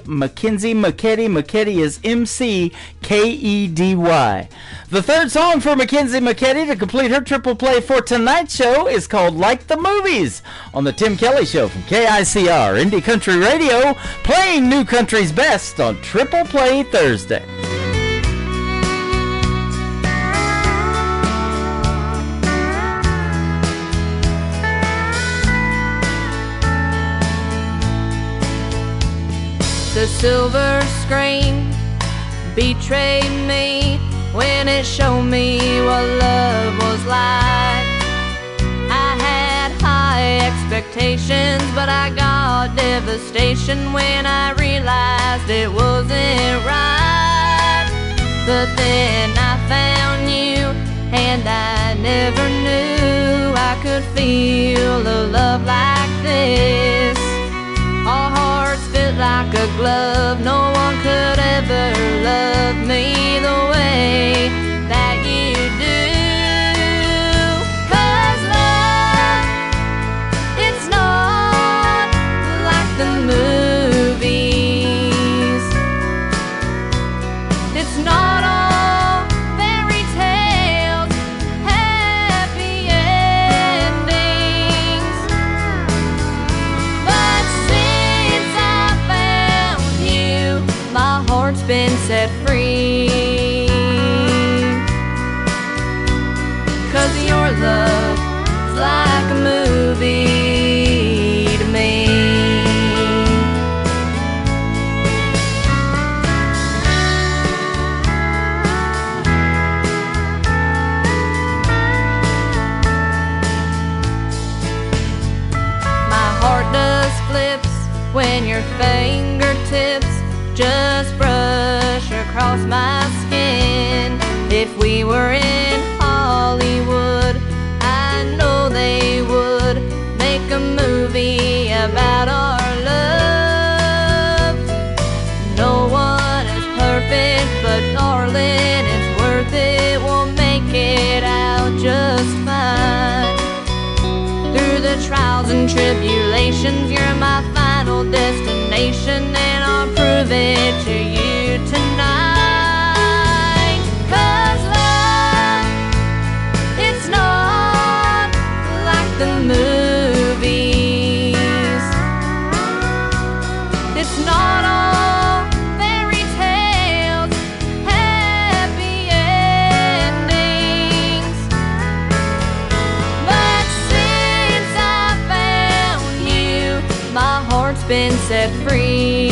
Mackenzie McKetty. McKetty is McKedy. The third song for Mackenzie McKetty to complete her triple play for tonight's show is called Like the Movies on the Tim Kelly Show from KICR Indie Country Radio, playing New Country's best on Triple Play Thursday. The silver screen betrayed me when it showed me what love was like. I had high expectations, but I got devastation when I realized it wasn't right. But then I found you, and I never knew I could feel a love like this. Our hearts fit like a glove. No one could ever love me the way that you do. 'Cause love, it's not like the movies. It's not all fairy tales, happy endings. But since I found you, my heart's been set free. 'Cause your love's like a movie to me. My heart does flips when your fingertips just brush across my skin. If we were in Hollywood, I know they would make a movie about our love. No one is perfect, but darling, it's worth it. We'll make it out just fine. Through the trials and tribulations, you're my final destination, and I'll prove it to you tonight. 'Cause love, it's not like the movies. It's not all fairy tales, happy endings. But since I found you, my heart's been set free.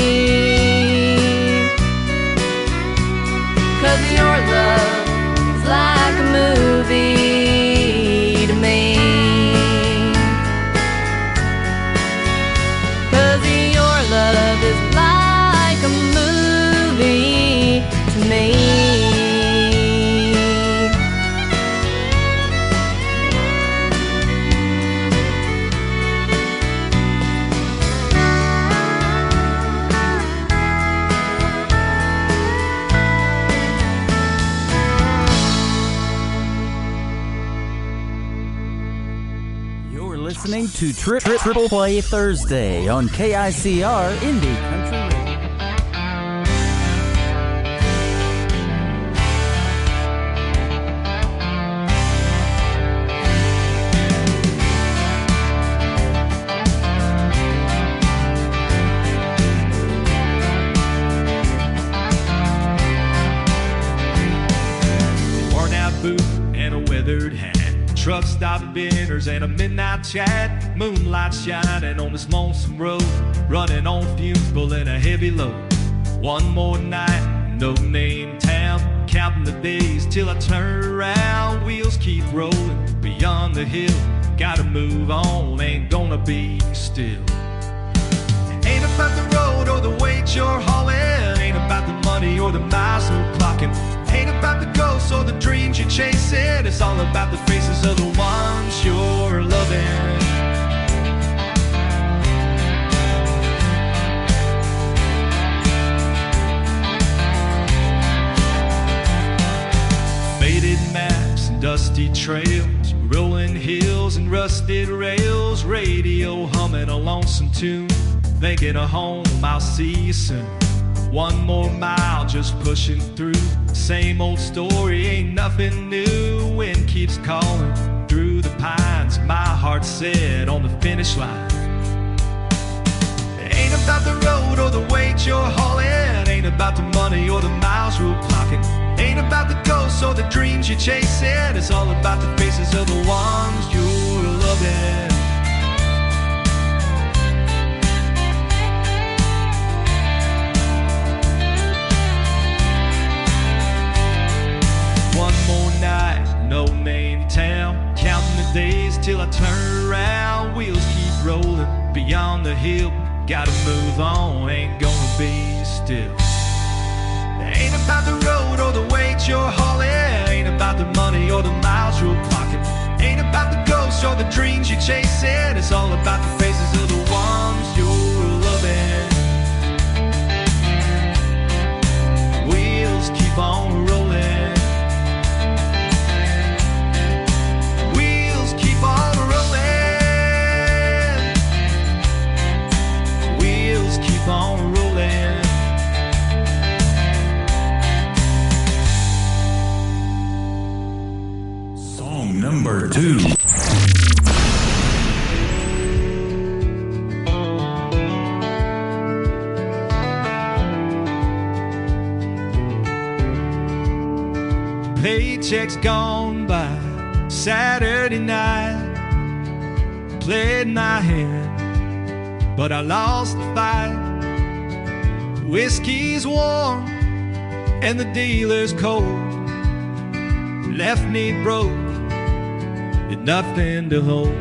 'Cause your love's like a movie to me. 'Cause your love is like a movie to me. Listening to Triple Play Thursday on KICR Indie Country Radio. Worn out boot and a weathered hat, truck stop dinners and a midnight chat, moonlight shining on this lonesome road, running on fumes, pulling a heavy load. One more night, no name town, counting the days till I turn around. We the hill. Gotta move on, ain't gonna be still. Ain't about the road or the weight you're hauling. Ain't about the money or the miles you're clocking. Ain't about the ghosts or the dreams you're chasing. It's all about the faces of the ones you're loving. Faded maps and dusty trails, rolling hills and rusted rails, radio humming a lonesome tune, thinking of home, I'll see you soon. One more mile, just pushing through. Same old story, ain't nothing new. Wind keeps calling through the pines. My heart's set on the finish line. Ain't about the road or the weight you're hauling. Ain't about the money or the miles you're clocking. Ain't about the ghosts or the dreams you're chasing. It's all about the faces of the ones you're loving. One more night, no main town. Counting the days till I turn around. Wheels keep rolling beyond the hill. Gotta move on, ain't gonna be still. Ain't about the road or the weight you're hauling. Ain't about the money or the miles you're clocking. Ain't about the ghosts or the dreams you're chasing. It's all about the faces of the ones you're loving. Wheels keep on rolling. Wheels keep on rolling. Wheels keep on rolling. Number 2. Paychecks gone by Saturday night. Played my hand, but I lost the fight. Whiskey's warm and the dealer's cold. Left me broke, had nothing to hold.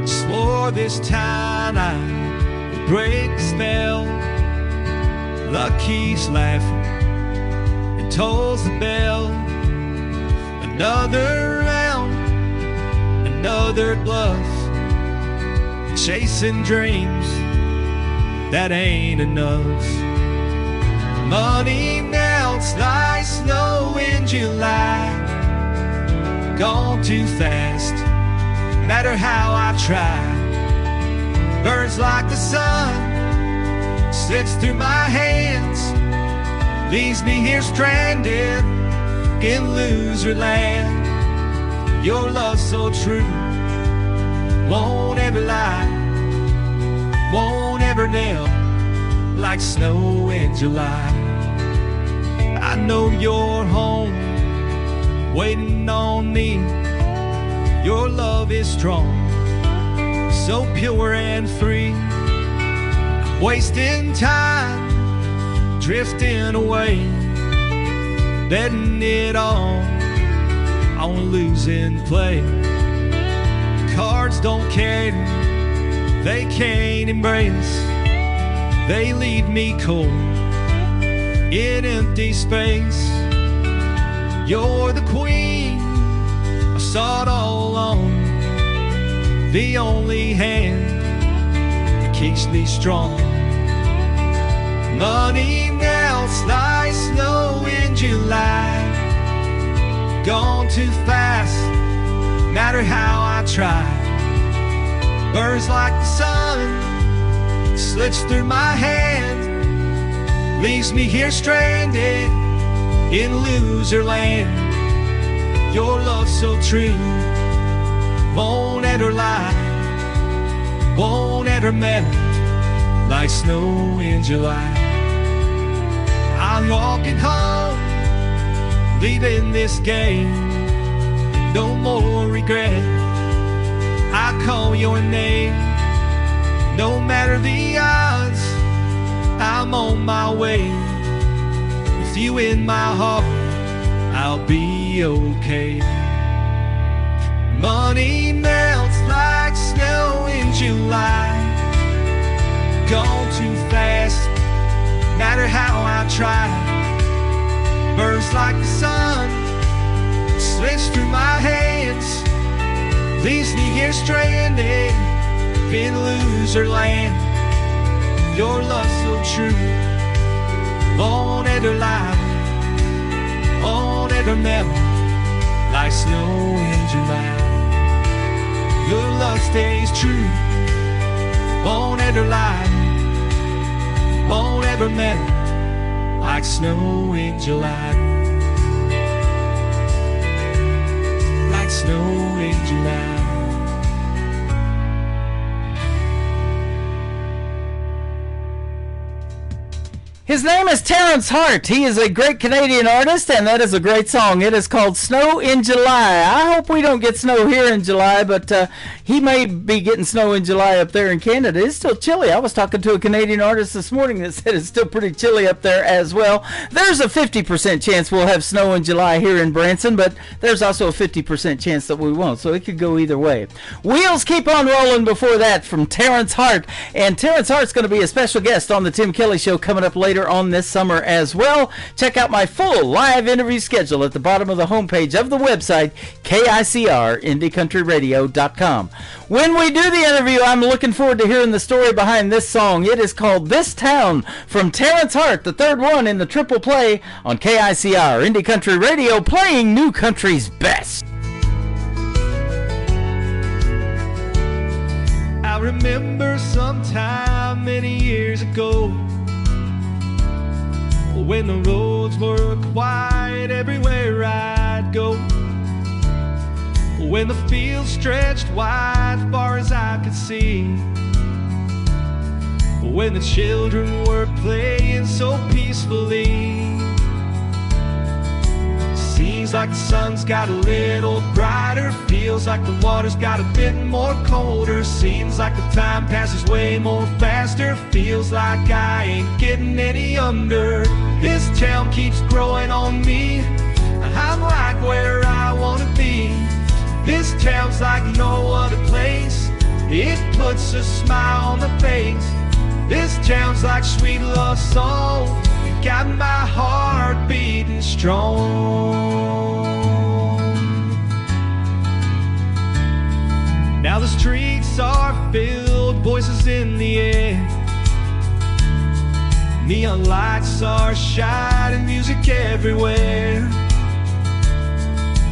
Swore this time I would break the spell. Luck keeps laughing and tolls the bell. Another round, another bluff. Chasing dreams that ain't enough. Money melts like snow in July. Gone too fast, matter how I try. Burns like the sun, slips through my hands. Leaves me here stranded in loser land. Your love's so true, won't ever lie, won't ever nail like snow in July. I know you're home, waiting on me. Your love is strong, so pure and free. Wasting time, drifting away, betting it all on a losing play. Cards don't care, they can't embrace. They leave me cold in empty space. You're the queen I sought all along, the only hand that keeps me strong. Money melts like snow in July. Gone too fast, matter how I try. Burns like the sun, slips through my hand. Leaves me here stranded in loser land. Your love's so true, won't ever lie, won't ever melt like snow in July. I'm walking home, leaving this game, no more regret. I call your name, no matter the odds, I'm on my way. With you in my heart, I'll be okay. Money melts like snow in July. Gone too fast, matter how I try. Burns like the sun, slips through my hands. Leaves me here stranded in loser land. Your love so true, won't ever lie, won't ever melt like snow in July. Your love stays true, won't ever lie, won't ever melt like snow in July. Like snow in July. His name is Terrence Hart. He is a great Canadian artist, and that is a great song. It is called Snow in July. I hope we don't get snow here in July, but he may be getting snow in July up there in Canada. It's still chilly. I was talking to a Canadian artist this morning that said it's still pretty chilly up there as well. There's a 50% chance we'll have snow in July here in Branson, but there's also a 50% chance that we won't, so it could go either way. Wheels Keep on Rolling before that from Terrence Hart, and Terrence Hart's going to be a special guest on the Tim Kelly Show coming up later on this summer as well. Check out my full live interview schedule at the bottom of the homepage of the website, KICR-IndieCountryRadio.com. When we do the interview, I'm looking forward to hearing the story behind this song. It is called This Town from Terrence Hart, the third one in the triple play on KICR Indie Country Radio, playing new country's best. I remember sometime many years ago, when the roads were quiet everywhere I'd go, when the fields stretched wide far as I could see, when the children were playing so peacefully. Seems like the sun's got a little brighter, feels like the water's got a bit more colder. Seems like the time passes way more faster, feels like I ain't getting any younger. This town keeps growing on me, I'm right where I wanna be. This town's like no other place, it puts a smile on the face. This town's like sweet love song, got my heart beating strong. Now the streets are filled, voices in the air, neon lights are shining, music everywhere.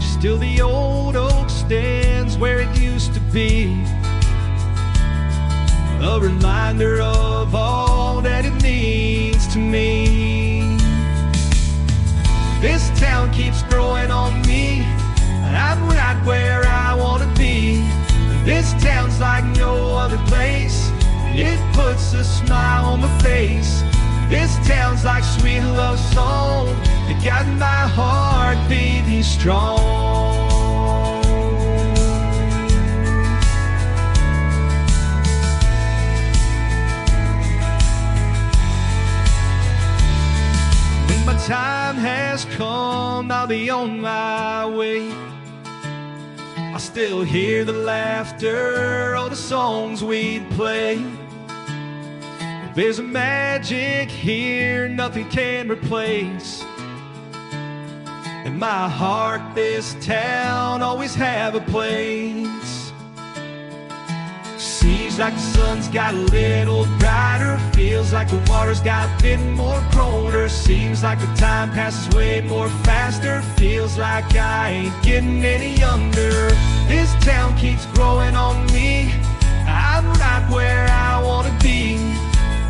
Still the old oak stands where it used to be, a reminder of all that it means to me. This town keeps growing on me, I'm right where I wanna be. This town's like no other place, it puts a smile on my face. This town's like sweet love song, it got my heart beating strong. When my time has come, I'll be on my way. I still hear the laughter of the songs we'd play. There's a magic here nothing can replace. In my heart, this town always have a place. Seems like the sun's got a little brighter, feels like the water's got a bit more colder. Seems like the time passes way more faster, feels like I ain't getting any younger. This town keeps growing on me, I'm right where I wanna be.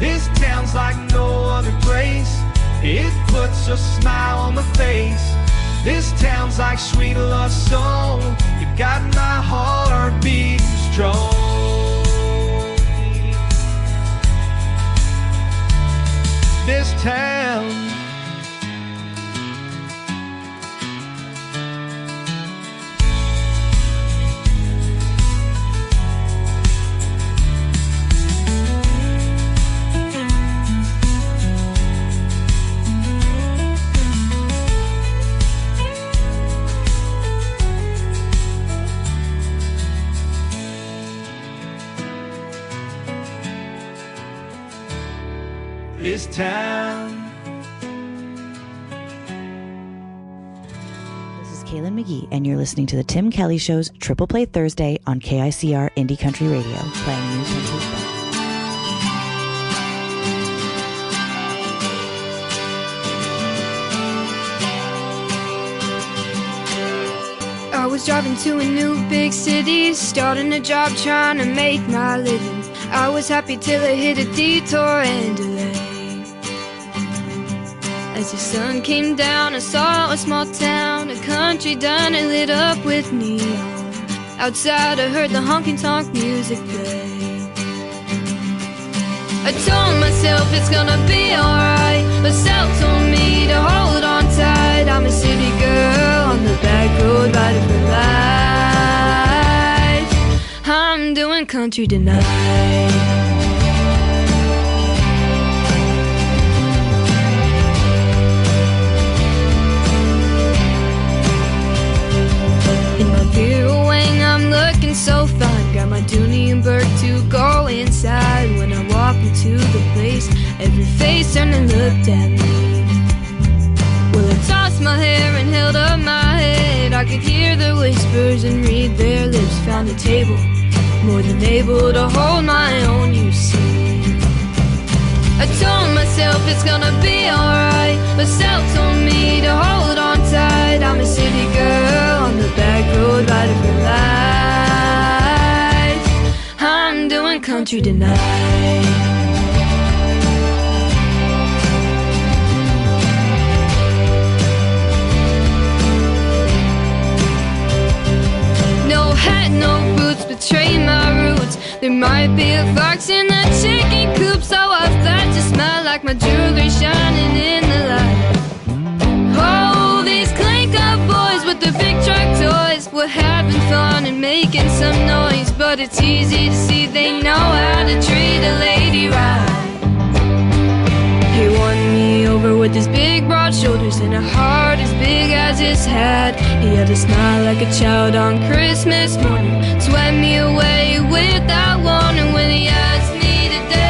This town's like no other place, it puts a smile on my face. This town's like sweet love song, you got my heart beating strong. This town, this town. This is Kaylin McGee, and you're listening to the Tim Kelly Show's Triple Play Thursday on KICR Indie Country Radio, playing new country stuff. I was driving to a new big city, starting a job trying to make my living. I was happy till I hit a detour and delay. As the sun came down, I saw a small town, a country diner lit up with neon. Outside I heard the honky-tonk music play. I told myself it's gonna be alright, but self told me to hold on tight. I'm a city girl on the back road riding for life. I'm doing country tonight. In my Bureau wing I'm looking so fine. Got my Dooney and Burke to go inside. When I walk into the place, every face turned and looked at me. Well, I tossed my hair and held up my head. I could hear their whispers and read their lips. Found a table, more than able to hold my own, you see. I told myself it's gonna be alright, but self told me to hold on tight. I'm a city girl on the back road riding for life. I'm doing country tonight. No hat, no boots, betray my roots. There might be a fox in the chicken coop, so I thought you smell like my jewelry shining in the light. Oh, these clink-up boys with their big truck toys were having fun and making some noise, but it's easy to see they know how to treat a lady right. He won me over with his big broad shoulders and a heart as big as his head. He had a smile like a child on Christmas morning, swept me away without warning when he asked me to dance.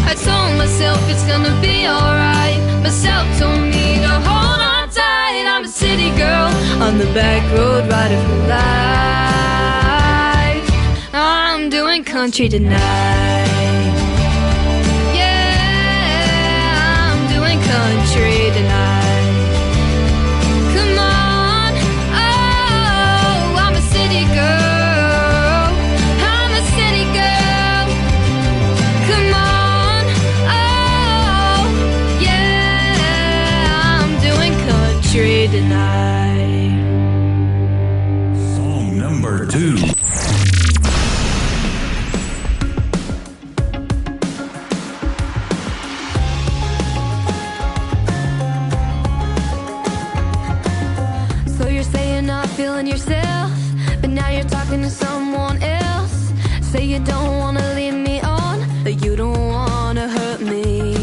I told myself it's gonna be alright, myself told me to hold on tight. I'm a city girl on the back road riding for life. I'm doing country tonight. Yeah, I'm doing country tonight. Come on, oh, I'm a city girl. I'm a city girl. Come on, oh, yeah, I'm doing country tonight. Song number 2. So you're saying not feeling yourself, but now you're talking to someone else. Say you don't wanna leave me on, but you don't wanna hurt me.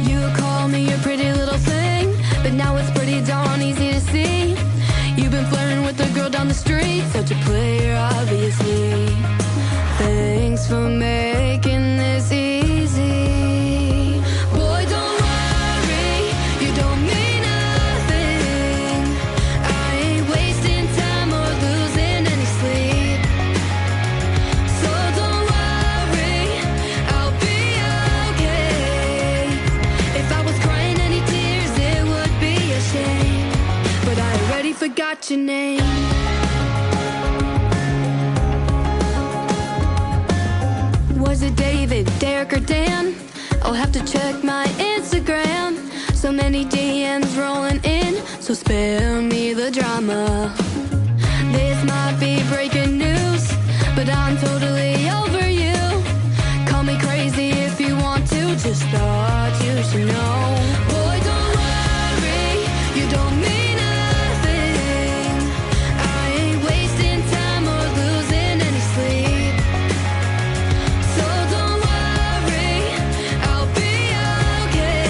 You call me your pretty little thing, but now it's pretty darn easy to see. You've been flirting with a girl down the street, such a player obviously. Thanks for making this easy. Boy, don't worry, you don't mean nothing. I ain't wasting time or losing any sleep. So don't worry, I'll be okay. If I was crying any tears, it would be a shame. But I already forgot your name. Was it David, Derek, or Dan? I'll have to check my Instagram. So many DMs rolling in, so spare me the drama. This might be breaking news, but I'm totally over you. Call me crazy if you want to, just thought you should know. Boy, don't worry, you don't mean nothing. I ain't wasting time or losing any sleep. So don't worry, I'll be okay.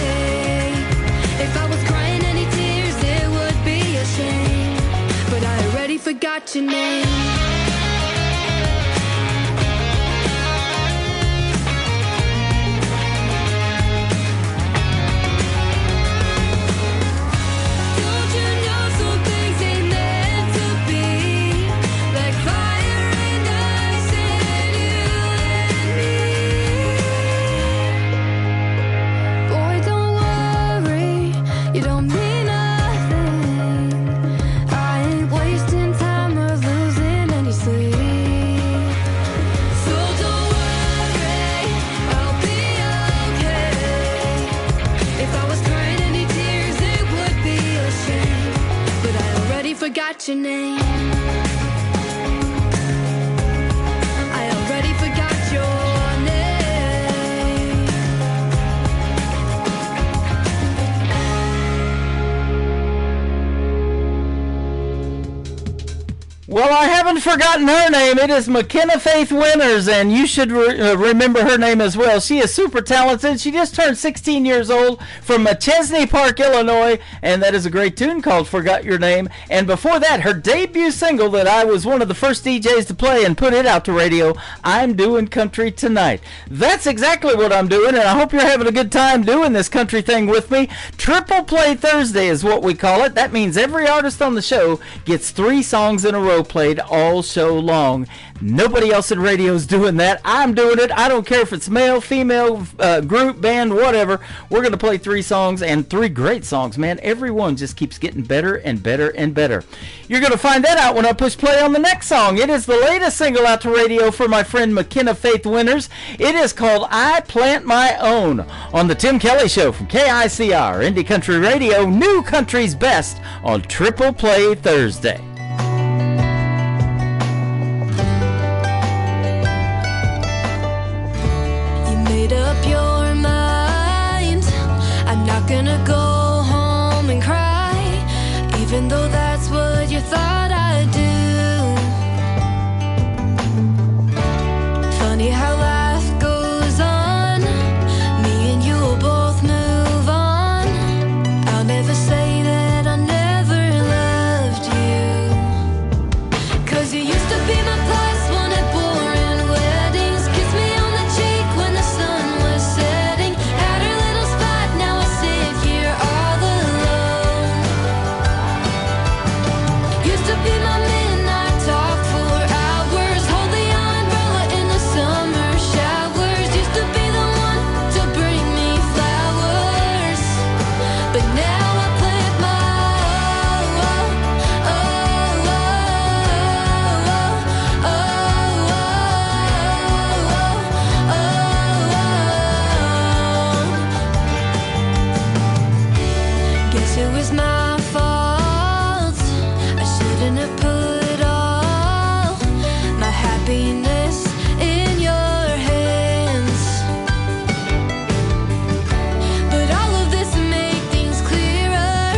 forgotten her name. It is McKenna Faith Winters, and you should remember her name as well. She is super talented. She just turned 16 years old from Chesney Park, Illinois, and that is a great tune called Forgot Your Name. And before that, her debut single that I was one of the first DJs to play and put it out to radio, I'm Doing Country Tonight. That's exactly what I'm doing, and I hope you're having a good time doing this country thing with me. Triple Play Thursday is what we call it. That means every artist on the show gets 3 songs in a row played all show long. Nobody else in radio is doing that. I'm doing it. I don't care if it's male, female, group, band, whatever. We're going to play 3 songs, and 3 great songs, man. Every one just keeps getting better and better and better. You're going to find that out when I push play on the next song. It is the latest single out to radio for my friend McKenna Faith Winters. It is called I Plant My Own on the Tim Kelly Show from KICR, Indie Country Radio, New Country's Best on Triple Play Thursday. Made up your mind. I'm not gonna go home and cry, even though that's what you thought I'd do. Funny how life goes on. Me and you will both move on. I'll never say that I never loved you, 'cause you used to be my plus one at boring weddings. Kiss me on the cheek when the sun was setting. Had her little spot, now I sit here all alone. Used to be my midnight talk for hours. Hold the umbrella in the summer showers. Used to be the one to bring me flowers, but now I plant my Guess it was my fault. I shouldn't have put all my happiness in your hands. But all of this make things clearer.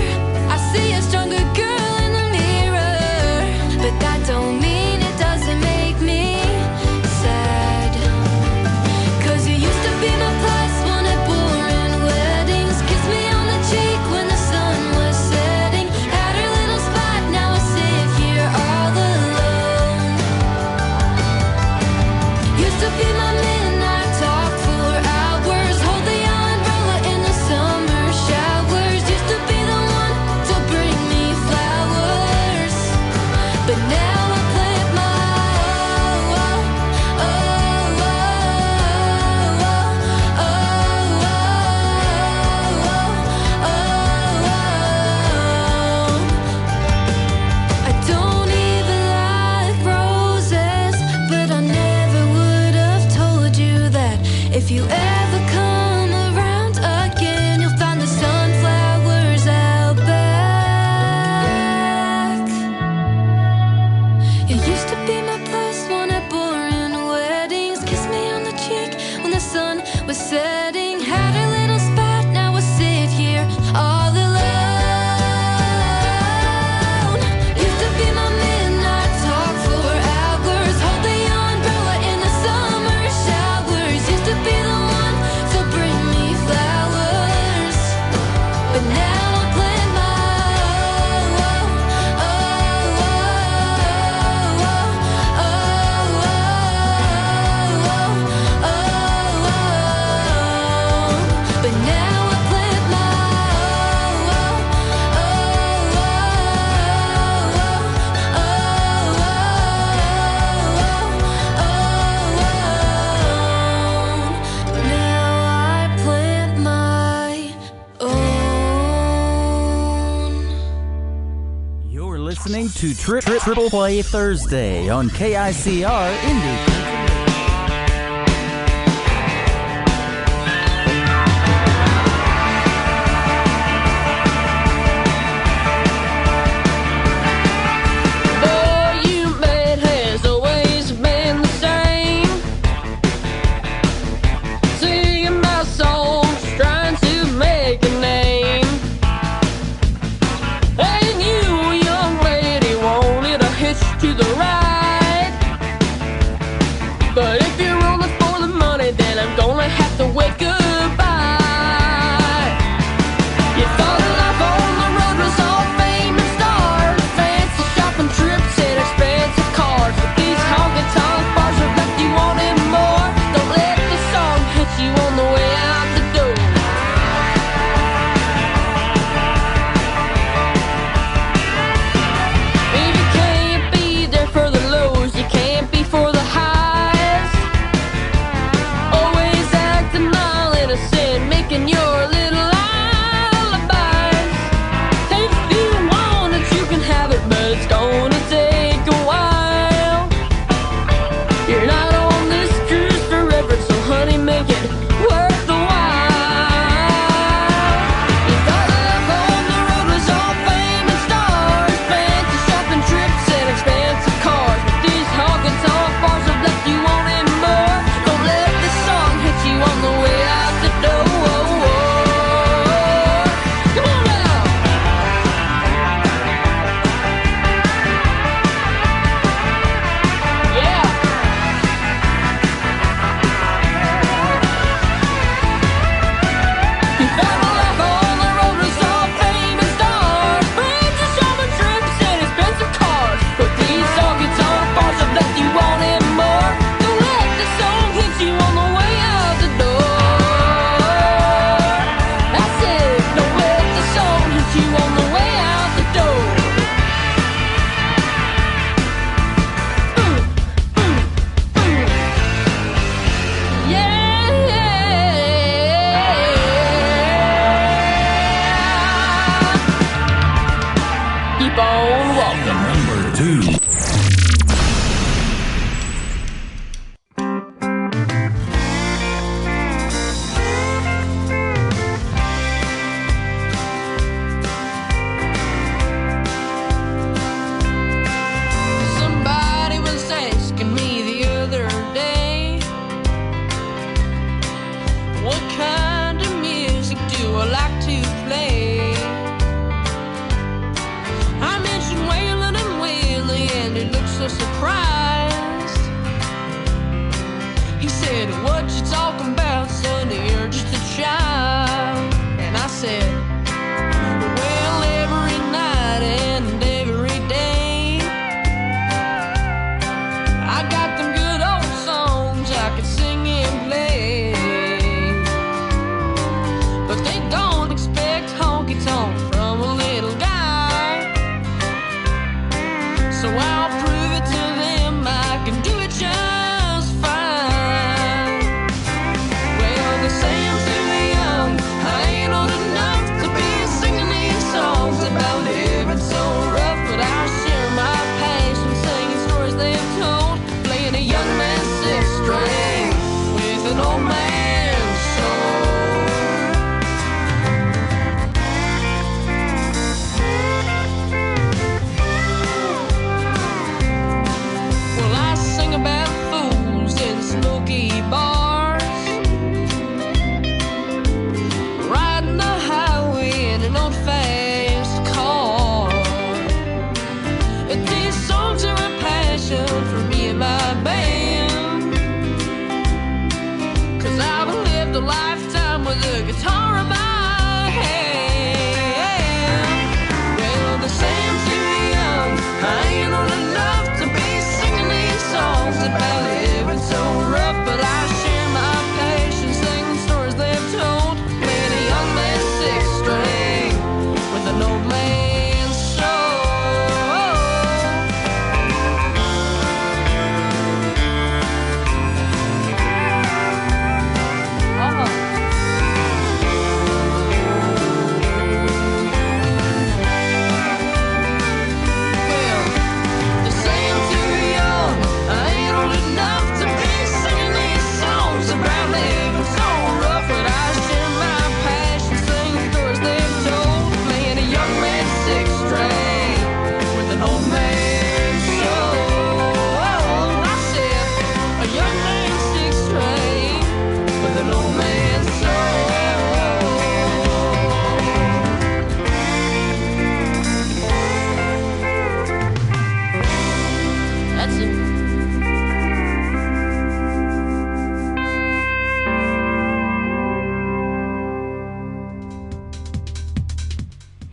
I see a stronger girl in the mirror, but that don't mean it doesn't make me sad. 'Cause you used to be my plus one at boring weddings. Kiss me on the cheek when the sun was setting. Had her little spot, now I sit here all alone. Used to be my midnight talk for hours. Hold the umbrella in the summer showers. Used to be the one to bring me flowers, but now I plant my I don't even like roses, but I never would have told you that. If you ever come around again, you'll find the sunflowers out back. You used to be my plus one at boring weddings. Kiss me on the cheek when the sun was setting. Had a little spot, now I sit here all alone. Used to be my midnight talk for hours. Hold the umbrella in the summer showers. Used to be the one to bring me flowers, but now I plant my but now I plant my now I plant my own. You're listening to Triple Play Thursday on KICR Indie. Boy, you man has always been the same. Singing my songs, trying to make a name. And you, young lady, wanted a hitch to the ride. to wave goodbye. You thought life on the road was all fame and stars, fancy shopping trips and expensive cars, but these honky-tonk bars have left you wanting more. Don't let the song hit you on the way out the door. If you can't be there for the lows, you can't be for the highs. Always acting all innocent, making your little alibis. If you want it, you can have it, but it's gonna take a while. You're not on this cruise forever, so honey, make it worth the while. You thought life on the road was all fame and stars, fancy shopping trips and expensive cars, but these honky-tonk bars have left you wanting more. Don't let this song hit you on the way out the door. Come on now. Yeah. You thought life on the road was all fame and stars, fancy shopping trips and expensive cars, but these honky-tonk bars have left you wanting more. Don't let this song hit you on the way out the door. That's it. Don't let the song hit you on the way out the door. Yeah. Keep on walking. Number 2. Somebody was asking me the other day, what kind of music do I like to play? I mentioned Waylon and Willie, and he looked so surprised. He said, what you talking about, sonny? You're just a child. And I said, well, every night and every day, I got them good old songs I could sing and play. But they don't expect honky-tonk from a little guy, so I'll prove it to them I can do it just fine. Well, they say I'm too young, I ain't old enough to be singing these songs about living so rough, but I'll share my passion singing stories they've told, playing a young man's sixth string with an old man's soul. Well, I sing about fools in smoky bars, riding the highway in an old-fashioned car. These songs are a passion for me and my band, 'cause I've lived a lifetime with a guitar in my hand. Well, they say I'm too young, I ain't old enough to be singing these songs about living so rough, but I share my passion singing stories they've told, playing a young man's sixth string with an old man's soul.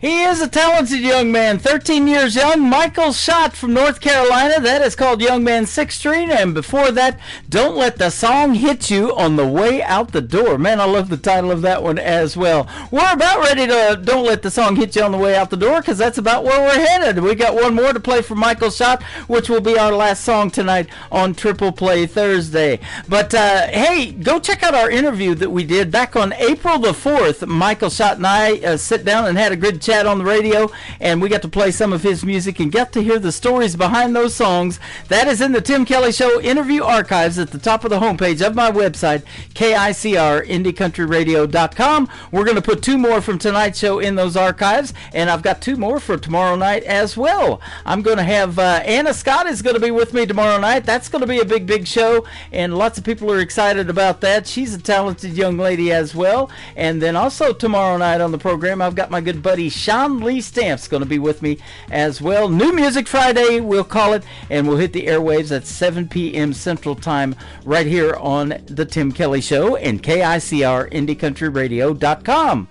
He is a talented young man, 13 years young. Michael Schott from North Carolina. That is called Young Man 6th Street. And before that, Don't Let the Song Hit You on the Way Out the Door. Man, I love the title of that one as well. We're about ready to Don't Let the Song Hit You on the Way Out the Door, because that's about where we're headed. We got one more to play for Michael Schott, which will be our last song tonight on Triple Play Thursday. But hey, go check out our interview that we did back on April the 4th. Michael Schott and I sit down and had a good chat on the radio, and we got to play some of his music and get to hear the stories behind those songs. That is in the Tim Kelly Show interview archives at the top of the homepage of my website, KICRIndieCountryRadio.com. We're going to put two more from tonight's show in those archives, and I've got two more for tomorrow night as well. I'm going to have Anna Scott is going to be with me tomorrow night. That's going to be a big show, and lots of people are excited about that. She's a talented young lady as well. And then also tomorrow night on the program, I've got my good buddy Sean Lee Stamps going to be with me as well. New Music Friday, we'll call it, and we'll hit the airwaves at 7 p.m. Central Time right here on The Tim Kelly Show and KICRIndieCountryRadio.com.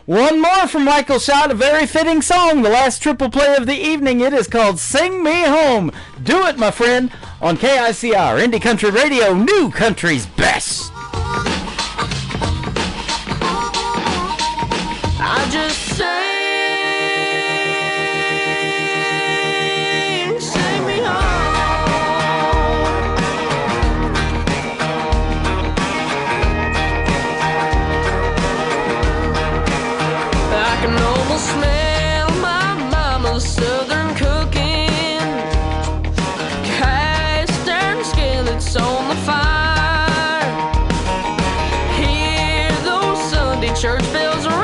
One more from Michael Schott, a very fitting song, the last triple play of the evening. It is called Sing Me Home. Do it, my friend, on KICR, Indie Country Radio, New Country's Best. I just sing me home. I can almost smell my mama's southern cooking, cast iron skillets on the fire. Hear those Sunday church bells ring.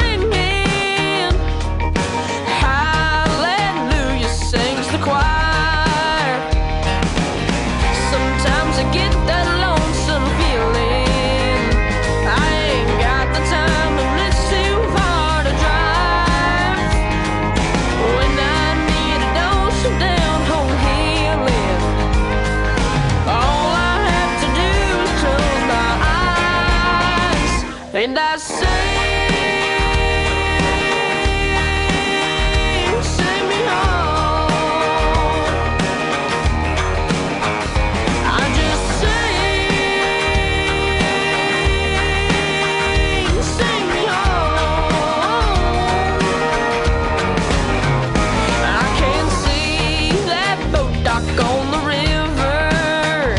And I sing me home. I just sing me home. I can see that boat dock on the river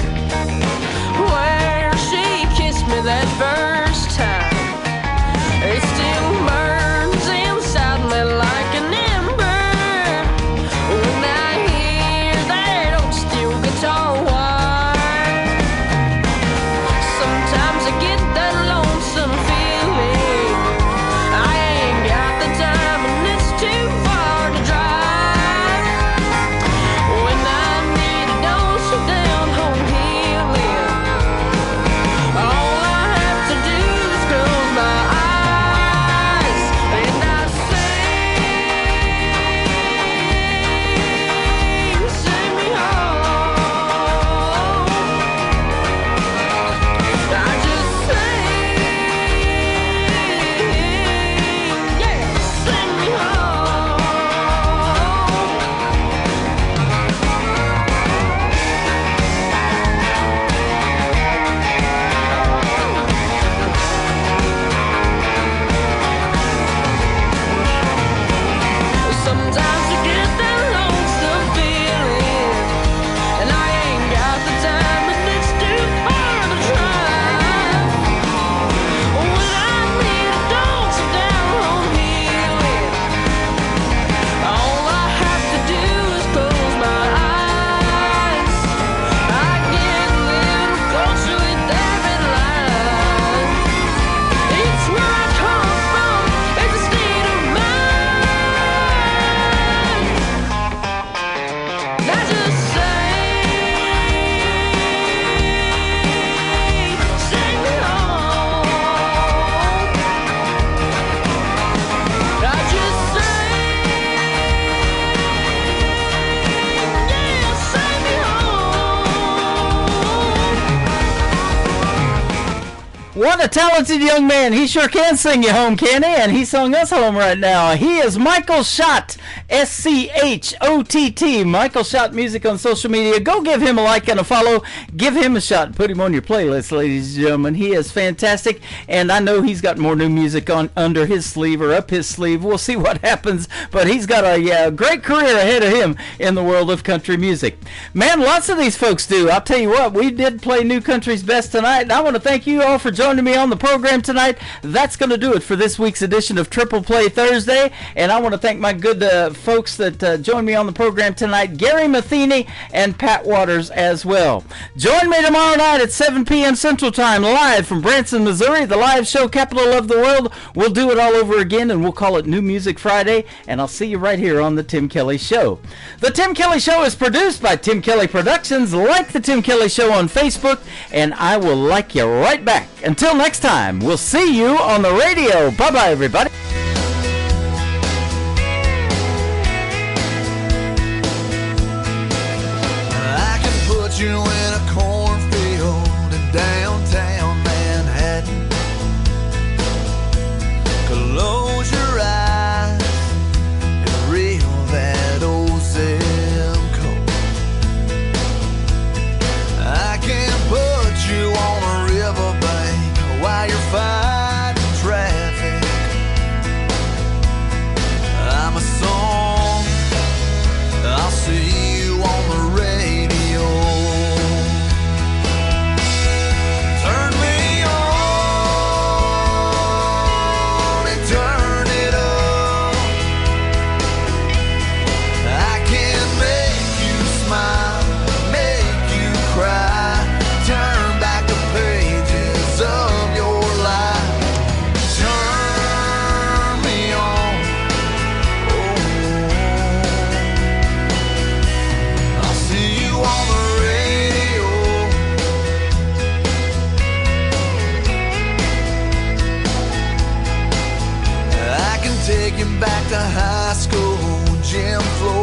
where she kissed me that first time. What a talented young man. He sure can sing you home, can he? And he sung us home right now. He is Michael Schott, S-C-H-O-T-T. Michael Schott Music on social media. Go give him a like and a follow. Give him a shot. Put him on your playlist, ladies and gentlemen. He is fantastic, and I know he's got more new music on under his sleeve or up his sleeve. We'll see what happens, but he's got a great career ahead of him in the world of country music. Man, lots of these folks do. I'll tell you what, we did play New Country's Best tonight, and I want to thank you all for joining me on the program tonight. That's going to do it for this week's edition of Triple Play Thursday, and I want to thank my good folks that joined me on the program tonight, Gary Matheny and Pat Waters as well. Join me tomorrow night at 7 p.m. Central Time, live from Branson, Missouri, the live show capital of the world. We'll do it all over again, and we'll call it New Music Friday, and I'll see you right here on The Tim Kelly Show. The Tim Kelly Show is produced by Tim Kelly Productions. Like The Tim Kelly Show on Facebook, and I will like you right back. Until next time, we'll see you on the radio. Bye-bye, everybody. I can put you in a cornfield in downtown Manhattan. Close your eyes and reel that old zip code. I can put you on a riverbank while you're fighting traffic. I'm a song, I'll see you on the radio. Turn me on and turn it up. I can make you smile, make you cry, turn back the pages of your life. Turn me on, I'll see you on the radio. I can take you back to high school, gym floor.